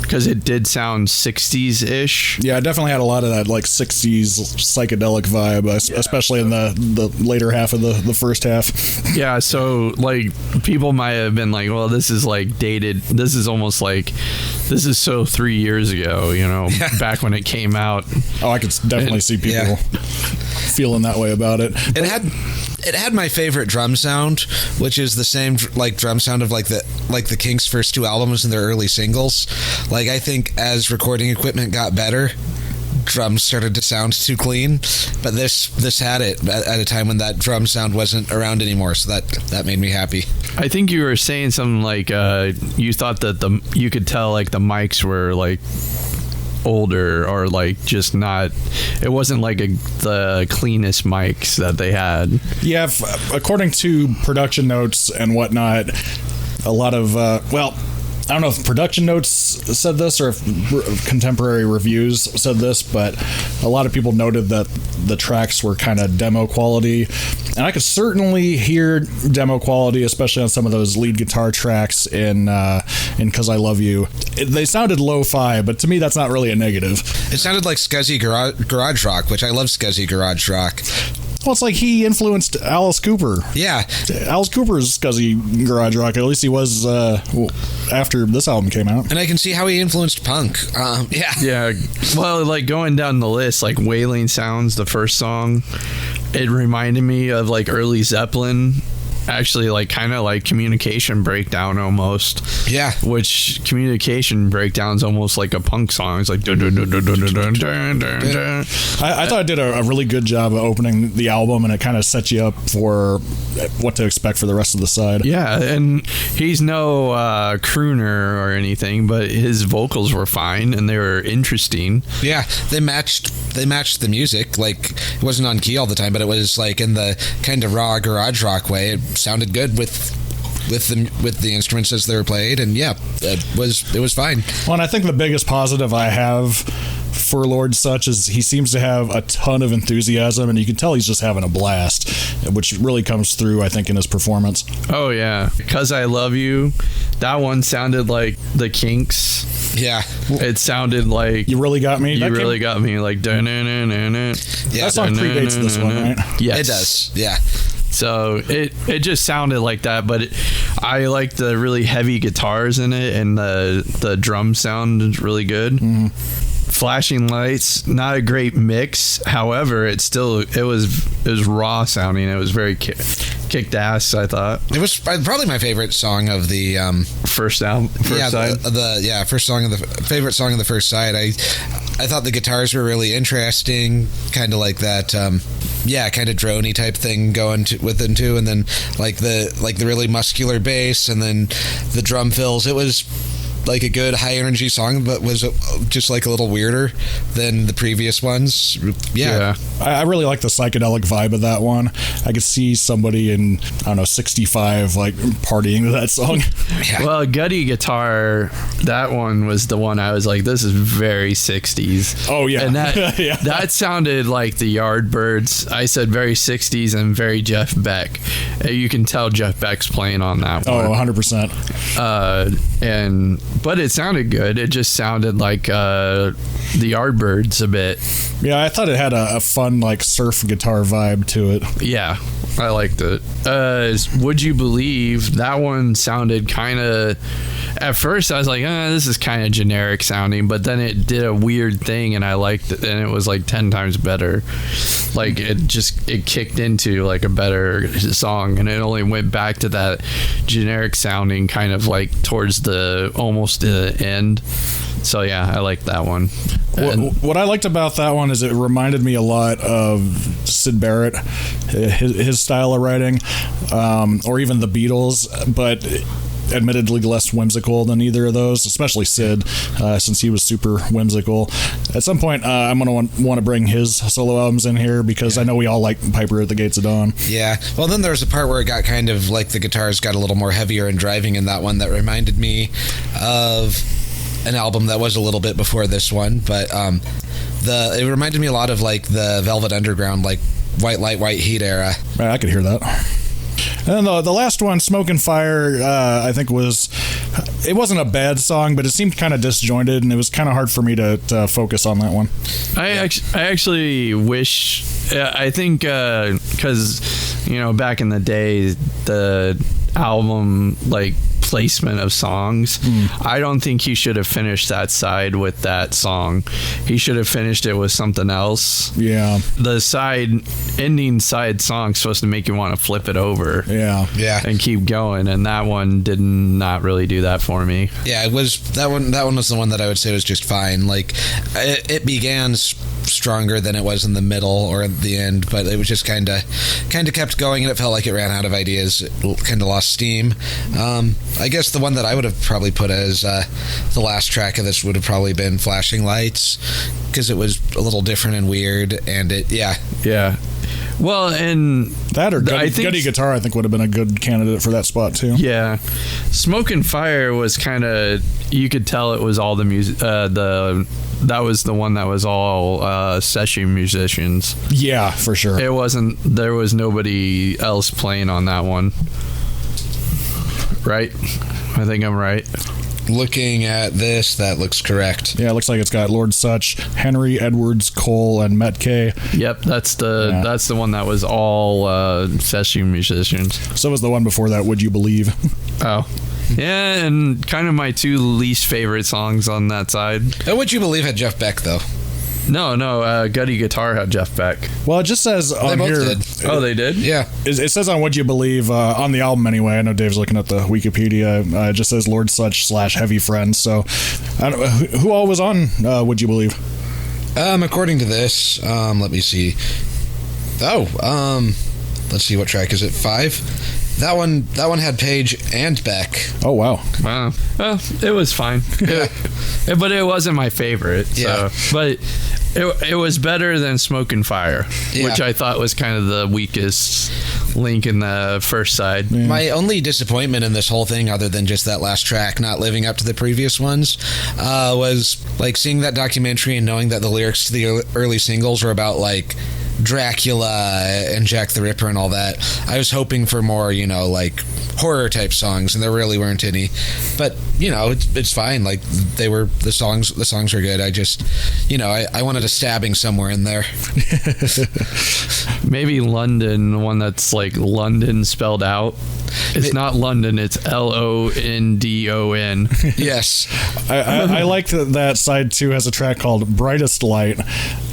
Because it did sound 60s-ish. Yeah, it definitely had a lot of that like 60s psychedelic vibe, especially in the later half of the first half. Yeah, so like people might have been like, well, this is like dated. This is almost like this is so 3 years ago, back when it came out. Oh, I could definitely see people feeling that way about it. It had my favorite drum sound, which is the same like drum sound of like the Kinks' first 2 albums and their early singles. Like I think as recording equipment got better, drums started to sound too clean, but this had it at a time when that drum sound wasn't around anymore, so that made me happy. I think you were saying something like you thought that you could tell like the mics were like older or like just not, it wasn't like the cleanest mics that they had. Yeah, according to production notes and whatnot, a lot of I don't know if production notes said this or if contemporary reviews said this, but a lot of people noted that the tracks were kind of demo quality, and I could certainly hear demo quality, especially on some of those lead guitar tracks in "Cause I Love You." They sounded lo-fi, but to me that's not really a negative. It sounded like scuzzy garage rock, which I love scuzzy garage rock. Well, it's like he influenced Alice Cooper. Yeah. Alice Cooper's scuzzy garage rock. At least he was after this album came out. And I can see how he influenced punk. Yeah. Well, like going down the list, like Wailing Sounds, the first song, it reminded me of like early Zeppelin. actually like kind of like Communication Breakdown almost. Yeah. Which Communication Breakdown's almost like a punk song. It's like dun, dun, dun, dun, dun, dun, dun, dun, dun. I thought it did a really good job of opening the album, and it kind of sets you up for what to expect for the rest of the side. Yeah, and he's no crooner or anything, but his vocals were fine and they were interesting. Yeah, they matched the music. Like, it wasn't on key all the time, but it was like in the kind of raw garage rock way. It sounded good with the instruments as they were played, and yeah, it was fine. Well, and I think the biggest positive I have for Lord Sutch is he seems to have a ton of enthusiasm, and you can tell he's just having a blast, which really comes through, I think, in his performance. Oh yeah, Because I Love You, that one sounded like the Kinks. Yeah, it sounded like You Really Got Me. You Really Got Me, like yeah, that song predates this one, right? Yes, it does. Yeah. So it just sounded like that, but I like the really heavy guitars in it, and the drum sound is really good. Mm-hmm. Flashing Lights, not a great mix. However, it was raw sounding. It was very kicked ass, I thought. It was probably my favorite song of the first side. First song of the favorite song of the first side. I thought the guitars were really interesting, kind of like that kind of droney type thing going with them too, and then like the really muscular bass, and then the drum fills. It was like a good high energy song, but was just like a little weirder than the previous ones. Yeah. I really like the psychedelic vibe of that one. I could see somebody in, I don't know, 65 like partying to that song. Yeah. Well, Gutty Guitar, that one was the one I was like, this is very 60s. Oh yeah. And that that sounded like the Yardbirds. I said very 60s and very Jeff Beck. You can tell Jeff Beck's playing on that one. Oh, 100%. But it sounded good. It just sounded like the Yardbirds a bit. Yeah, I thought it had a fun like surf guitar vibe to it. Yeah, I liked it. Would You Believe, that one sounded kind of, at first I was like, this is kind of generic sounding, but then it did a weird thing and I liked it, and it was like 10 times better. Like it kicked into like a better song, and it only went back to that generic sounding kind of like towards the almost the end. So yeah, I liked that one. What I liked about that one is it reminded me a lot of Syd Barrett, his style of writing, or even the Beatles, but admittedly less whimsical than either of those, especially Sid, since he was super whimsical. At some point, I'm going to want to bring his solo albums in here, because I know we all like Piper at the Gates of Dawn. Yeah. Well, then there was a part where it got kind of like the guitars got a little more heavier and driving in that one that reminded me of an album that was a little bit before this one, but it reminded me a lot of like the Velvet Underground, like White Light, White Heat era. I could hear that. And then the last one, Smoke and Fire, I think it wasn't a bad song, but it seemed kind of disjointed, and it was kind of hard for me to focus on that one. I actually wish, I think, because, back in the day, the album, like, placement of songs, I don't think he should have finished that side with that song. He should have finished it with something else. Yeah. The ending side song's supposed to make you want to flip it over. Yeah. And keep going, and that one did not really do that for me. Yeah, it was that one was the one that I would say was just fine. Like it began stronger than it was in the middle or at the end, but it was just kind of kept going, and it felt like it ran out of ideas. It kind of lost steam. I guess the one that I would have probably put as the last track of this would have probably been Flashing Lights, because it was a little different and weird, and yeah. Well, and that or Gutty Guitar, I think, would have been a good candidate for that spot too. Yeah, Smoke and Fire was kind of, you could tell it was all the music. That was the one that was all session musicians. Yeah, for sure. It wasn't. There was nobody else playing on that one. Right? I think I'm right. Looking at this, that looks correct. Yeah, it looks like it's got Lord Sutch, Henry, Edwards, Cole, and Metke. Yep, that's the one that was all session musicians. So was the one before that, Would You Believe? Oh. Yeah, and kind of my two least favorite songs on that side. Would You Believe had Jeff Beck, though. No, Gutty Guitar had Jeff Beck. Well, it just says on both here. did. Oh, they did? Yeah. It says on What You Believe on the album anyway. I know Dave's looking at the Wikipedia. It just says Lord Sutch / Heavy Friends. So, I don't know, who all was on Would You Believe? According to this, let me see. Let's see, what track is it? 5. That one had Page and Beck. Oh wow! Wow. Well, it was fine. But it wasn't my favorite. Yeah. So. But it was better than Smoke and Fire, which I thought was kind of the weakest link in the first side. Yeah. My only disappointment in this whole thing, other than just that last track not living up to the previous ones, was like seeing that documentary and knowing that the lyrics to the early singles were about like Dracula and Jack the Ripper and all that. I was hoping for more, like horror type songs, and there really weren't any. But it's fine. Like the songs were good. I just, I wanted a stabbing somewhere in there. Maybe London, one that's like London spelled out. It's not London, it's London. Yes. I like that side 2 has a track called Brightest Light,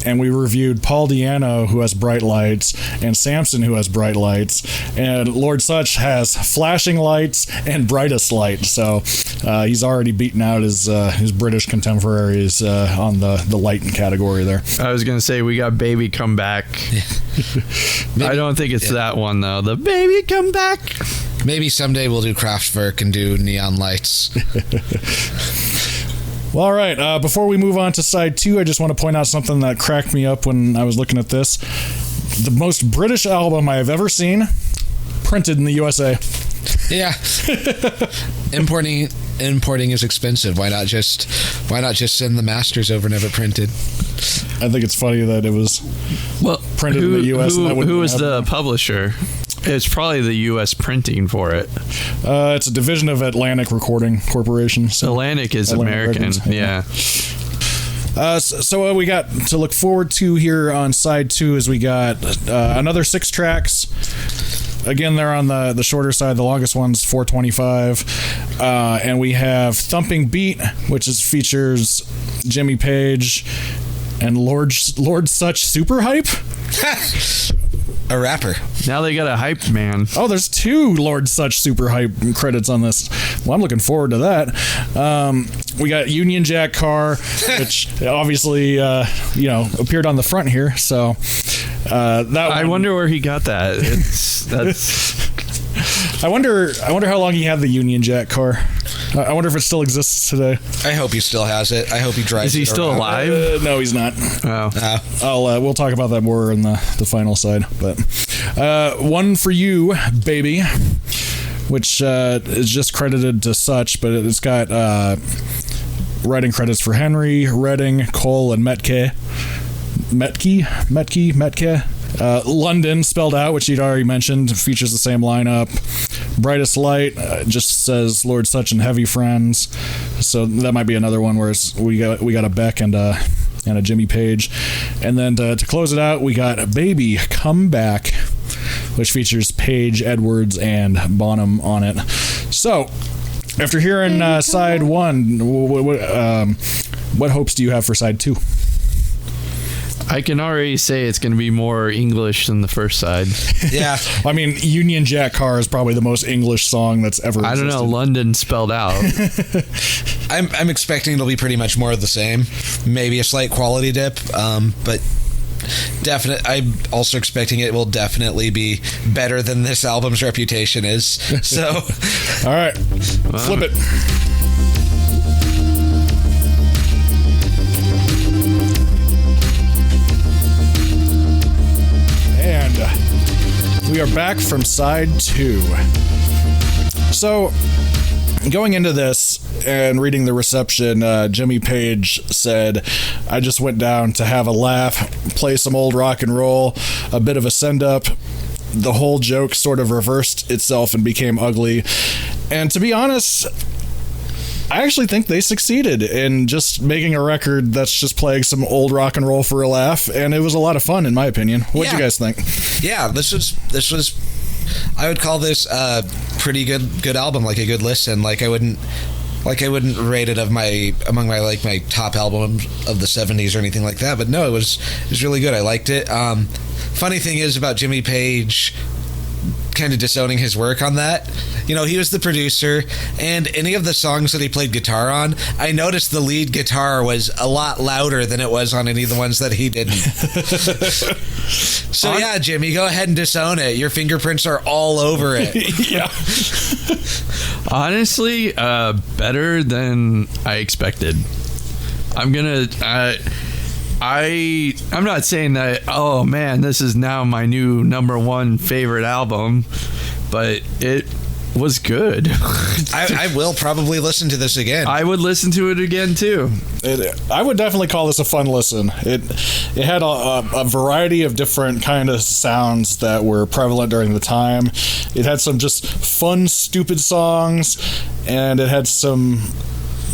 and we reviewed Paul Di'Anno, who has Bright Lights, and Samson, who has Bright Lights, and Lord Sutch has Flashing Lights and Brightest Light. So he's already beaten out his British contemporaries on the light category there. I was gonna say we got Baby Come Back. I don't think it's that one though. The Baby Come Back. Maybe someday we'll do Kraftwerk and do Neon Lights. Well, all right. Before we move on to side 2, I just want to point out something that cracked me up when I was looking at this. The most British album I have ever seen, printed in the USA. Yeah. Importing is expensive. Why not just send the masters over and have it printed? I think it's funny that it was printed in the US. Who was the publisher? It's probably the U.S. printing for it. It's a division of Atlantic Recording Corporation. So Atlantic is American. Records, yeah. So what we got to look forward to here on side 2 is we got another 6 tracks. Again, they're on the shorter side. The longest one's 425. And we have Thumping Beat, which features Jimmy Page and Lord Sutch Super Hype. A rapper. Now they got a hype man. Oh, there's 2 Lord Sutch Super Hype credits on this. Well, I'm looking forward to that. We got Union Jack Carr, which obviously, appeared on the front here. So I wonder where he got that. That's. I wonder how long he had the Union Jack car. I wonder if it still exists today. I hope he still has it. I hope he drives it. Is he still alive? No, he's not. Oh. We'll talk about that more in the final side. But One for You, Baby, which is just credited to Sutch, but it's got writing credits for Henry, Redding, Cole, and Metke. London, spelled out, which you'd already mentioned, features the same lineup. Brightest Light just says Lord Sutch and Heavy Friends, so that might be another one where we got a Beck and a Jimmy Page. And then to close it out, we got Baby Come Back, which features Page, Edwards, and Bonham on it. So after hearing side 1, what hopes do you have for side 2? I can already say it's going to be more English than the first side. Yeah. I mean, Union Jack Carr is probably the most English song that's ever existed. I don't know, London spelled out. I'm expecting it'll be pretty much more of the same. Maybe a slight quality dip, but I'm also expecting it will definitely be better than this album's reputation is. So, all right, flip it. We are back from side 2. So, going into this and reading the reception, Jimmy Page said, I just went down to have a laugh, play some old rock and roll, a bit of a send-up. The whole joke sort of reversed itself and became ugly. And to be honest, I actually think they succeeded in just making a record that's just playing some old rock and roll for a laugh, and it was a lot of fun, in my opinion. What'd you guys think? Yeah, this was I would call this a pretty good album, like a good listen. Like I wouldn't Like, I wouldn't rate it among my top albums of the 70s or anything like that, but no, it was really good. I liked it. Funny thing is about Jimmy Page kind of disowning his work on that. You know, he was the producer, and any of the songs that he played guitar on, I noticed the lead guitar was a lot louder than it was on any of the ones that he didn't. So yeah, Jimmy, go ahead and disown it. Your fingerprints are all over it. Yeah. Honestly, better than I expected. I'm not saying that, oh man, this is now my new number one favorite album, but it was good. I will probably listen to this again. I would listen to it again too. I would definitely call this a fun listen. It had a variety of different kind of sounds that were prevalent during the time. It had some just fun, stupid songs, and it had some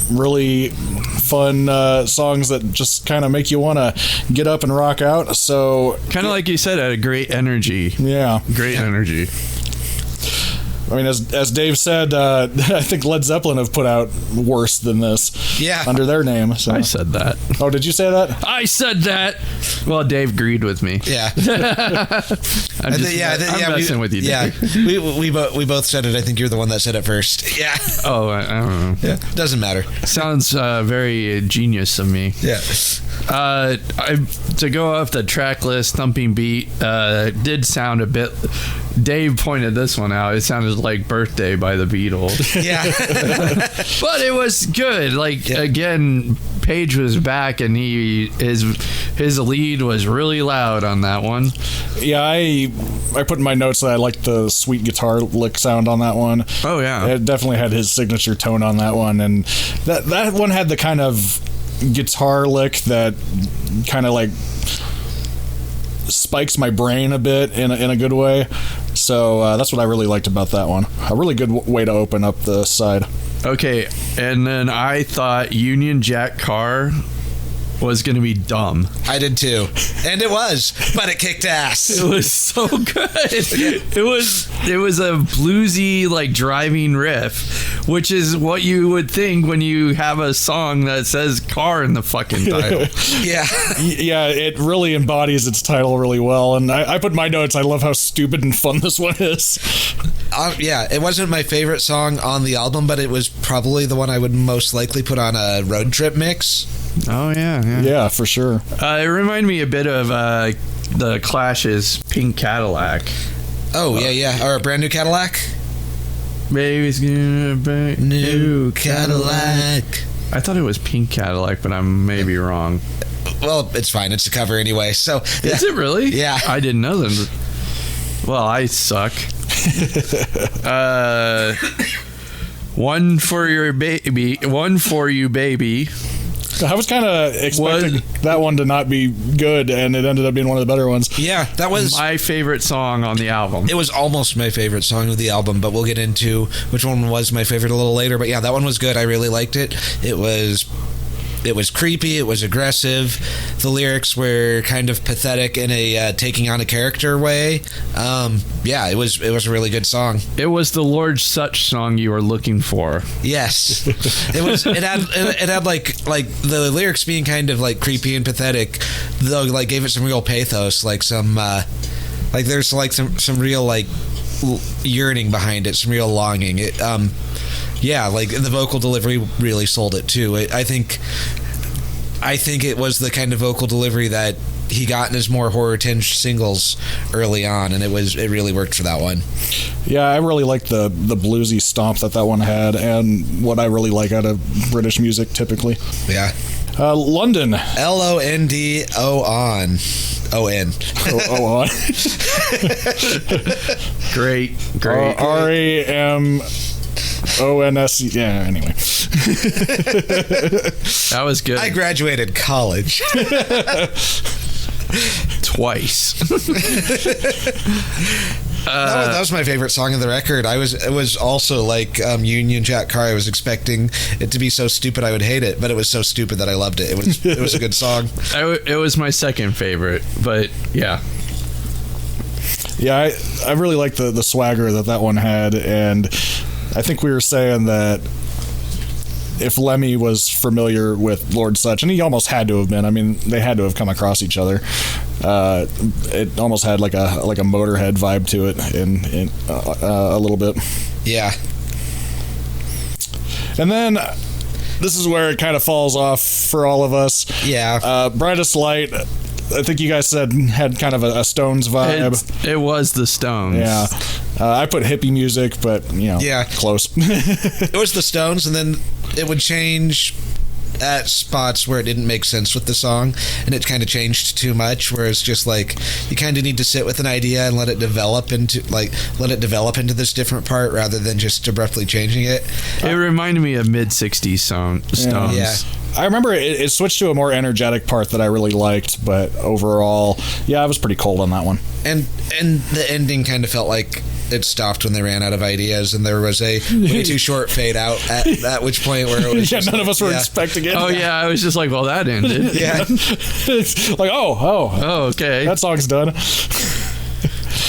really fun songs that just kind of make you want to get up and rock out. So kind of like you said, it had a great energy. Yeah, great energy. I mean, as Dave said, I think Led Zeppelin have put out worse than this. Yeah, under their name. So. I said that. Oh, did you say that? I said that. Well, Dave agreed with me. Yeah. I'm messing with you, Dave. Yeah, we both said it. I think you're the one that said it first. Yeah. Oh, I don't know. Yeah, doesn't matter. Sounds very genius of me. Yeah. To go off the track list, Thumping Beat did sound a bit. Dave pointed this one out. It sounded like Birthday by the Beatles. Yeah. But it was good. Like, again, Page was back, and his lead was really loud on that one. Yeah, I put in my notes that I liked the sweet guitar lick sound on that one. Oh, yeah. It definitely had his signature tone on that one. And that one had the kind of guitar lick that kind of like spikes my brain a bit in a good way. So that's what I really liked about that one. A really good way to open up the side. Okay, and then I thought Union Jack Carr was going to be dumb. I did too. And it was, but it kicked ass. It was so good. It was a bluesy, like, driving riff, which is what you would think when you have a song that says car in the fucking title. Yeah. Yeah, it really embodies its title really well. And I put in my notes, I love how stupid and fun this one is. Yeah, it wasn't my favorite song on the album, but it was probably the one I would most likely put on a road trip mix. Oh, yeah. Yeah, for sure. It reminded me a bit of the Clash's Pink Cadillac. Oh, yeah. Or a Brand New Cadillac? Baby's gonna be new Cadillac. I thought it was Pink Cadillac, but I may be wrong. Well, it's fine. It's a cover anyway. So Is it really? Yeah. I didn't know that. Well, I suck. One for your baby. One for you, baby. I was kind of expecting that one to not be good, and it ended up being one of the better ones. Yeah, that was my favorite song on the album. It was almost my favorite song of the album, but we'll get into which one was my favorite a little later. But yeah, that one was good. I really liked it. It was creepy. It was aggressive. The lyrics were kind of pathetic in a taking on a character way. Yeah, it was a really good song. It was the Lord Sutch song you were looking for. Yes, it was. It had like the lyrics being kind of like creepy and pathetic, though, like gave it some real pathos, like some like there's like some real like yearning behind it, some real longing. It yeah, like the vocal delivery really sold it too. I think it was the kind of vocal delivery that he got in his more horror tinged singles early on, and it really worked for that one. Yeah, I really like the bluesy stomp that one had, and what I really like out of British music typically. Yeah. London. LONDON. O-N. O-on. Great. RAMONS. Yeah, anyway. That was good. I graduated college. Twice. That was my favorite song of the record. It was also like Union Jack Carr. I was expecting it to be so stupid I would hate it, but it was so stupid that I loved it. It was a good song. It was my second favorite, but yeah. Yeah, I really like the swagger that one had, and I think we were saying that if Lemmy was familiar with Lord Sutch, and he almost had to have been. I mean, they had to have come across each other. It almost had like a Motorhead vibe to it in a little bit. Yeah. And then this is where it kind of falls off for all of us. Yeah. Brightest Light, I think you guys said had kind of a Stones vibe. It was the Stones. Yeah. I put hippie music, but, close. It was the Stones, and then it would change at spots where it didn't make sense with the song, and it kind of changed too much, where it's just like you kind of need to sit with an idea and let it develop into this different part rather than just abruptly changing it. It reminded me of mid-60s Stones. Yeah. I remember it switched to a more energetic part that I really liked, but overall, I was pretty cold on that one. And the ending kind of felt like it stopped when they ran out of ideas, and there was a way too short fade out at which point where it was none of us were expecting it. Oh yeah, I was just like, well, that ended. Yeah. It's like, oh, okay, that song's done.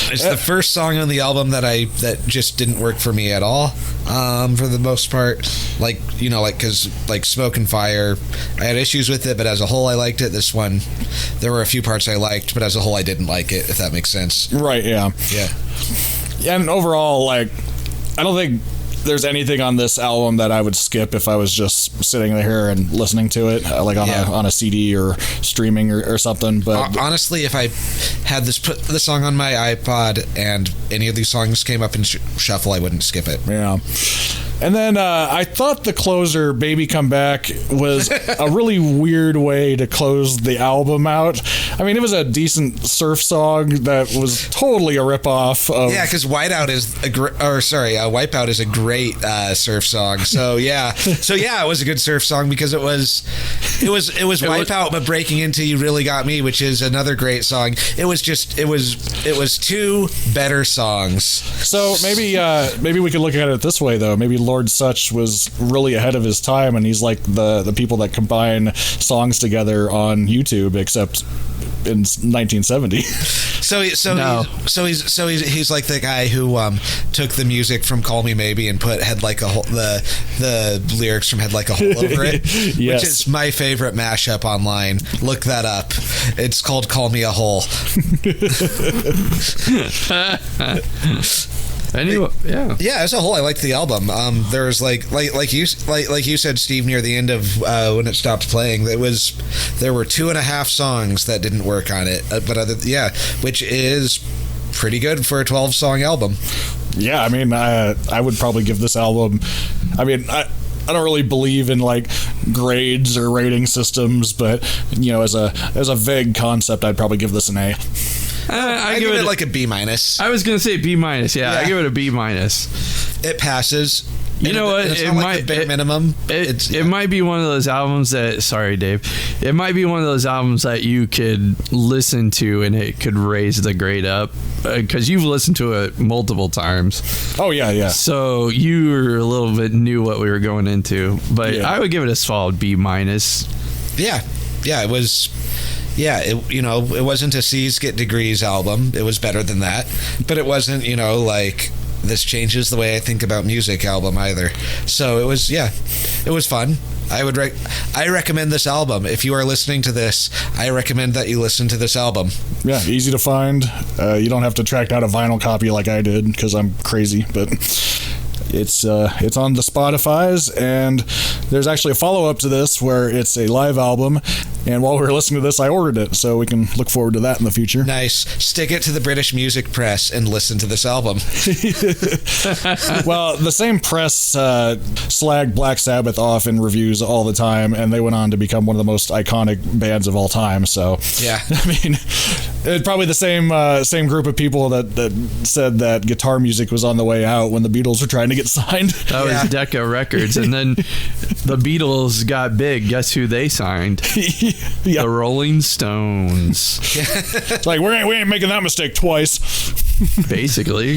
It's the first song on the album that just didn't work for me at all, for the most part. Because Smoke and Fire, I had issues with it, but as a whole I liked it. This one, there were a few parts I liked, but as a whole I didn't like it, if that makes sense. Right, yeah. And overall, I don't think there's anything on this album that I would skip if I was just sitting there and listening to it, on a CD or streaming or something. But honestly, if I had put the song on my iPod and any of these songs came up in shuffle, I wouldn't skip it. Yeah. And then I thought the closer, Baby Come Back, was a really weird way to close the album out. I mean, it was a decent surf song that was totally a ripoff of... Yeah, because Wipeout is a great surf song. So yeah, it was a good surf song because it was Wipeout, but breaking into You Really Got Me, which is another great song. It was two better songs. So maybe we could look at it this way though. Maybe Lord Sutch was really ahead of his time, and he's like the people that combine songs together on YouTube, except in 1970. He's like the guy who took the music from Call Me Maybe and had like a hole, the lyrics from Had Like a Hole over it, yes. Which is my favorite mashup online. Look that up. It's called Call Me a Hole. Anyway, yeah. As a whole, I liked the album. There's like you said, Steve, near the end of when it stopped playing, there were 2.5 songs that didn't work on it, which is pretty good for a 12-song album. Yeah, I mean, I would probably give this album. I mean, I don't really believe in like grades or rating systems, but as a vague concept, I'd probably give this an A. I give it like a B-. I was gonna say B-. Yeah, I give it a B-. It passes. You know what? It might the bare minimum. It might be one of those albums that. Sorry, Dave. It might be one of those albums that you could listen to and it could raise the grade up because you've listened to it multiple times. Oh yeah. So you were a little bit knew what we were going into, but I would give it a solid B-. Yeah, it was. Yeah, it wasn't a C's Get Degrees album. It was better than that, but it wasn't like This Changes the Way I Think About Music album either. So it was fun. I recommend this album. If you are listening to this, I recommend that you listen to this album. Yeah, easy to find. You don't have to track down a vinyl copy like I did because I'm crazy, but it's on the Spotify's, and there's actually a follow-up to this where it's a live album, and while we were listening to this, I ordered it, so we can look forward to that in the future. Nice. Stick it to the British music press and listen to this album. Well, the same press slagged Black Sabbath off in reviews all the time, and they went on to become one of the most iconic bands of all time, so... Yeah. I mean, it's probably the same group of people that said that guitar music was on the way out when the Beatles were trying to get signed. That was Decca Records, and then the Beatles got big. Guess who they signed? Yeah. The Rolling Stones. Like we ain't making that mistake twice. Basically.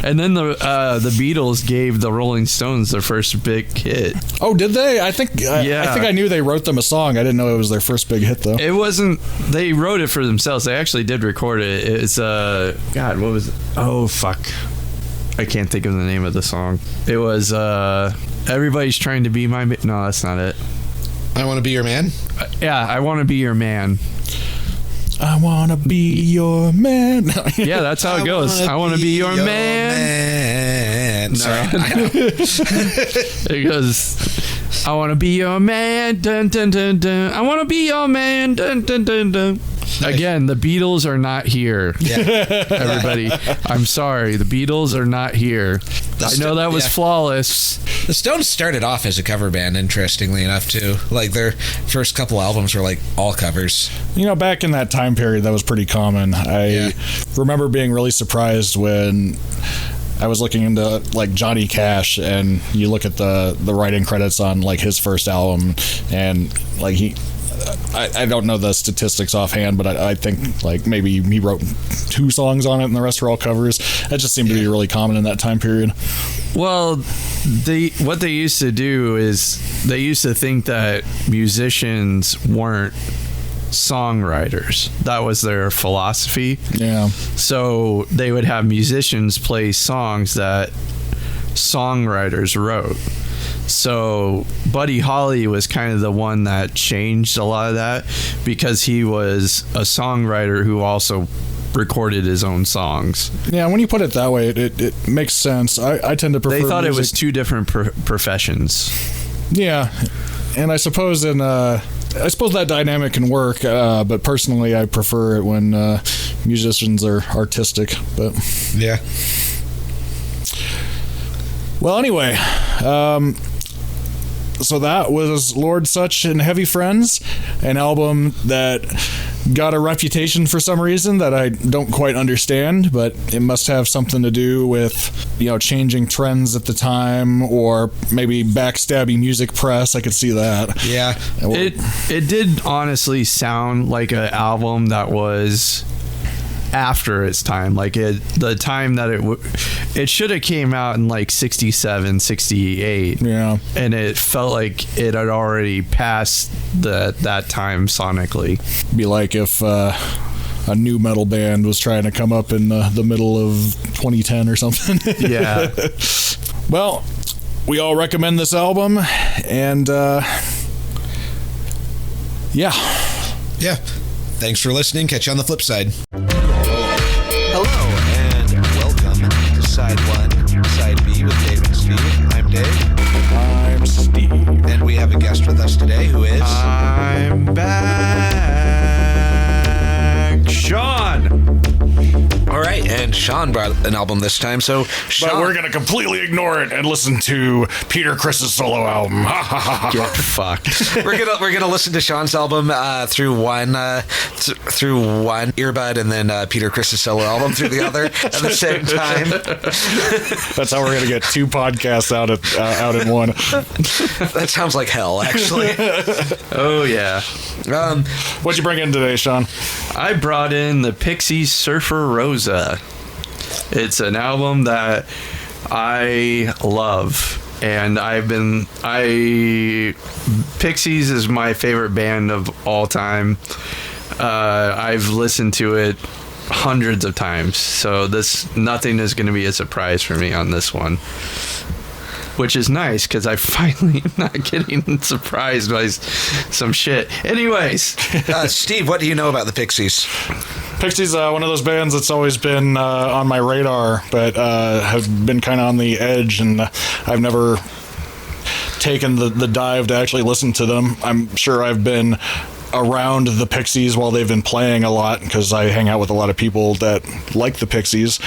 And then the Beatles gave the Rolling Stones their first big hit. Oh, did they? I think I knew they wrote them a song. I didn't know it was their first big hit though. It wasn't. They wrote it for themselves. They actually did record it. It's God, what was it? Oh fuck. I can't think of the name of the song. It was Everybody's trying to be my... No, that's not it. I want to be your man. Yeah, I want to be your man. I want to be your man. Yeah, that's how it goes. I want to be your man. Sorry, I know. It goes, I want to be your man. Dun, dun, dun, dun. I want to be your man. Dun, dun, dun, dun. Again, the Beatles are not here. Yeah. Everybody, I'm sorry. The Beatles are not here. I know that was flawless. The Stones started off as a cover band, interestingly enough, too. Like, their first couple albums were, like, all covers. You know, back in that time period, that was pretty common. I remember being really surprised when I was looking into, like, Johnny Cash, and you look at the writing credits on, like, his first album, and, like, I don't know the statistics offhand, but I think like maybe he wrote 2 songs on it and the rest were all covers. That just seemed to be really common in that time period. Well, what they used to do is they used to think that musicians weren't songwriters. That was their philosophy. Yeah. So they would have musicians play songs that songwriters wrote. So Buddy Holly was kind of the one that changed a lot of that because he was a songwriter who also recorded his own songs. Yeah, when you put it that way, it makes sense. I tend to prefer They thought music. it was 2 different professions. Yeah, and I suppose that dynamic can work, but personally I prefer it when musicians are artistic. But Yeah. well, anyway, so that was Lord Sutch and Heavy Friends, an album that got a reputation for some reason that I don't quite understand, but it must have something to do with, you know, changing trends at the time, or maybe backstabbing music press. I could see that. Yeah. It did honestly sound like an album that was after its time, like the time that it should have came out in like 67, 68. Yeah. And it felt like it had already passed that time sonically. Be like if a new metal band was trying to come up in the middle of 2010 or something. Yeah. Well, we all recommend this album, and yeah. Thanks for listening. Catch you on the flip side. Hello, and welcome to Side 1, Side B with Dave and Steve. I'm Dave. I'm Steve. And we have a guest with us today who is... I'm back. Sean. All right, and Sean brought an album this time, so Sean... But we're going to completely ignore it and listen to Peter Criss's solo album. Get fucked. we're gonna listen to Sean's album through one earbud, and then Peter Criss's solo album through the other at the same time. That's how we're going to get 2 podcasts out in one. That sounds like hell, actually. Oh, yeah. What'd you bring in today, Sean? I brought in the Pixies Surfer Rosa. It's an album that I love, and Pixies is my favorite band of all time. I've listened to it hundreds of times, so nothing is going to be a surprise for me on this one, which is nice because I finally am not getting surprised by some shit. Anyways, Steve, what do you know about the Pixies? Pixies, one of those bands that's always been on my radar, but have been kind of on the edge, and I've never taken the dive to actually listen to them. I'm sure I've been around the Pixies while they've been playing a lot, because I hang out with a lot of people that like the Pixies,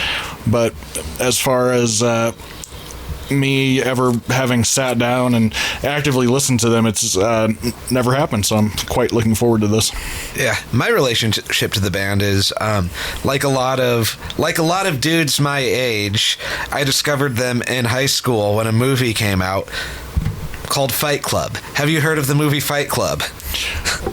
but as far as me ever having sat down and actively listened to them, it's never happened, so I'm quite looking forward to this. Yeah, my relationship to the band is like a lot of dudes my age. I discovered them in high school when a movie came out called Fight Club. Have you heard of the movie Fight Club?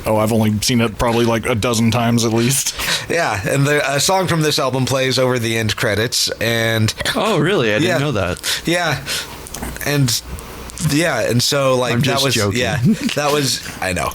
Oh, I've only seen it probably like a dozen times at least. Yeah, and a song from this album plays over the end credits, and... oh, really? I didn't know that. Yeah, and so, like, I'm that just was... joking. Yeah, that was... I know.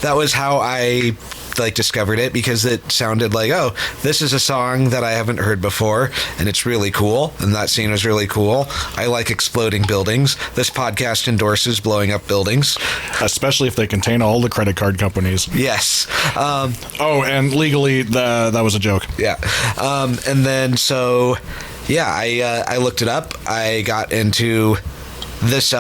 That was how I like discovered it because it sounded like, oh, this is a song that I haven't heard before, and it's really cool, and that scene was really cool. I like exploding buildings. This podcast endorses blowing up buildings, especially if they contain all the credit card companies. Yes. Oh, and legally, that was a joke. Yeah. And then so, yeah, I looked it up. I got into this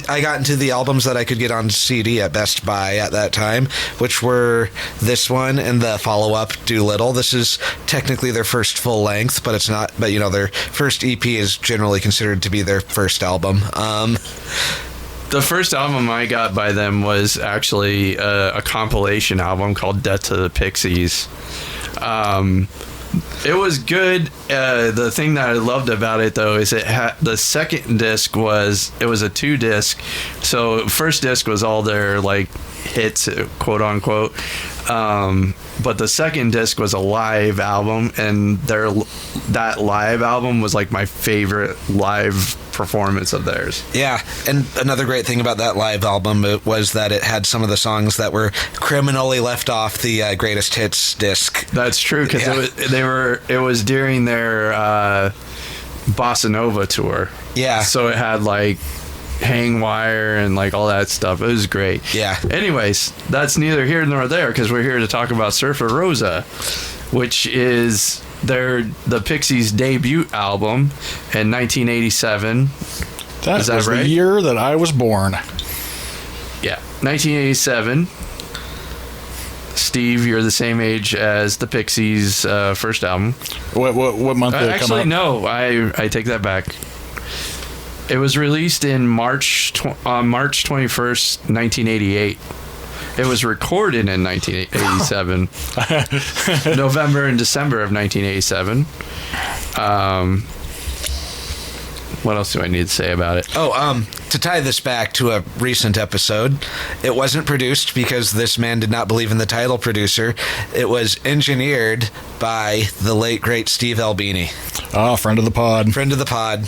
I got into the albums that I could get on CD at Best Buy at that time, which were this one and the follow-up, Doolittle. This is technically their first full length, but it's not. But, their first EP is generally considered to be their first album. The first album I got by them was actually a compilation album called Death to the Pixies. It was good. The thing that I loved about it, though, is the second disc was a 2-disc. So first disc was all their hits, quote unquote. But the second disc was a live album, and that live album was my favorite live performance of theirs. Yeah, and another great thing about that live album was that it had some of the songs that were criminally left off the greatest hits disc. That's true, because it was during their Bossa Nova tour. Yeah. So it had Hang Wire and all that stuff. It was great. Yeah. Anyways, that's neither here nor there, because we're here to talk about Surfer Rosa, which is the Pixies' debut album in 1987. That was right? the year that I was born. Yeah, 1987. Steve, you're the same age as the Pixies' first album. What month did it come Actually, out? no, I take that back. It was released in March 21st, 1988. It was recorded in 1987. November and December of 1987. What else do I need to say about it? To tie this back to a recent episode, it wasn't produced because this man did not believe in the title producer. It was engineered by the late, great Steve Albini. Oh, friend of the pod. Friend of the pod.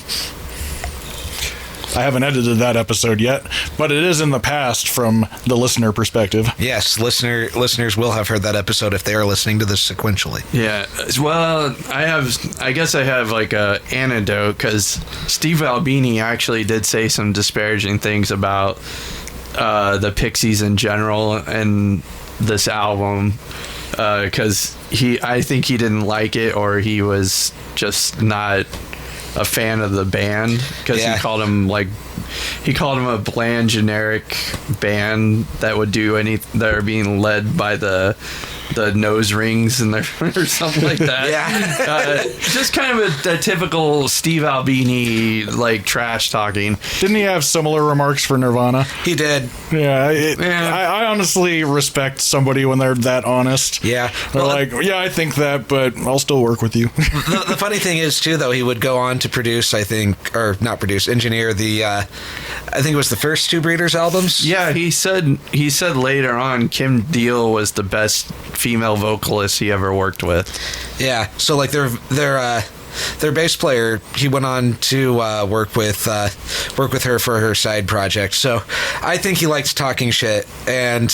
I haven't edited that episode yet, but it is in the past from the listener perspective. Yes, listeners will have heard that episode if they are listening to this sequentially. Yeah, well, I guess I have a anecdote, because Steve Albini actually did say some disparaging things about the Pixies in general and this album, because I think he didn't like it, or he was just not a fan of the band, because he called him a bland, generic band that would do that are being led by the nose rings and or something like that. Yeah. Just kind of a typical Steve Albini trash talking. Didn't he have similar remarks for Nirvana? He did. Yeah, I honestly respect somebody when they're that honest. Yeah. They're I think that, but I'll still work with you. The funny thing is, too, though, he would go on to produce, engineer the, I think it was the first Two Breeders albums. Yeah, he said later on Kim Deal was the best female vocalist he ever worked with. Yeah, so their bass player, he went on to work with her for her side project. So I think he liked talking shit, and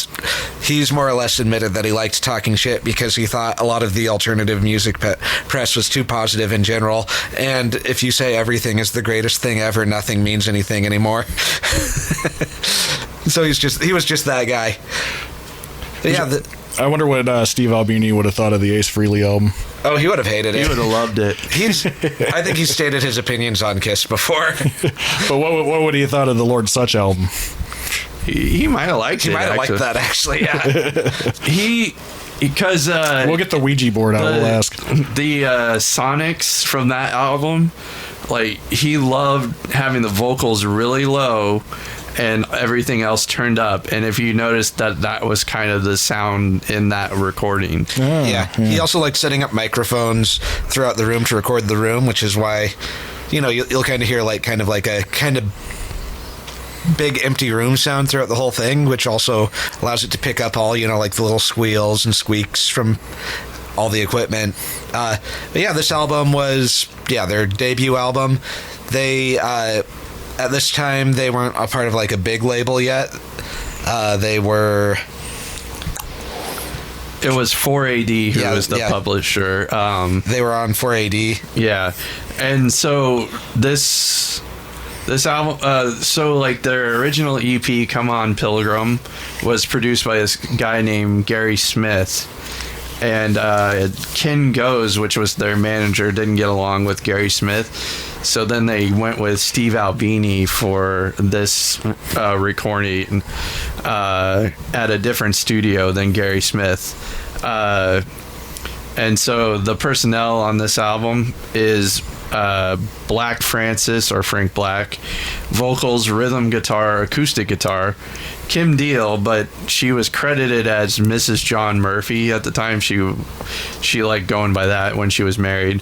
he's more or less admitted that he liked talking shit because he thought a lot of the alternative music press was too positive in general, and if you say everything is the greatest thing ever, nothing means anything anymore. So he was just that guy. But yeah, I wonder what Steve Albini would have thought of the Ace Frehley album. Oh, he would have hated it. He would have loved it. I think he's stated his opinions on Kiss before. But what would he have thought of the Lord Sutch album? He might have liked it. He might have liked that, actually, yeah. Because we'll get the Ouija board out, we'll ask. The Sonics from that album, he loved having the vocals really low and everything else turned up, and if you noticed that was kind of the sound in that recording. Yeah. He also liked setting up microphones throughout the room to record the room, which is why you'll kind of hear a kind of big empty room sound throughout the whole thing, which also allows it to pick up all the little squeals and squeaks from all the equipment. But yeah, this album was their debut album. They at this time, they weren't a part of a big label yet. They were It was 4AD who was the publisher. They were on 4AD. Yeah, and so this album, so like their original EP, "Come On Pilgrim," was produced by this guy named Gary Smith, and Ken Goes, which was their manager, didn't get along with Gary Smith, so then they went with Steve Albini for this recording at a different studio than Gary Smith. And so the personnel on this album is Black Francis, or Frank Black, vocals, rhythm guitar, acoustic guitar, Kim Deal, but she was credited as Mrs. John Murphy at the time. She liked going by that when she was married,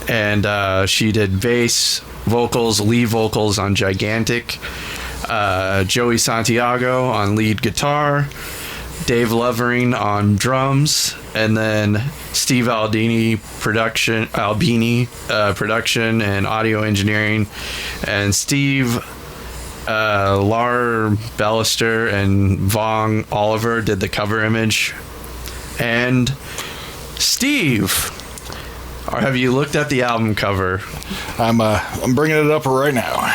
and she did bass, vocals, lead vocals on Gigantic, Joey Santiago on lead guitar, Dave Lovering on drums, and then Steve Albini production and audio engineering, and Steve Lar Bellister and Vaughn Oliver did the cover image. And Steve, have you looked at the album cover? I'm bringing it up right now.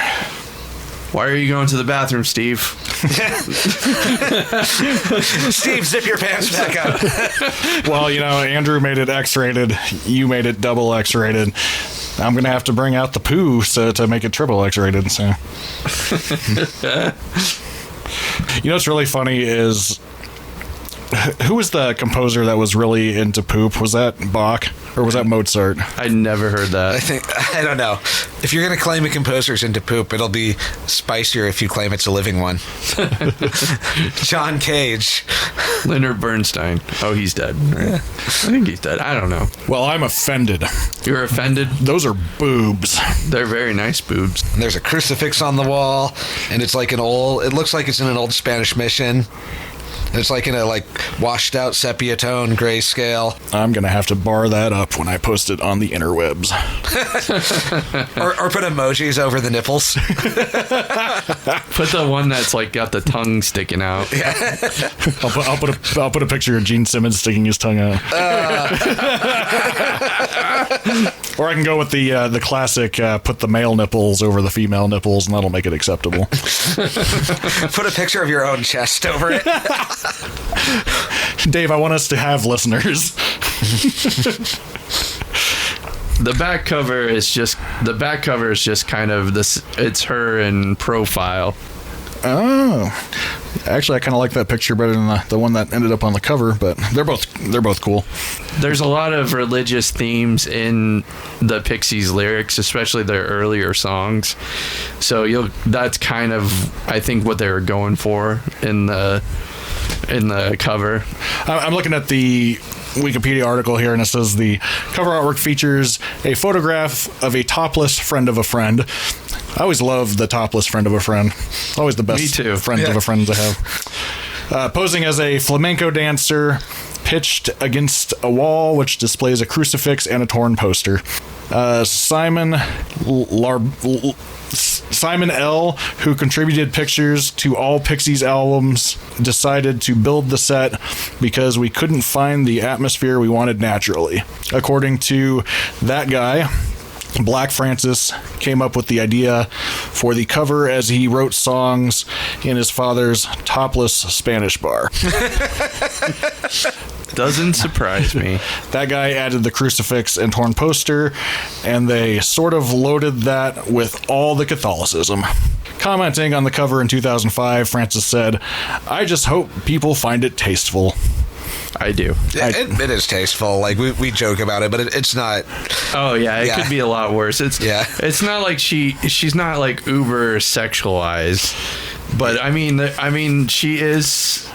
Why are you going to the bathroom, Steve? Steve, zip your pants back up. Well, Andrew made it X-rated. You made it double X-rated. I'm going to have to bring out the poo to make it triple X-rated. So. What's really funny is, who was the composer that was really into poop? Was that Bach or was that Mozart? I never heard that. I don't know. If you're going to claim a composer's into poop, it'll be spicier if you claim it's a living one. John Cage. Leonard Bernstein. Oh, he's dead. Yeah. I think he's dead. I don't know. Well, I'm offended. You're offended? Those are boobs. They're very nice boobs. And there's a crucifix on the wall, and it's like it looks like it's in an old Spanish mission. It's like in a washed out sepia tone grayscale. I'm going to have to bar that up when I post it on the interwebs. or put emojis over the nipples. Put the one that's got the tongue sticking out. Yeah. I'll put a picture of Gene Simmons sticking his tongue out. Or I can go with the classic put the male nipples over the female nipples, and that'll make it acceptable. Put a picture of your own chest over it. Dave, I want us to have listeners. The back cover is just kind of this. It's her in profile. Oh, actually, I kind of like that picture better than the one that ended up on the cover. But they're both cool. There's a lot of religious themes in the Pixies lyrics, especially their earlier songs. So that's kind of, I think, what they were going for in the cover. I'm looking at the Wikipedia article here, and it says the cover artwork features a photograph of a topless friend of a friend. I always love the topless friend of a friend. Always the best friend of a friend to have. Posing as a flamenco dancer, pitched against a wall which displays a crucifix and a torn poster. Simon L., who contributed pictures to all Pixies albums, decided to build the set because we couldn't find the atmosphere we wanted naturally. According to that guy, Black Francis came up with the idea for the cover as he wrote songs in his father's topless Spanish bar. Doesn't surprise me. That guy added the crucifix and torn poster, and they sort of loaded that with all the Catholicism. Commenting on the cover in 2005, Francis said, "I just hope people find it tasteful." I do. It is tasteful. We joke about it, but it's not. Oh yeah, it could be a lot worse. It's not like she's not uber sexualized, but I mean she is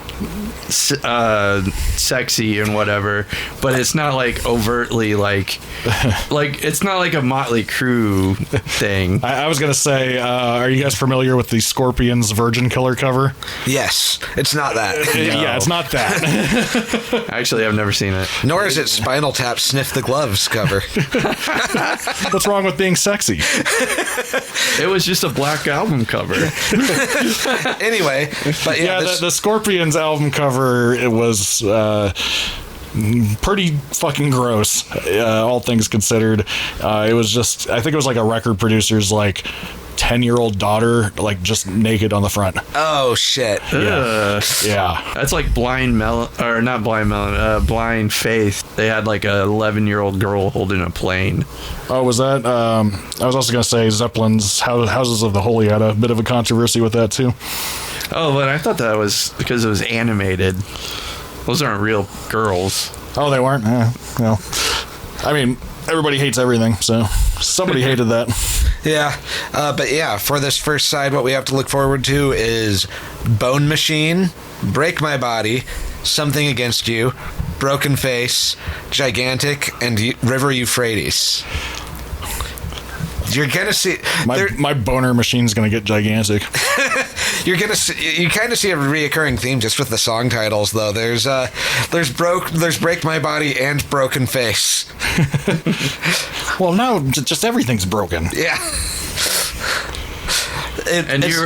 sexy and whatever, but it's not overtly it's not like a Motley Crue thing. I was gonna say, are you guys familiar with the Scorpions Virgin Killer cover? Yes, it's not that. No. Yeah, it's not that. Actually, I've never seen it. Nor is it Spinal Tap Sniff the Gloves cover. What's wrong with being sexy? It was just a Black Album cover. Anyway, but the Scorpions album cover, it was pretty fucking gross, all things considered. It was just, I think it was like a record producer's like 10-year-old daughter, like just naked on the front. Oh shit! Yeah. That's like Blind Faith. They had like a 11-year-old girl holding a plane. Oh, was that? I was also gonna say Zeppelin's Houses of the Holy had a bit of a controversy with that too. Oh, but I thought that was because it was animated. Those aren't real girls. Oh, they weren't? Well, I mean, everybody hates everything, so somebody hated that. Yeah, but yeah, for this first side, what we have to look forward to is Bone Machine, Break My Body, Something Against You, Broken Face, Gigantic, and River Euphrates. You're gonna see my boner machine's gonna get gigantic. You kind of see a reoccurring theme just with the song titles, though. There's Break My Body and Broken Face. Well, now just everything's broken. Yeah.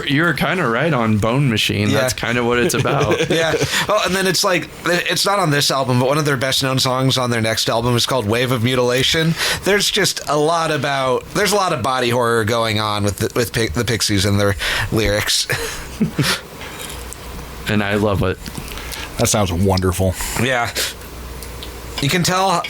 You were kind of right on Bone Machine. Yeah. That's kind of what it's about. Yeah. Well, and then it's like, it's not on this album, but one of their best known songs on their next album is called Wave of Mutilation. There's just a lot of body horror going on with the Pixies and their lyrics. And I love it. That sounds wonderful. Yeah. You can tell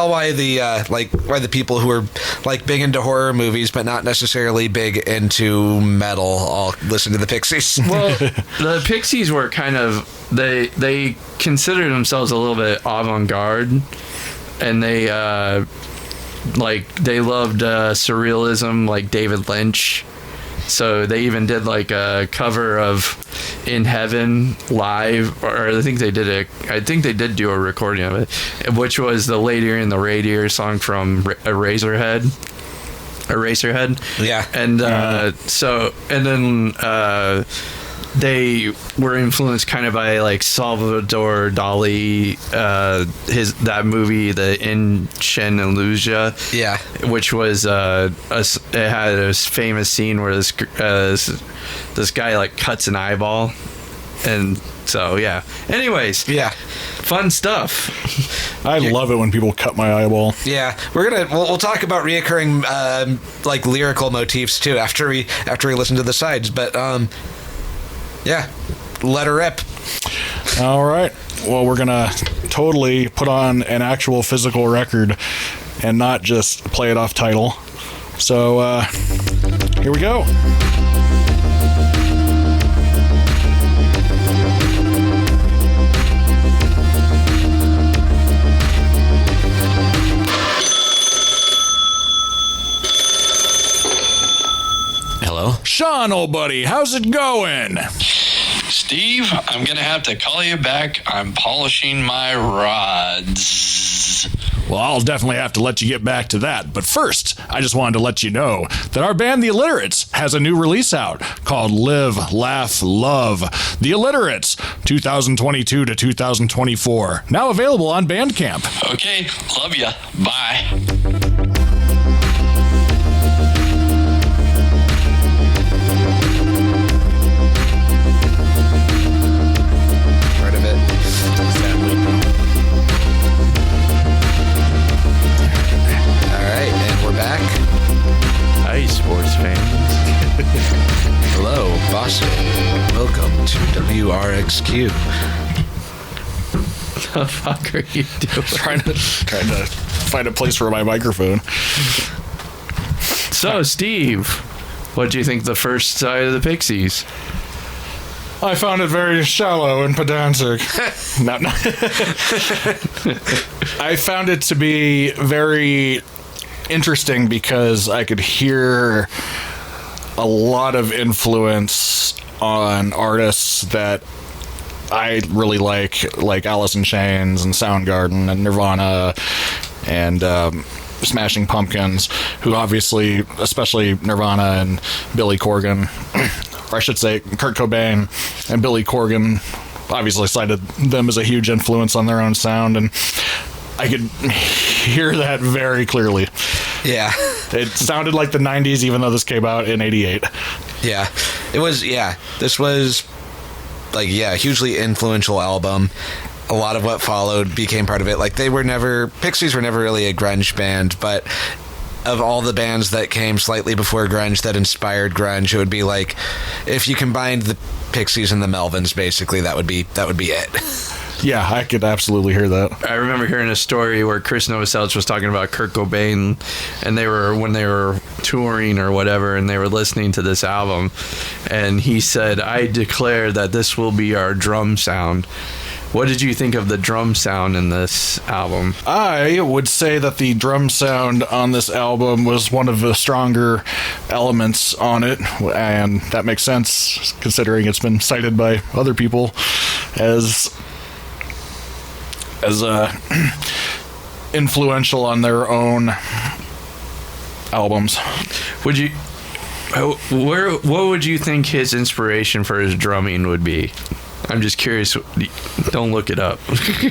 why the people who are like big into horror movies but not necessarily big into metal all listen to the Pixies. Well, the Pixies were kind of they considered themselves a little bit avant-garde, and they loved surrealism like David Lynch. So they even did like a cover of In Heaven live, or I think they did do a recording of it, which was the Later in the Radiator song from Eraserhead. Yeah. And then they were influenced kind of by like Salvador Dali, that movie, The Ancient Illusion. Yeah. Which was it had a famous scene where this guy like cuts an eyeball, and so yeah. Anyways, yeah, fun stuff. I love it when people cut my eyeball. Yeah, we'll talk about reoccurring like lyrical motifs too after we listen to the sides, but yeah, let her rip. All right. Well, we're going to totally put on an actual physical record and not just play it off title. So, here we go. Hello? Sean, old buddy, how's it going? Steve, I'm going to have to call you back. I'm polishing my rods. Well, I'll definitely have to let you get back to that. But first, I just wanted to let you know that our band, The Alliterates, has a new release out called Live, Laugh, Love. The Alliterates, 2022 to 2024. Now available on Bandcamp. Okay, love ya. Bye. Sports fans. Hello, Boston. Welcome to WRXQ. What the fuck are you doing? Trying to find a place for my microphone. So, Steve, what do you think of the first side of the Pixies? I found it very shallow and pedantic. No. I found it to be very interesting because I could hear a lot of influence on artists that I really like Alice in Chains and Soundgarden and Nirvana and Smashing Pumpkins, who obviously, especially Nirvana and Billy Corgan, or I should say Kurt Cobain and Billy Corgan, obviously cited them as a huge influence on their own sound, and I could hear that very clearly. Yeah. It sounded like the 90s, even though this came out in 88. Yeah. It was, this was, like, a hugely influential album. a lot of what followed became part of it. Like Pixies were never really a grunge band, but of all the bands that came slightly before grunge that inspired grunge, it would be like if you combined the Pixies and the Melvins, basically that would be it. Yeah, I could absolutely hear that. I remember hearing a story where Chris Novoselic was talking about Kurt Cobain, and when they were touring or whatever, and they were listening to this album, and he said, "I declare that this will be our drum sound." What did you think of the drum sound in this album? I would say that the drum sound on this album was one of the stronger elements on it, and that makes sense considering it's been cited by other people as influential on their own albums. What would you think his inspiration for his drumming would be? I'm just curious. Don't look it up.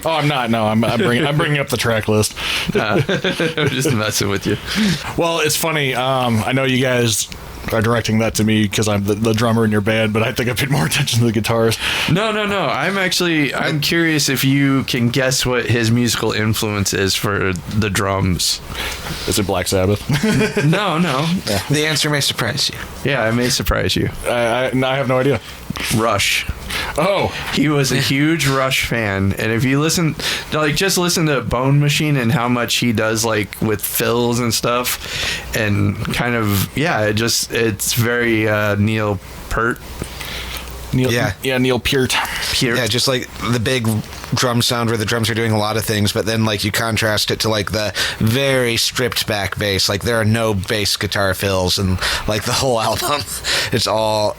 Oh, I'm not. No, I'm bringing up the track list. I'm just messing with you. Well, it's funny. I know you guys are directing that to me because I'm the drummer in your band, but I think I paid more attention to the guitars. No. I'm curious if you can guess what his musical influence is for the drums. Is it Black Sabbath? No. Yeah. The answer may surprise you. Yeah, it may surprise you. I have no idea. Rush. Oh, he was a huge Rush fan, and if you just listen to Bone Machine and how much he does like with fills and stuff, and kind of it's very Neil Peart. Neil Peart. Yeah, just like the big drum sound where the drums are doing a lot of things, but then like you contrast it to like the very stripped back bass. Like there are no bass guitar fills, and like the whole album, it's all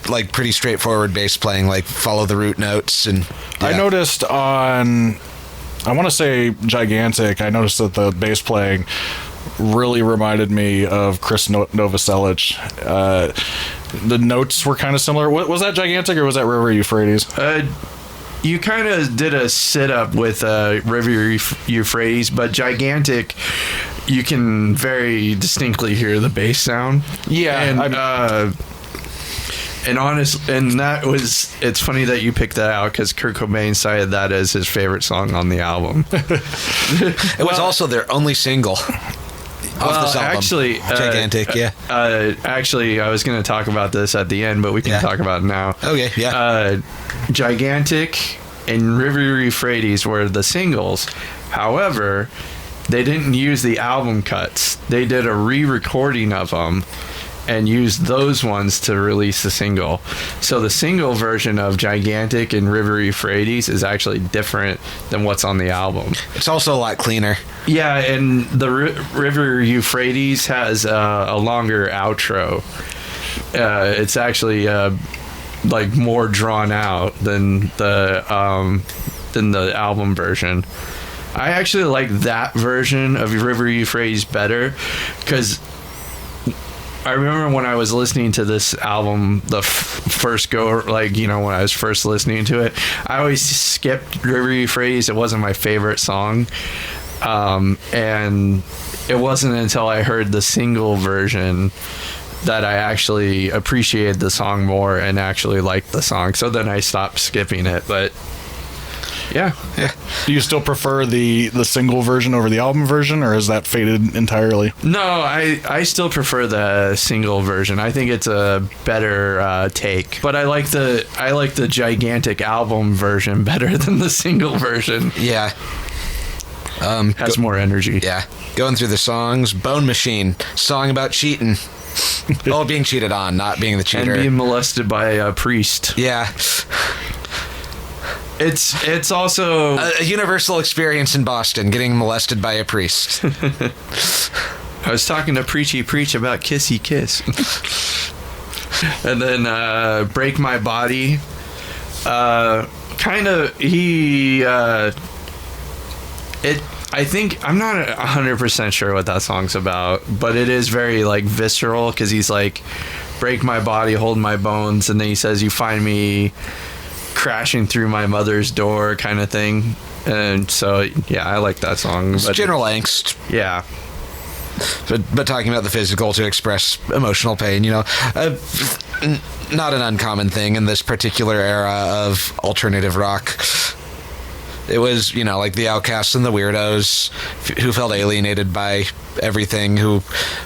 like pretty straightforward bass playing, like follow the root notes. And I noticed on, I want to say Gigantic, I noticed that the bass playing really reminded me of Chris Novoselic. The notes were kind of similar. Was that Gigantic or was that River Euphrates? You kind of did a sit-up with River Euphrates, but Gigantic, you can very distinctly hear the bass sound. Yeah, it's funny that you picked that out because Kurt Cobain cited that as his favorite song on the album. It was also their only single off this album. Actually, Gigantic, actually, I was going to talk about this at the end, but we can talk about it now. Okay, yeah. Gigantic and River Euphrates were the singles. However, they didn't use the album cuts. They did a re-recording of them and used those ones to release the single. So the single version of Gigantic and River Euphrates is actually different than what's on the album. It's also a lot cleaner. Yeah, and the River Euphrates has a longer outro. It's actually like more drawn out than the album version. I actually like that version of River Euphrates better because I remember when I was listening to this album, the first go, like, when I was first listening to it, I always skipped River Euphrates. It wasn't my favorite song. And it wasn't until I heard the single version that I actually appreciated the song more and actually liked the song. So then I stopped skipping it. But yeah. Do you still prefer the single version over the album version, or has that faded entirely? No, I still prefer the single version. I think it's a better take. But I like the Gigantic album version better than the single version. Yeah. Has more energy. Yeah. Going through the songs, Bone Machine, song about cheating. Being cheated on, not being the cheater. And being molested by a priest. Yeah. It's also a universal experience in Boston, getting molested by a priest. I was talking to Preachy Preach about Kissy Kiss. And then Break My Body. I think, I'm not 100% sure what that song's about, but it is very like visceral because he's like, break my body, hold my bones, and then he says, you find me crashing through my mother's door kind of thing. And so I like that song. It's general angst. Yeah. But talking about the physical to express emotional pain, not an uncommon thing in this particular era of alternative rock. It was, like the outcasts and the weirdos who felt alienated by everything, who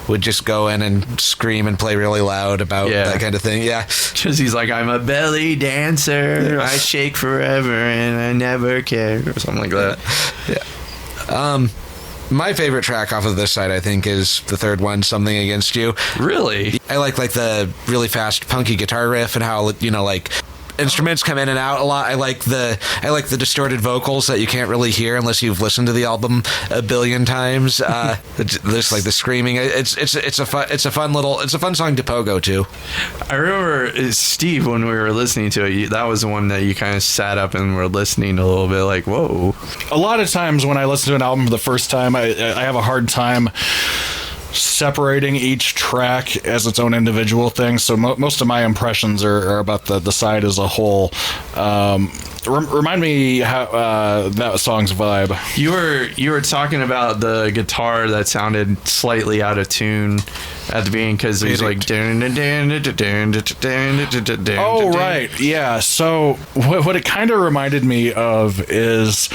would just go in and scream and play really loud about that kind of thing. Yeah. Because he's like, I'm a belly dancer. I shake forever and I never care. Or something like that. Yeah. My favorite track off of this side, I think, is the third one, Something Against You. Really? I like the really fast punky guitar riff and how, like instruments come in and out a lot. I like the distorted vocals that you can't really hear unless you've listened to the album a billion times. There's like the screaming. It's a fun song to pogo to. I remember Steve, when we were listening to it, that was the one that you kind of sat up and were listening a little bit like, whoa. A lot of times when I listen to an album for the first time, I have a hard time separating each track as its own individual thing. So most of my impressions are about the side as a whole. Remind me how that song's vibe. You were talking about the guitar that sounded slightly out of tune at the beginning because it was like. Oh right, yeah. So what it kind of reminded me of is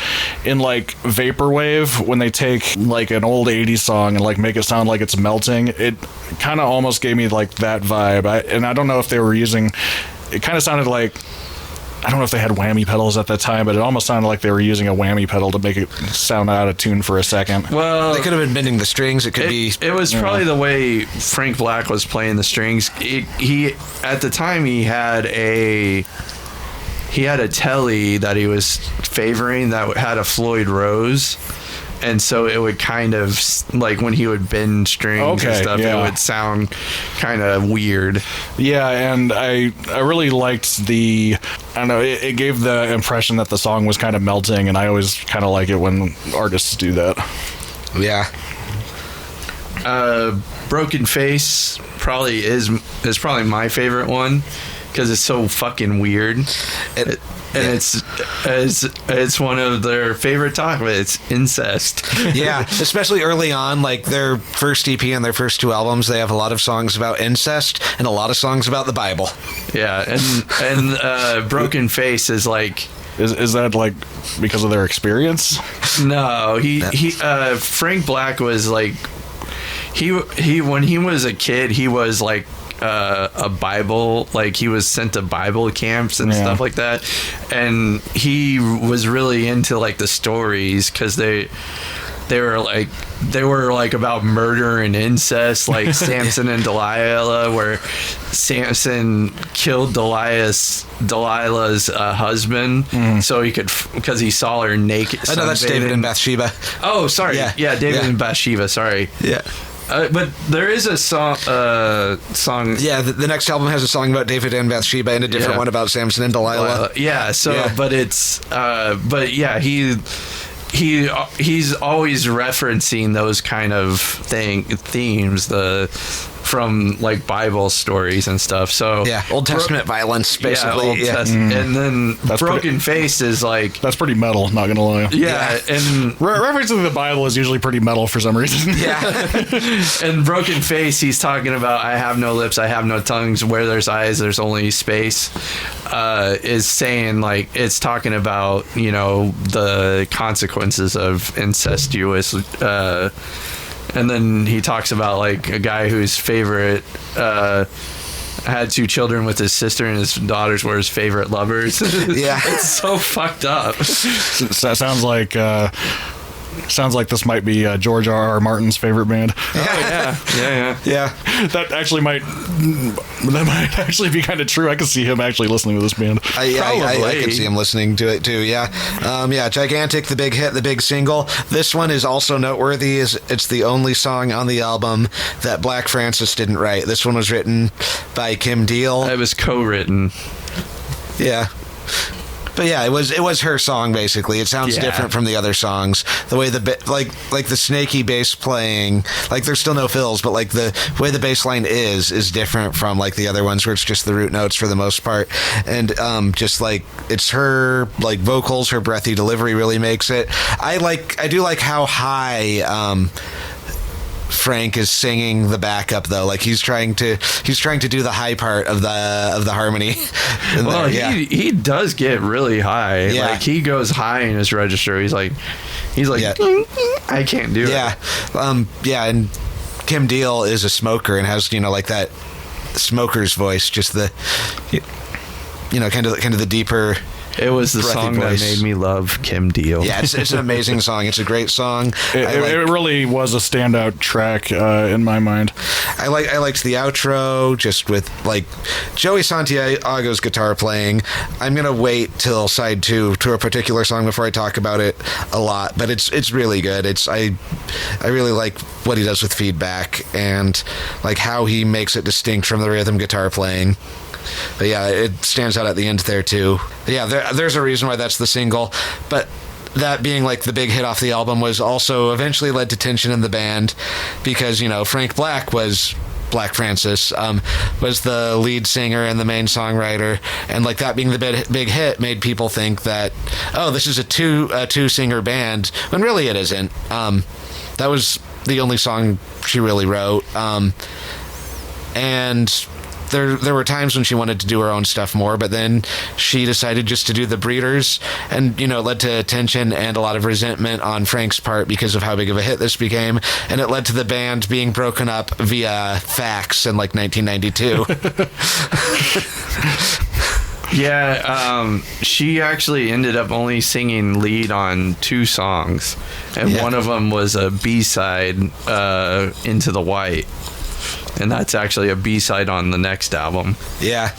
in like vaporwave when they take like an old '80s song and like make it sound like it's melting. It kind of almost gave me like that vibe. I don't know if they were using. It kind of sounded like. I don't know if they had whammy pedals at that time, but it almost sounded like they were using a whammy pedal to make it sound out of tune for a second. Well, they could have been bending the strings. It could be. It was probably the way Frank Black was playing the strings. He at the time he had a telly that he was favoring that had a Floyd Rose. And so it would kind of, like when he would bend strings and stuff, it would sound kind of weird. Yeah, and I really liked I don't know, it gave the impression that the song was kind of melting, and I always kind of like it when artists do that. Yeah. Broken Face probably is probably my favorite one because it's so fucking weird. It's one of their favorite topics. It's incest. Yeah, especially early on, like their first EP and their first two albums, they have a lot of songs about incest and a lot of songs about the Bible. Yeah, and Broken Face is like. Is that like because of their experience? No, Frank Black was like he when he was a kid, he was like. A Bible, like he was sent to Bible camps and stuff like that, and he was really into like the stories because they were like about murder and incest, like Samson and Delilah, where Samson killed Delilah's husband so he could because he saw her naked. I know that's David and Bathsheba. Oh, sorry, yeah, David and Bathsheba. Sorry, yeah. But there is a song. Yeah, the next album has a song about David and Bathsheba and a different one about Samson and Delilah. But it's. But yeah, he's always referencing those kind of themes from like Bible stories and stuff. So yeah, Old Testament violence, basically. And then Broken Face is like that's pretty metal. Not gonna lie. Yeah, and referencing the Bible is usually pretty metal for some reason. Yeah. And Broken Face, he's talking about I have no lips, I have no tongues. Where there's eyes, there's only space. Is saying like it's talking about the consequences of incestuous. And then he talks about like a guy whose favorite had two children with his sister, and his daughters were his favorite lovers. Yeah, it's so fucked up. That sounds like this might be George R.R. Martin's favorite band. Yeah. That might actually be kind of true. I could see him actually listening to this band. I could see him listening to it too. Yeah, Gigantic, the big hit, the big single. This one is also noteworthy. It's the only song on the album that Black Francis didn't write. This one was written by Kim Deal. It was co-written. Yeah. But yeah, it was her song basically. It sounds different from the other songs. The way like the snaky bass playing, like there's still no fills, but like the way the bass line is different from like the other ones where it's just the root notes for the most part. And just like it's her like vocals, her breathy delivery really makes it. I do like how high Frank is singing the backup though. Like he's trying to do the high part of the harmony. Well, he does get really high. Yeah. Like he goes high in his register. He's like Yeah. I can't do it. Yeah, and Kim Deal is a smoker and has like that smoker's voice, just the kind of the deeper. It was the song voice that made me love Kim Deal. Yeah, it's an amazing song. It's a great song. It really was a standout track in my mind. I liked the outro, just with like Joey Santiago's guitar playing. I'm gonna wait till side 2 to a particular song before I talk about it a lot, but it's really good. I really like what he does with feedback and like how he makes it distinct from the rhythm guitar playing. But yeah, it stands out at the end there too. Yeah, there's a reason why that's the single, but that being like the big hit off the album was also eventually led to tension in the band because Frank Black was Black Francis was the lead singer and the main songwriter, and like that being the big hit made people think that this is a two singer band when really it isn't. That was the only song she really wrote, and there were times when she wanted to do her own stuff more, but then she decided just to do the Breeders, and it led to tension and a lot of resentment on Frank's part because of how big of a hit this became, and it led to the band being broken up via fax in like 1992. Yeah, she actually ended up only singing lead on 2 songs, and one of them was a B-side, Into the White. And that's actually a B-side on the next album. Yeah.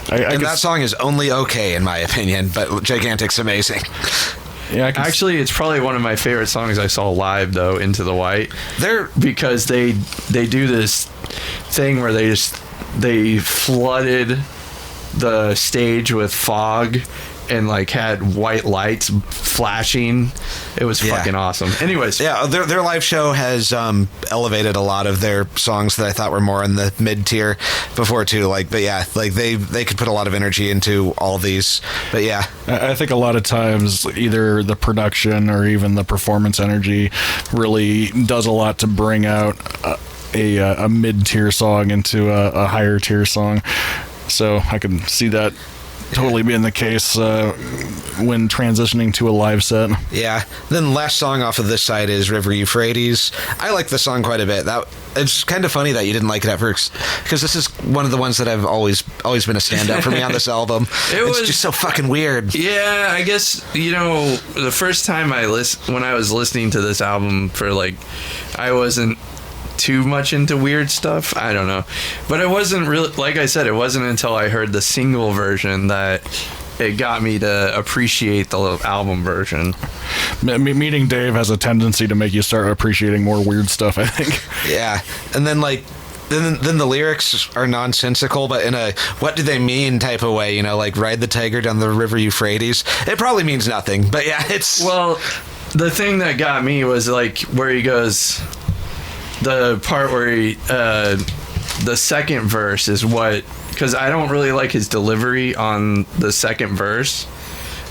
That song is only okay in my opinion, but Gigantic's amazing. Yeah, actually, it's probably one of my favorite songs I saw live, though, Into the White. Because they do this thing where they flooded the stage with fog and like had white lights flashing. It was fucking awesome. Anyways, their live show has elevated a lot of their songs that I thought were more in the mid tier before too. They could put a lot of energy into all these. But yeah, I think a lot of times either the production or even the performance energy really does a lot to bring out a mid tier song into a higher tier song. So I can see that totally being the case when transitioning to a live set. Yeah. Then last song off of this side is River Euphrates. I like the song quite a bit. It's kind of funny that you didn't like it at first, because this is one of the ones that I've always been a standout for me on this album. It's just so fucking weird. Yeah, I guess the first time when I was listening to this album I wasn't too much into weird stuff. I don't know, but it wasn't really, like I said, it wasn't until I heard the single version that it got me to appreciate the album version. Meeting Dave has a tendency to make you start appreciating more weird stuff, I think. Yeah, and then then the lyrics are nonsensical, but in a what do they mean type of way, like ride the tiger down the river Euphrates. It probably means nothing, but yeah, it's... Well, the thing that got me was like where he goes... The part where the second verse is what, because I don't really like his delivery on the second verse,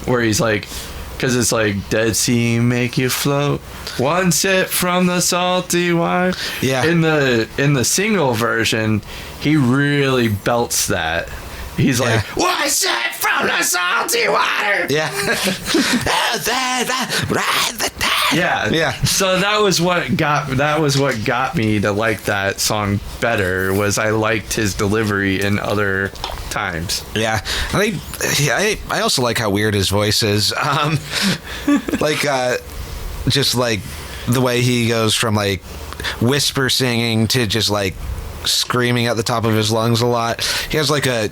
where he's like, because it's like Dead Sea make you float, one sip from the salty water. Yeah. In the single version, he really belts that. He's like, one sip from the salty water. Yeah. Yeah. So that was what got me to like that song better. Was I liked his delivery in other times. Yeah. I also like how weird his voice is. Just like the way he goes from like whisper singing to just like screaming at the top of his lungs a lot. He has like a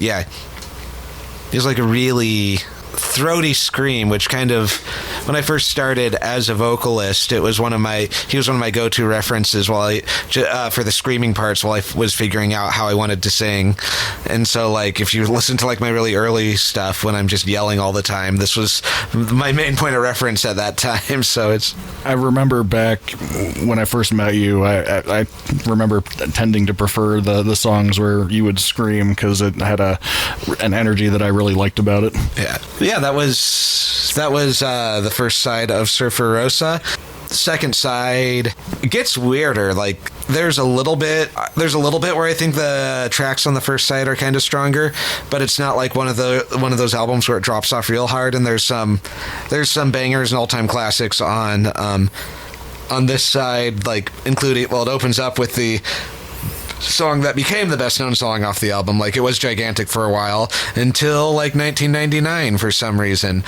really throaty scream, which kind of, when I first started as a vocalist, he was one of my go-to references for the screaming parts while I was figuring out how I wanted to sing. And so like if you listen to like my really early stuff when I'm just yelling all the time, this was my main point of reference at that time. So I remember back when I first met you, I remember tending to prefer the songs where you would scream, because it had an energy that I really liked about it. Yeah, that was the first side of Surfer Rosa. second side gets weirder. Like there's a little bit where I think the tracks on the first side are kind of stronger, but it's not like one of those albums where it drops off real hard. And there's some bangers and all-time classics on this side, like including, well, it opens up with the song that became the best known song off the album. Like, it was gigantic for a while until like 1999 for some reason.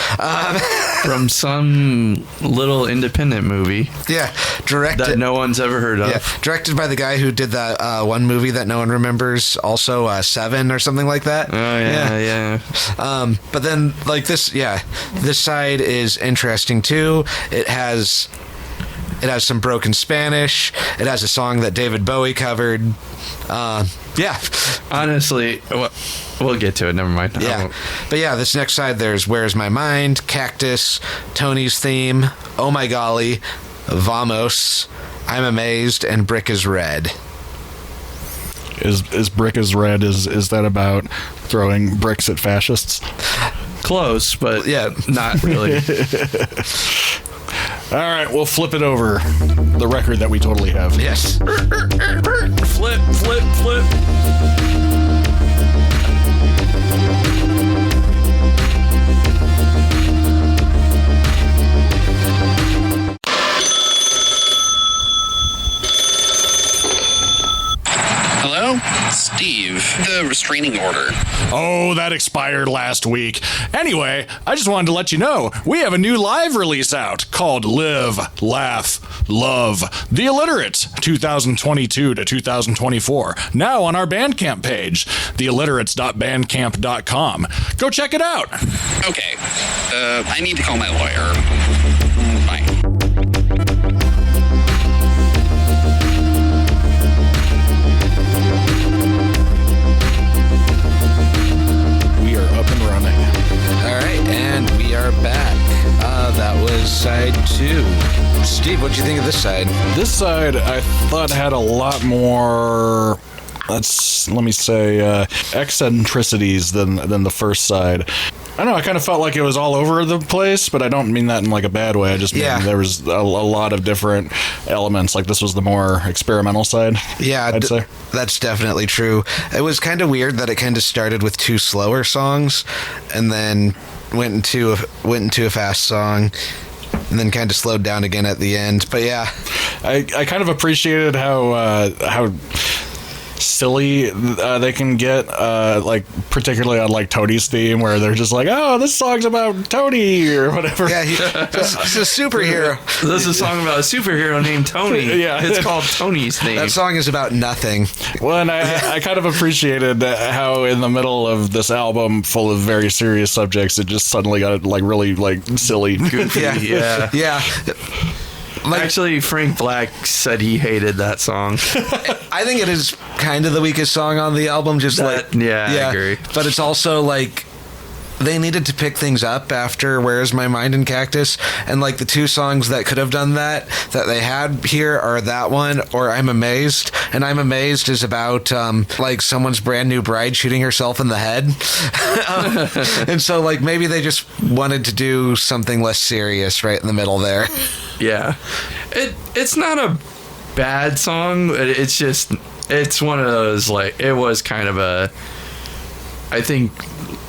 From some little independent movie. Yeah, directed that no one's ever heard of. Yeah, directed by the guy who did that one movie that no one remembers, also Seven or something like that. Oh yeah. But then like this side is interesting too. It has some broken Spanish. It has a song that David Bowie covered. Yeah. Honestly, we'll get to it. Never mind. Yeah. But yeah, this next side, there's Where's My Mind, Cactus, Tony's Theme, Oh My Golly, Vamos, I'm Amazed, and Brick is Red. Is Brick is Red, is that about throwing bricks at fascists? Close, but yeah, not really. All right, we'll flip it over. The record that we totally have. Yes. Flip. Hello? Steve, the restraining order. Oh, that expired last week. Anyway, I just wanted to let you know we have a new live release out called Live, Laugh, Love, The Alliterates 2022 to 2024. Now on our Bandcamp page, thealliterates.bandcamp.com. Go check it out. Okay. I need to call my lawyer. Bye. And we are back. That was side 2. Steve, what'd you think of this side? This side, I thought, had a lot more, eccentricities than the first side. I don't know, I kind of felt like it was all over the place, but I don't mean that in like a bad way. I just mean there was a lot of different elements. Like, this was the more experimental side. Yeah, I'd say. That's definitely true. It was kind of weird that it kind of started with 2 slower songs and then went into a fast song and then kind of slowed down again at the end. But yeah, I kind of appreciated how silly they can get, like particularly on like Tony's Theme, where they're just like, oh, this song's about Tony or whatever. Yeah, he's a superhero. This is a song about a superhero named Tony. Yeah, it's called Tony's Theme. That song is about nothing. Well, and I kind of appreciated how in the middle of this album full of very serious subjects, it just suddenly got like really like silly. Goofy. Yeah. Like, actually, Frank Black said he hated that song. I think it is kind of the weakest song on the album. I agree. But it's also like they needed to pick things up after Where's My Mind and Cactus, and like the 2 songs that could have done that they had here are that one or I'm Amazed. And I'm Amazed is about like someone's brand new bride shooting herself in the head. And so like maybe they just wanted to do something less serious right in the middle there. Yeah, it's not a bad song. It's just, it's one of those, like, it was kind of a, I think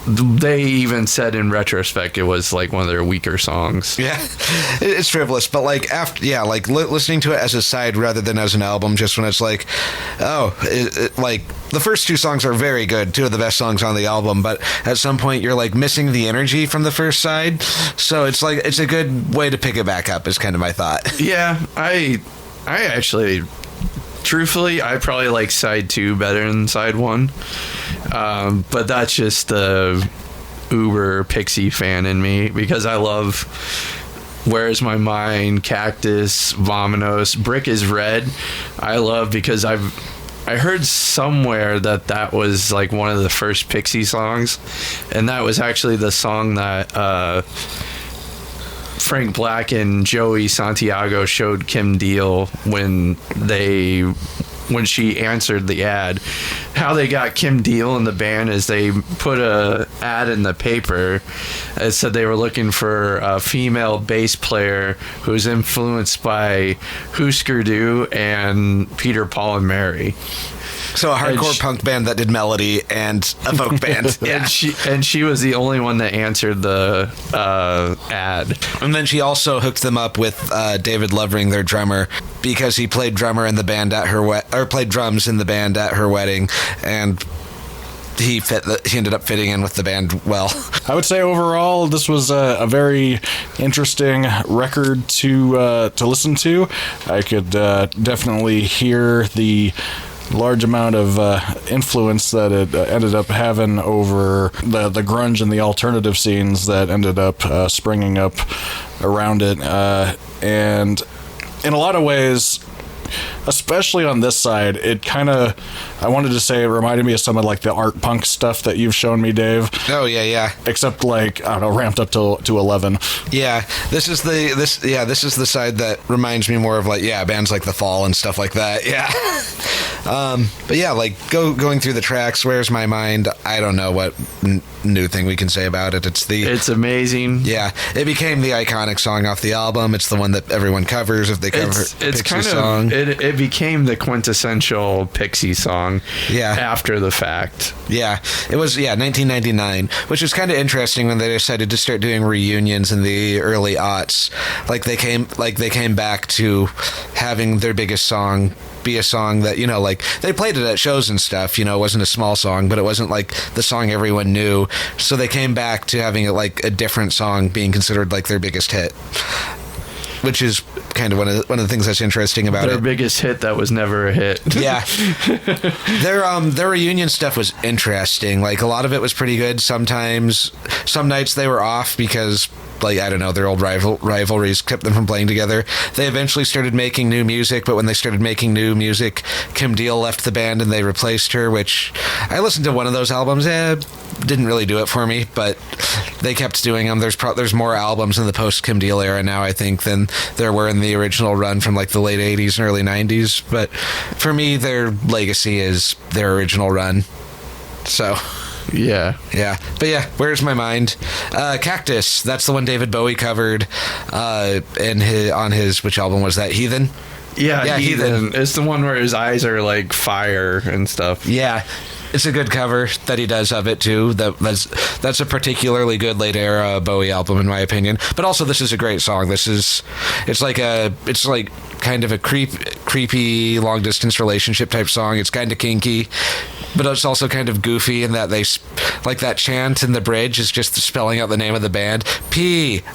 they even said in retrospect it was like one of their weaker songs. Yeah, it's frivolous, but like listening to it as a side rather than as an album, just when it's like, like the first 2 songs are very good, 2 of the best songs on the album, but at some point you're like missing the energy from the first side, so it's like it's a good way to pick it back up is kind of my thought. Yeah, I actually, truthfully, I probably like side 2 better than side 1. But that's just the uber Pixie fan in me, because I love Where's My Mind, Cactus, Vominos, Brick is Red. I love because I heard somewhere that was like one of the first Pixie songs, and that was actually the song that Frank Black and Joey Santiago showed Kim Deal when she answered the ad. How they got Kim Deal in the band is they put a ad in the paper. It said they were looking for a female bass player who's influenced by Husker Du and Peter, Paul, and Mary. So a hardcore punk band that did melody and a folk band. Yeah. And she was the only one that answered the ad. And then she also hooked them up with David Lovering, their drummer, because he played drummer in the band at her played drums in the band at her wedding, and he ended up fitting in with the band well. I would say overall, this was a very interesting record to listen to. I could definitely hear the large amount of influence that it ended up having over the grunge and the alternative scenes that ended up springing up around it. And in a lot of ways, especially on this side, it kind of, I wanted to say it reminded me of some of like the art punk stuff that you've shown me, Dave. Oh yeah. Except like, I don't know, ramped up to 11. Yeah, this is the side that reminds me more of like, bands like The Fall and stuff like that. Yeah. But yeah, like going through the tracks, Where's My Mind? I don't know what new thing we can say about it. It's amazing. Yeah, it became the iconic song off the album. It's the one that everyone covers if they cover Pixies song. It became the quintessential Pixie song. Yeah. After the fact. Yeah, it was 1999, which was kind of interesting when they decided to start doing reunions in the early aughts. They came back to having their biggest song be a song that, like they played it at shows and stuff, it wasn't a small song, but it wasn't like the song everyone knew. So they came back to having it like a different song being considered like their biggest hit, which is kind of one of the things that's interesting about their biggest hit that was never a hit. Yeah. Their reunion stuff was interesting. Like a lot of it was pretty good. Some nights they were off because, like, I don't know, their old rivalries kept them from playing together. They eventually started making new music, but when they started making new music, Kim Deal left the band and they replaced her, which I listened to one of those albums. Didn't really do it for me, but they kept doing them. There's more albums in the post Kim Deal era now, I think, than there were in the original run from like the late 80s and early 90s. But for me, their legacy is their original run. So yeah. But yeah, Where's My Mind? Cactus, that's the one David Bowie covered on his, which album was that? Heathen? Yeah, Heathen. It's the one where his eyes are like fire and stuff. Yeah. It's a good cover that he does of it too. That's a particularly good late era Bowie album in my opinion. But also this is a great song. It's like kind of a creepy long distance relationship type song. It's kind of kinky, but it's also kind of goofy in that they like that chant in the bridge is just spelling out the name of the band. Pixie.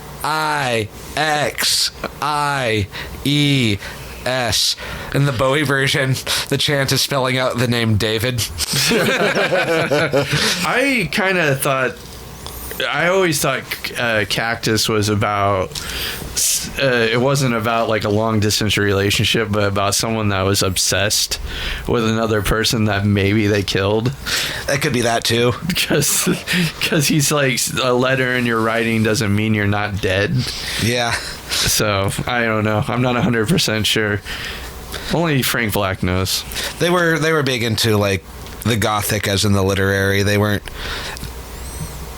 In the Bowie version, the chant is spelling out the name David. I always thought Cactus was about, it wasn't about like a long distance relationship, but about someone that was obsessed with another person that maybe they killed. That could be that too. Because he's like, a letter in your writing doesn't mean you're not dead. Yeah. So, I don't know. I'm not 100% sure. Only Frank Black knows. They were big into like the gothic as in the literary. They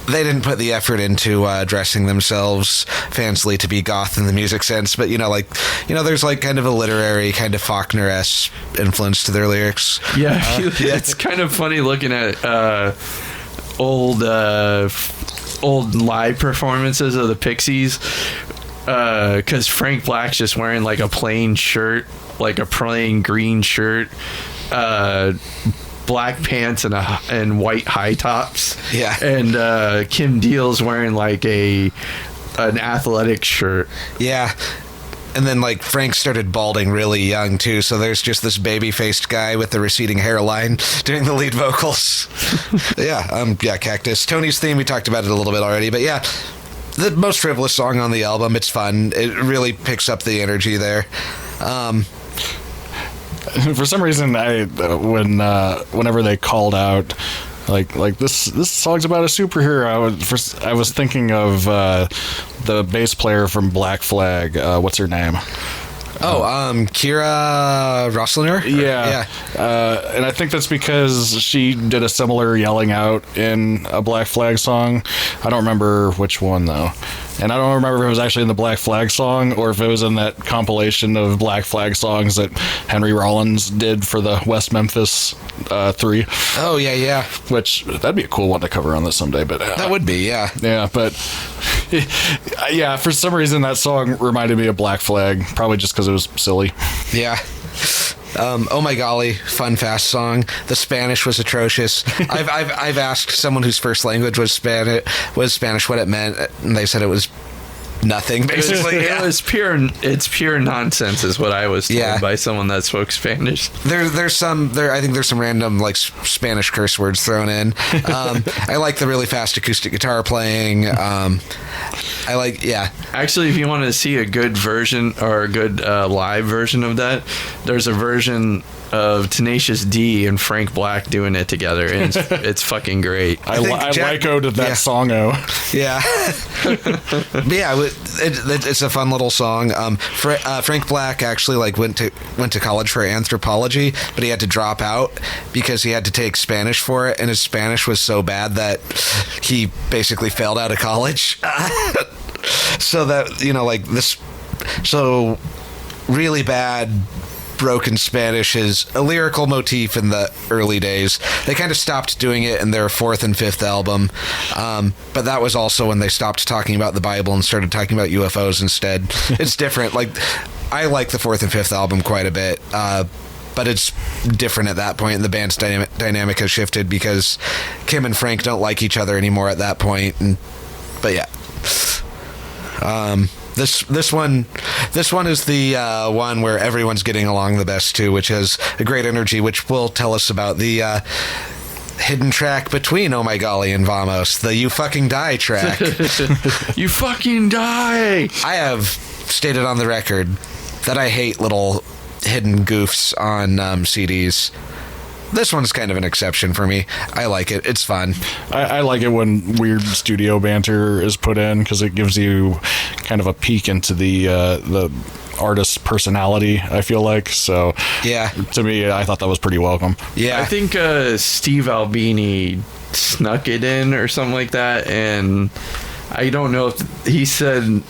didn't put the effort into dressing themselves fancily to be goth in the music sense, but there's like kind of a literary, kind of Faulkner-esque influence to their lyrics. Yeah, it's kind of funny looking at old live performances of the Pixies, because Frank Black's just wearing like a plain shirt, like a plain green shirt, black pants and white high tops. Yeah. And Kim Deal's wearing like an athletic shirt. Yeah. And then like Frank started balding really young too, so there's just this baby-faced guy with the receding hairline doing the lead vocals. Yeah, Cactus. Tony's Theme, we talked about it a little bit already, but yeah, the most frivolous song on the album. It's fun. It really picks up the energy there. For some reason, whenever they called out like this song's about a superhero, I was thinking of the bass player from Black Flag. What's her name? Kira Rossler? Yeah. And I think that's because she did a similar yelling out in a Black Flag song. I don't remember which one, though. And I don't remember if it was actually in the Black Flag song or if it was in that compilation of Black Flag songs that Henry Rollins did for the West Memphis 3. Oh, yeah. Which, that'd be a cool one to cover on this someday. But That would be, yeah. Yeah, but yeah, for some reason that song reminded me of Black Flag, probably just because it was silly. Yeah. Oh my golly, fun fast song. The Spanish was atrocious. I've asked someone whose first language was Spanish what it meant, and they said it was nothing. Basically, it's pure nonsense, is what I was told by someone that spoke Spanish. I think there's some random like Spanish curse words thrown in. I like the really fast acoustic guitar playing. Actually, if you want to see a good version or a good live version of that, there's a version of Tenacious D and Frank Black doing it together, and it's fucking great. I lycoed that song-o. Yeah. It's a fun little song. Frank Black actually went to college for anthropology, but he had to drop out because he had to take Spanish for it, and his Spanish was so bad that he basically failed out of college. So that, so really bad broken Spanish is a lyrical motif in the early days. They kind of stopped doing it in their 4th and 5th album, but that was also when they stopped talking about the Bible and started talking about UFOs instead. It's different. I like the 4th and 5th album quite a bit, but it's different at that point, and the band's dynamic has shifted because Kim and Frank don't like each other anymore at that point. But yeah. This one is the one where everyone's getting along the best too, which has a great energy, which will tell us about the hidden track between Oh My Golly and Vamos, the You Fucking Die track. You fucking die! I have stated on the record that I hate little hidden goofs on CDs. This one's kind of an exception for me. I like it. It's fun. I like it when weird studio banter is put in because it gives you kind of a peek into the artist's personality, I feel like. So, yeah. To me, I thought that was pretty welcome. Yeah. I think Steve Albini snuck it in or something like that, and I don't know if he said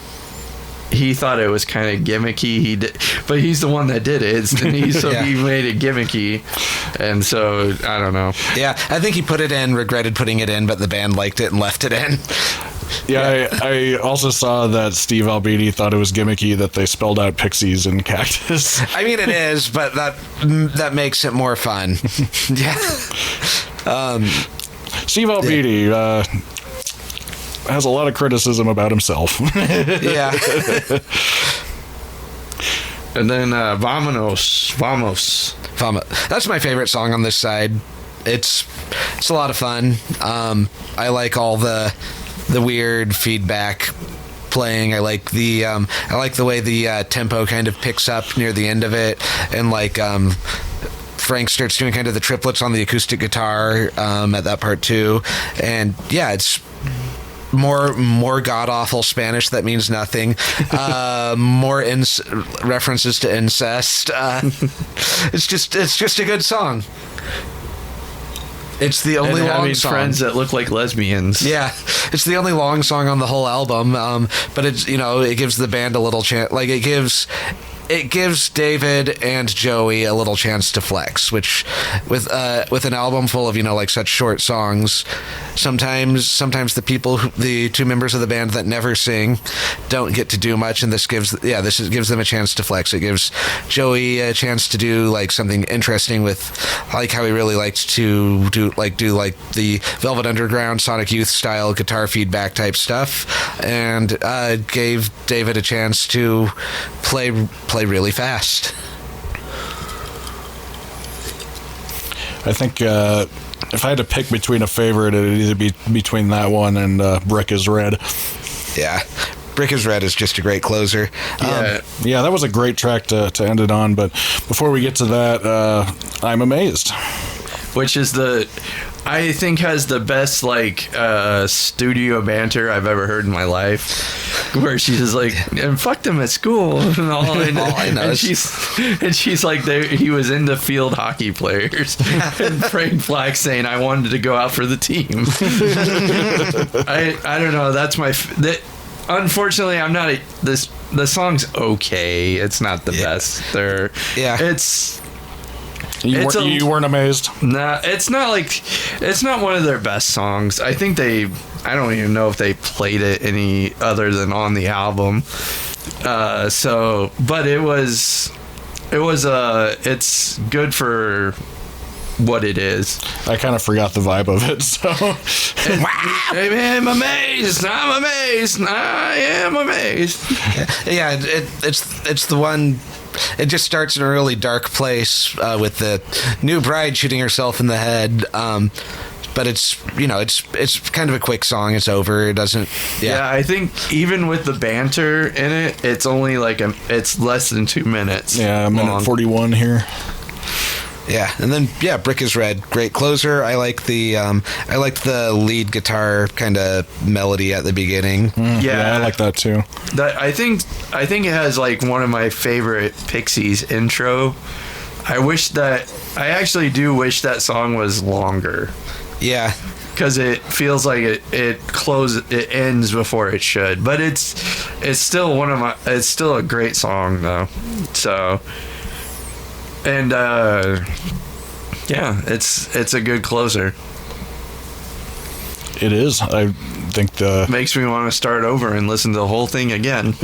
he thought it was kind of gimmicky. But he's the one that did it, and he made it gimmicky, and so I don't know. Yeah, I think he put it in, regretted putting it in, but the band liked it and left it in. Yeah, I also saw that Steve Albini thought it was gimmicky that they spelled out Pixies and Cactus. I mean, it is, but that makes it more fun. Yeah. Steve Albini has a lot of criticism about himself. Yeah. And then Vamos. That's my favorite song on this side. It's a lot of fun. I like all the weird feedback playing. I like the way the tempo kind of picks up near the end of it, and Frank starts doing kind of the triplets on the acoustic guitar at that part too. And yeah, it's more god-awful Spanish that means nothing, more references to incest. It's just a good song. It's the only long song. Friends that look like lesbians. Yeah, it's the only long song on the whole album, but it's, it gives the band a little chance. It gives David and Joey a little chance to flex, which with an album full of such short songs, sometimes the two members of the band that never sing don't get to do much, and this gives them a chance to flex. It gives Joey a chance to do something interesting with how he really liked to do the Velvet Underground, Sonic Youth style guitar feedback type stuff, and gave David a chance to play really fast. I think if I had to pick between a favorite, it'd either be between that one and Brick is Red. Yeah, Brick is Red is just a great closer. Yeah, that was a great track to end it on, but before we get to that, I'm amazed. which is I think has the best like studio banter I've ever heard in my life, where she's just like, and fucked him at school and all I know, and she's like, he was into field hockey players, and Frank Black saying, I wanted to go out for the team. I don't know, that's my unfortunately I'm not the song's okay, it's not the best. You weren't amazed? Nah, it's not one of their best songs. I think I don't even know if they played it any other than on the album. But it's good for what it is. I kind of forgot the vibe of it, so. I'm amazed. I am amazed. Yeah, it's the one. It just starts in a really dark place with the new bride shooting herself in the head. But it's kind of a quick song. It's over. It doesn't. Yeah, I think even with the banter in it, it's only it's less than 2 minutes. Yeah, a minute 41 here. Yeah, and then Brick is Red, great closer. I like the lead guitar kind of melody at the beginning. Yeah, I like that too. I think it has like one of my favorite Pixies intro. I actually do wish that song was longer. Yeah, because it feels like it ends before it should, but it's still it's still a great song though. So. And it's a good closer. It is. I think makes me want to start over and listen to the whole thing again.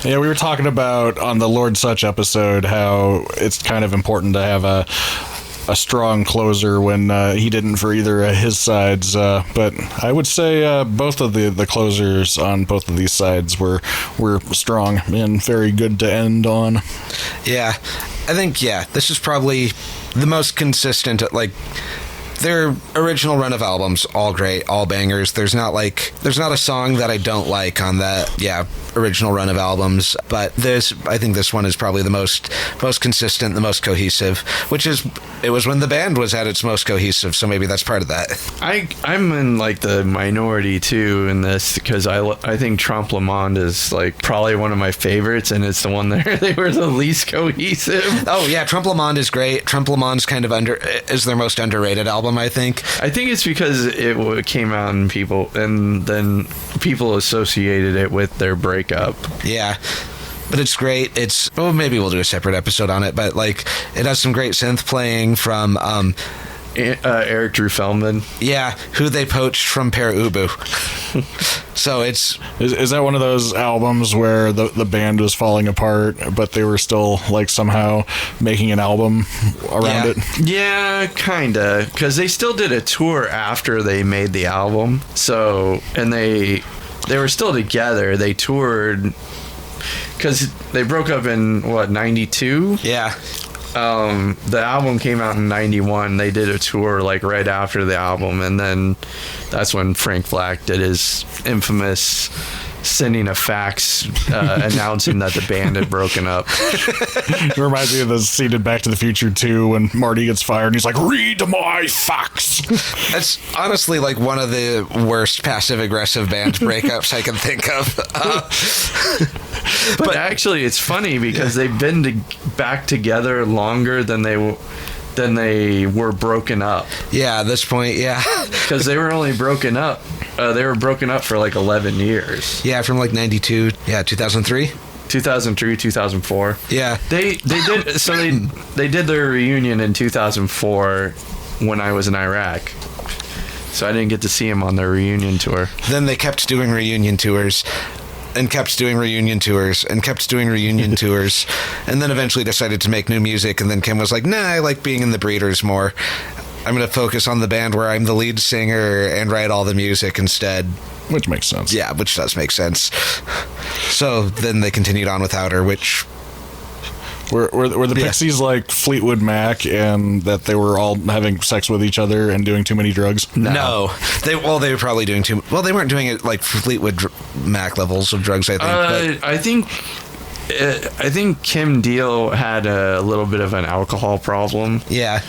Yeah, we were talking about on the Lord Sutch episode how it's kind of important to have a strong closer when he didn't for either of his sides, but I would say both of the closers on both of these sides were strong and very good to end on. Yeah, I think this is probably the most consistent. Like their original run of albums, all great, all bangers. There's not a song that I don't like on that original run of albums, but I think this one is probably the most consistent, the most cohesive, it was when the band was at its most cohesive, so maybe that's part of that. I'm in like the minority too in this, because I think Trompe Le Monde is like probably one of my favorites, and it's the one they were the least cohesive. Oh yeah, Trompe Le Monde is great. Trompe Le Monde's kind of is their most underrated album, I think. I think it's because it came out and then people associated it with their breakup. Yeah, but it's great. Maybe we'll do a separate episode on it, but like it has some great synth playing from Eric Drew Feldman. Yeah, who they poached from Pere Ubu. So is that one of those albums where the band was falling apart, but they were still like somehow making an album around it? Yeah, kinda, because they still did a tour after they made the album. So, and they were still together. They toured because they broke up in 92? Yeah. The album came out in 91. They did a tour like right after the album, and then that's when Frank Black did his infamous sending a fax announcing that the band had broken up. It reminds me of the scene in Back to the Future 2 when Marty gets fired and he's like, read my fax. That's honestly like one of the worst passive-aggressive band breakups I can think of. But actually it's funny because they've been back together longer than they were broken up. Yeah, at this point, yeah. Because they were only broken up. They were broken up for like 11 years. Yeah, from like 92. Yeah, 2003. 2003, 2004. Yeah. They did their reunion in 2004 when I was in Iraq. So I didn't get to see them on their reunion tour. Then they kept doing reunion tours. And kept doing reunion tours and kept doing reunion tours, and then eventually decided to make new music. And then Kim was like, nah, I like being in the Breeders more. I'm going to focus on the band where I'm the lead singer and write all the music instead. Which makes sense. Yeah, which does make sense. So then they continued on without her, which... Were the Pixies like Fleetwood Mac, and that they were all having sex with each other and doing too many drugs? No. They were probably doing too... Well, they weren't doing it like Fleetwood Mac levels of drugs, I think. I think I think Kim Deal had a little bit of an alcohol problem. Yeah.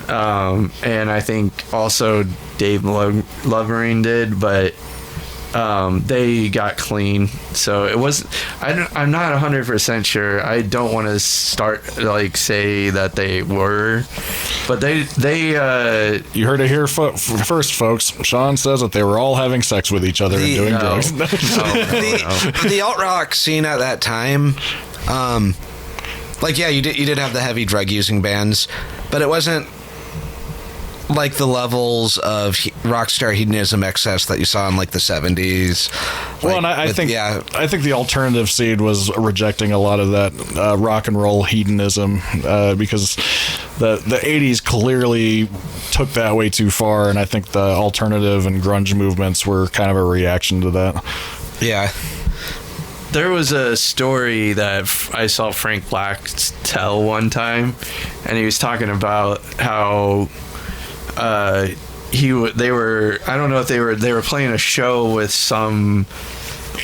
And I think also Dave Lovering did, but they got clean. So it was. I'm not 100% sure. I don't want to say that they were, but they. You heard it here first, folks. Sean says that they were all having sex with each other and doing drugs. The alt rock scene at that time, you did have the heavy drug using bands, but it wasn't like the levels of rockstar hedonism excess that you saw in like the 70s. Well, and I think the alternative scene was rejecting a lot of that rock and roll hedonism because the 80s clearly took that way too far, and I think the alternative and grunge movements were kind of a reaction to that. Yeah. There was a story that I saw Frank Black tell one time, and he was talking about how they were playing a show with some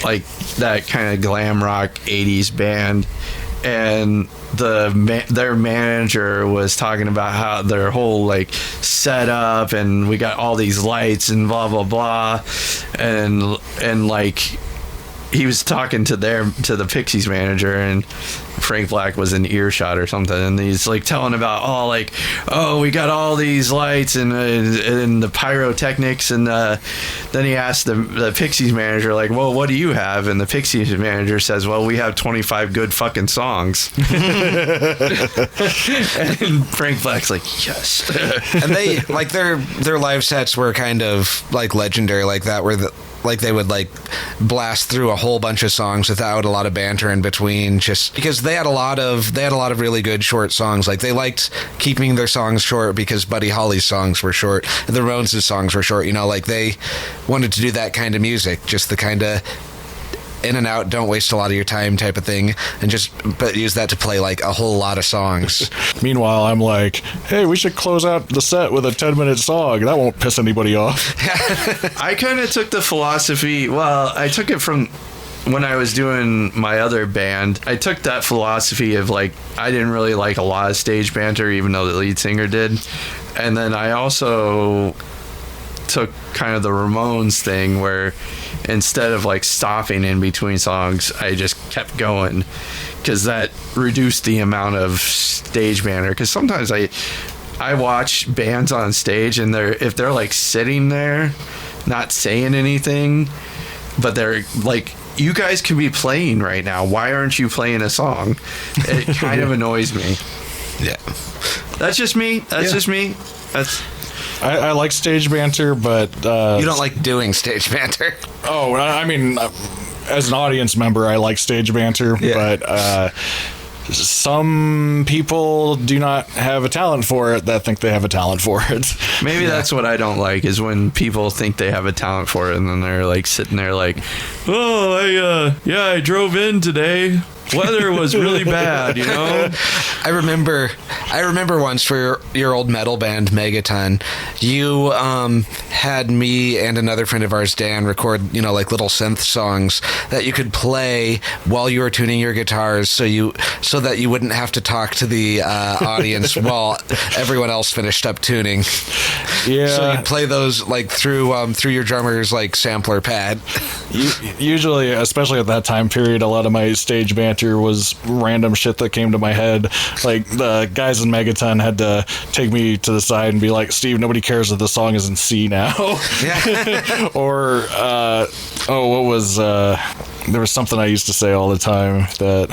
like that kind of glam rock 80s band, and their manager was talking about how their whole like setup, and we got all these lights and blah blah blah, and like he was talking to the Pixies manager, and Frank Black was in earshot or something, and he's like telling about we got all these lights and the pyrotechnics, and then he asked the Pixies manager like, well, what do you have? And the Pixies manager says, well, we have 25 good fucking songs. And Frank Black's like, yes. And they like their live sets were kind of like legendary like that, where they would like blast through a whole bunch of songs without a lot of banter in between, just because they had a lot of really good short songs. Like they liked keeping their songs short because Buddy Holly's songs were short, the Ramones' songs were short. Like they wanted to do that kind of music, just the kind of in and out, don't waste a lot of your time type of thing, but use that to play like a whole lot of songs. Meanwhile, I'm like, hey, we should close out the set with a 10-minute song. That won't piss anybody off. I kind of took the philosophy, I took it from when I was doing my other band. I took that philosophy of like, I didn't really like a lot of stage banter, even though the lead singer did. And then I also took kind of the Ramones thing, where instead of like stopping in between songs, I just kept going, because that reduced the amount of stage banter. Because sometimes I watch bands on stage, and if they're like sitting there not saying anything, but they're like, you guys could be playing right now, why aren't you playing a song? It kind of annoys me. Yeah, that's just me. I like stage banter, but you don't like doing stage banter. Oh, I mean, as an audience member, I like stage banter, but some people do not have a talent for it that think they have a talent for it. Maybe that's what I don't like, is when people think they have a talent for it, and then they're like sitting there like, oh, I drove in today. Weather was really bad, I remember once for your old metal band Megaton, you had me and another friend of ours, Dan, record like little synth songs that you could play while you were tuning your guitars, so that you wouldn't have to talk to the audience while everyone else finished up tuning. Yeah. So you play those like through your drummer's like sampler pad. Usually, especially at that time period, a lot of my stage banter was random shit that came to my head. Like the guys in Megaton had to take me to the side and be like, Steve, nobody cares that the song is in C now. Yeah. Or what was there was something I used to say all the time that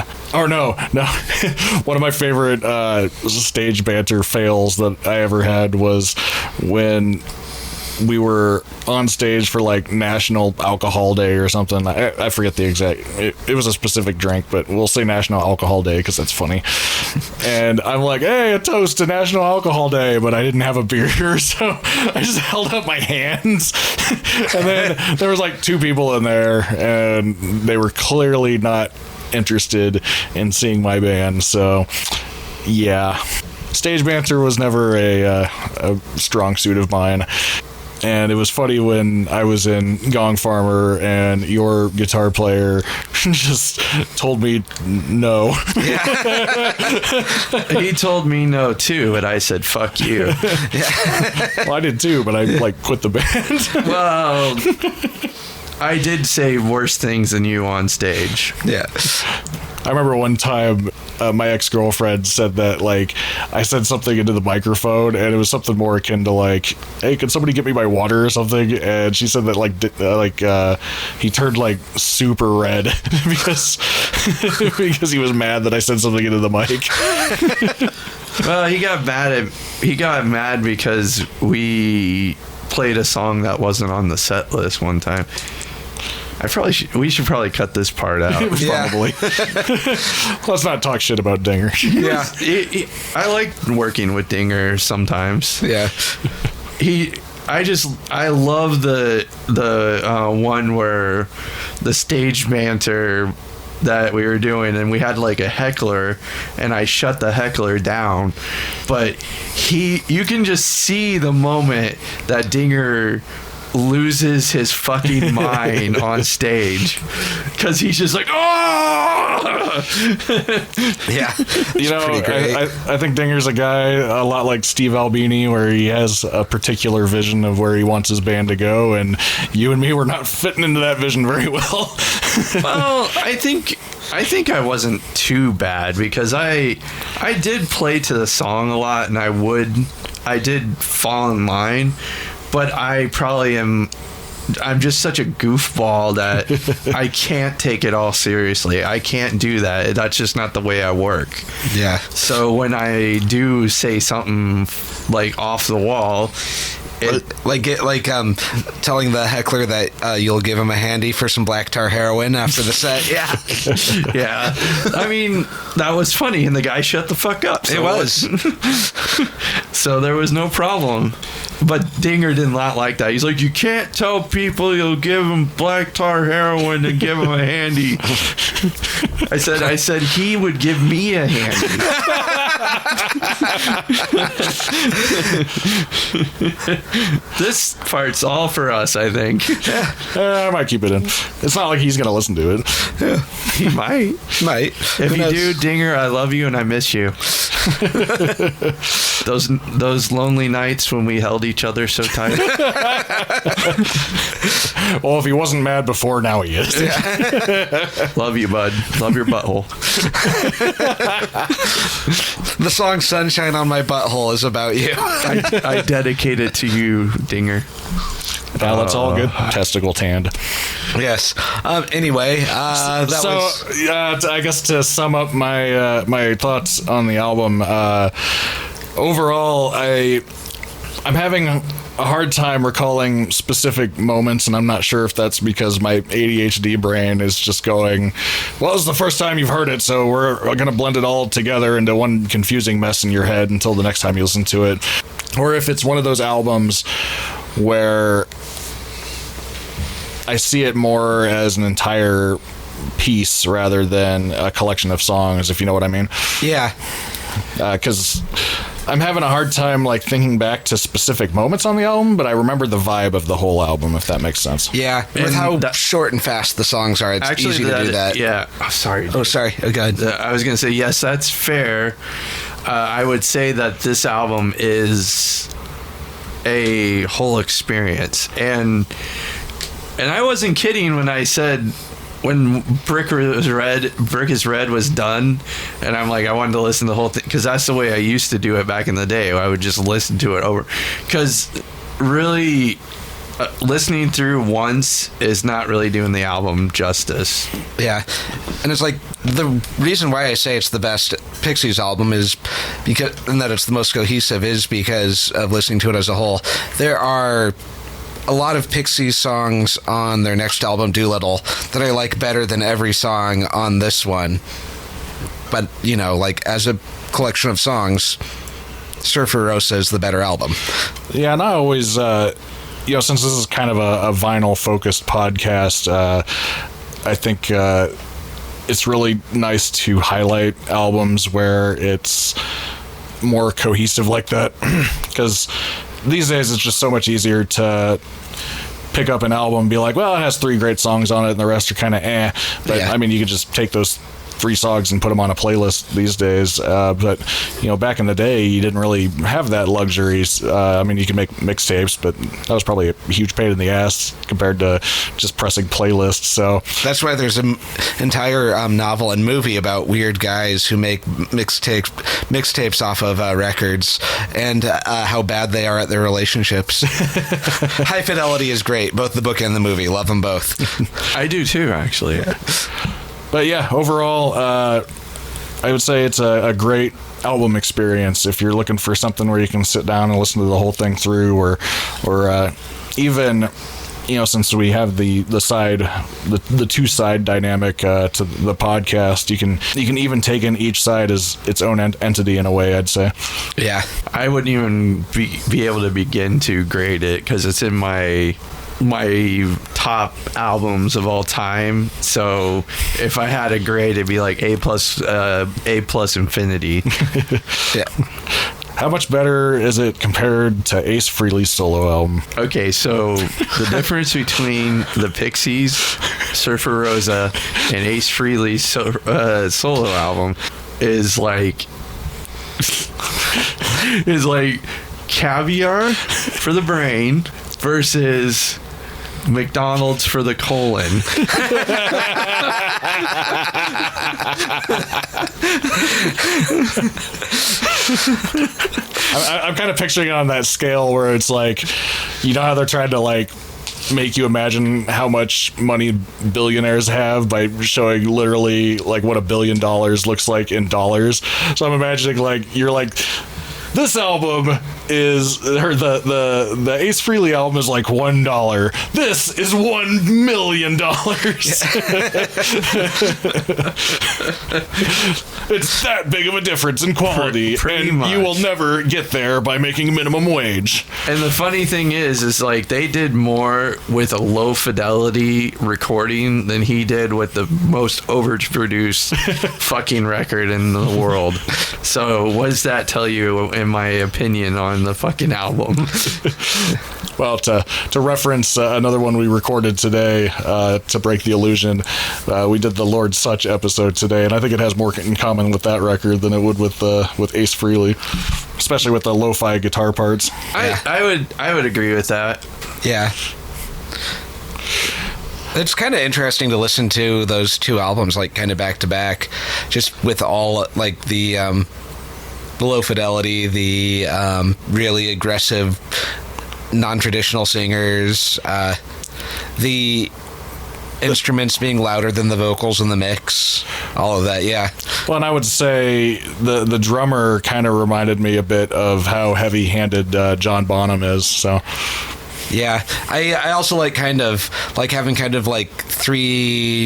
one of my favorite stage banter fails that I ever had was when we were on stage for like National Alcohol Day or something. I forget the exact, it was a specific drink, but we'll say National Alcohol Day because that's funny. And I'm like, hey, a toast to National Alcohol Day, but I didn't have a beer, so I just held up my hands. And then there was like two people in there, and they were clearly not interested in seeing my band. So yeah, stage banter was never a strong suit of mine. And it was funny when I was in Gong Farmer and your guitar player just told me no. He told me no too, and I said fuck you. Well, I did too, but I like quit the band. Well, I did say worse things than you on stage. Yeah. I remember one time my ex-girlfriend said that, like, I said something into the microphone and it was something more akin to, like, hey, can somebody get me my water or something? And she said that, he turned, like, super red because he was mad that I said something into the mic. Well, he got mad because we played a song that wasn't on the set list one time. We should probably cut this part out. Probably. Let's not talk shit about Dinger. Yeah. I like working with Dinger sometimes. Yeah. I love the one where the stage banter that we were doing, and we had like a heckler, and I shut the heckler down, but you can just see the moment that Dinger loses his fucking mind on stage because he's just like, oh Yeah. You know, I think Dinger's a guy a lot like Steve Albini, where he has a particular vision of where he wants his band to go, and you and me were not fitting into that vision very well. Well, I think I wasn't too bad because I did play to the song a lot, and I did fall in line, but I'm just such a goofball that I can't take it all seriously. I can't do that. That's just not the way I work. Yeah. So when I do say something like off the wall, telling the heckler that you'll give him a handy for some black tar heroin after the set. Yeah. Yeah. I mean, that was funny, and the guy shut the fuck up. So it was. So there was no problem. But Dinger did not like that. He's like, you can't tell people you'll give them black tar heroin and give them a handy. I said he would give me a handy. This part's all for us, I think. I might keep it in. It's not like he's gonna listen to it. Yeah. He might. If you do, Dinger, I love you and I miss you. Those lonely nights when we held each other so tight. Well, if he wasn't mad before, now he is. Love you, bud. Love your butthole. The song Sunshine on My Butthole is about you. I dedicate it to you, Dinger. Now that's all good. Testicle tanned. Yes. Anyway, I guess to sum up my my thoughts on the album, overall, I'm having a hard time recalling specific moments, and I'm not sure if that's because my ADHD brain is just going, well, it's the first time you've heard it, so we're going to blend it all together into one confusing mess in your head until the next time you listen to it. Or if it's one of those albums where I see it more as an entire piece rather than a collection of songs, if you know what I mean. Yeah. Because I'm having a hard time like thinking back to specific moments on the album, but I remember the vibe of the whole album, if that makes sense. Yeah, with how short and fast the songs are, it's easy to do that. Yeah. Oh, sorry. Oh, sorry. Oh, go ahead. I was going to say, yes, that's fair. I would say that this album is a whole experience. And I wasn't kidding when I said when Brick is Red was done, and I'm like, I wanted to listen to the whole thing, because that's the way I used to do it back in the day. I would just listen to it over, because really listening through once is not really doing the album justice. Yeah, and it's like the reason why I say it's the best Pixies album is because, and that it's the most cohesive, is because of listening to it as a whole. There are a lot of Pixies songs on their next album, Doolittle, that I like better than every song on this one. But, you know, like, as a collection of songs, Surfer Rosa is the better album. Yeah, and I always, since this is kind of a vinyl-focused podcast, I think it's really nice to highlight albums where it's more cohesive like that, because these days it's just so much easier to pick up an album and be like, well, it has 3 great songs on it and the rest are kind of eh. But Yeah. I mean, you could just take those 3 songs and put them on a playlist these days. But back in the day, you didn't really have that luxury. I mean, you could make mixtapes, but that was probably a huge pain in the ass compared to just pressing playlists. So That's why there's an entire novel and movie about weird guys who make mixtapes off of records and how bad they are at their relationships. High Fidelity is great, both the book and the movie. Love them both. I do too, actually. But yeah, overall, I would say it's a great album experience if you're looking for something where you can sit down and listen to the whole thing through, or even, since we have the 2-side dynamic to the podcast, you can even take in each side as its own entity in a way, I'd say. Yeah. I wouldn't even be able to begin to grade it because it's in my top albums of all time. So if I had a grade, it'd be like A plus infinity. Yeah. How much better is it compared to Ace Frehley's solo album? Okay, so the difference between the Pixies, Surfer Rosa, and Ace Frehley's solo album is like caviar for the brain versus McDonald's for the colon. I'm kind of picturing it on that scale where it's like, how they're trying to like make you imagine how much money billionaires have by showing literally like what $1 billion looks like in dollars. So I'm imagining like you're like, this album is, or the Ace Frehley album is like $1. This is $1 million. It's that big of a difference in quality, Pretty and much. you will never get there by making minimum wage. And the funny thing is like they did more with a low fidelity recording than he did with the most overproduced fucking record in the world. So what does that tell you, in my opinion, on the fucking album? Well, to reference another one we recorded today, to break the illusion, we did the Lord Sutch episode today, and I think it has more in common with that record than it would with Ace Frehley, especially with the lo-fi guitar parts. I would agree with that. Yeah. It's kind of interesting to listen to those 2 albums like kind of back to back, just with all like the low fidelity, the really aggressive non-traditional singers, the instruments being louder than the vocals in the mix, all of that. Yeah. Well, and I would say the drummer kind of reminded me a bit of how heavy-handed John Bonham is. So Yeah, I also like having 3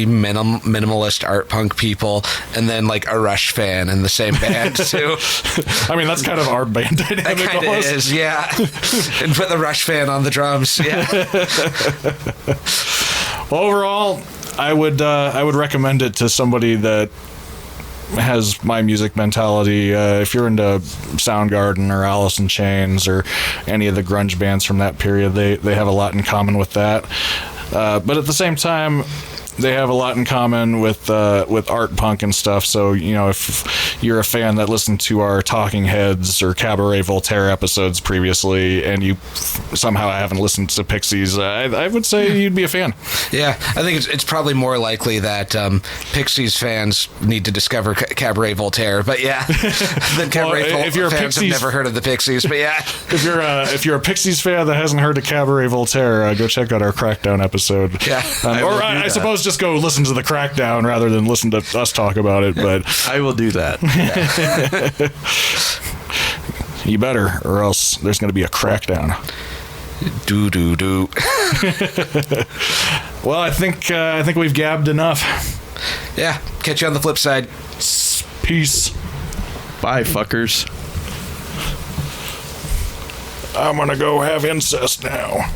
minimalist art punk people and then like a Rush fan in the same band too. I mean, that's kind of our band dynamic. That kind of is, yeah. And put the Rush fan on the drums. Yeah. Well, overall, I would recommend it to somebody that has my music mentality. If you're into Soundgarden or Alice in Chains or any of the grunge bands from that period, they have a lot in common with that. But at the same time, they have a lot in common with art punk and stuff. So, if you're a fan that listened to our Talking Heads or Cabaret Voltaire episodes previously and you somehow haven't listened to Pixies, I would say you'd be a fan. Yeah, I think it's probably more likely that Pixies fans need to discover Cabaret Voltaire, but yeah, than Cabaret if you're a fans Pixies- have never heard of the Pixies, but yeah. If you're a Pixies fan that hasn't heard of Cabaret Voltaire, go check out our Crackdown episode. Yeah. I suppose just go listen to the Crackdown rather than listen to us talk about it. But I will do that. you better, or else there's going to be a crackdown. Do. Well, I think we've gabbed enough. Yeah, catch you on the flip side. Peace. Bye, fuckers. I'm gonna go have incest now.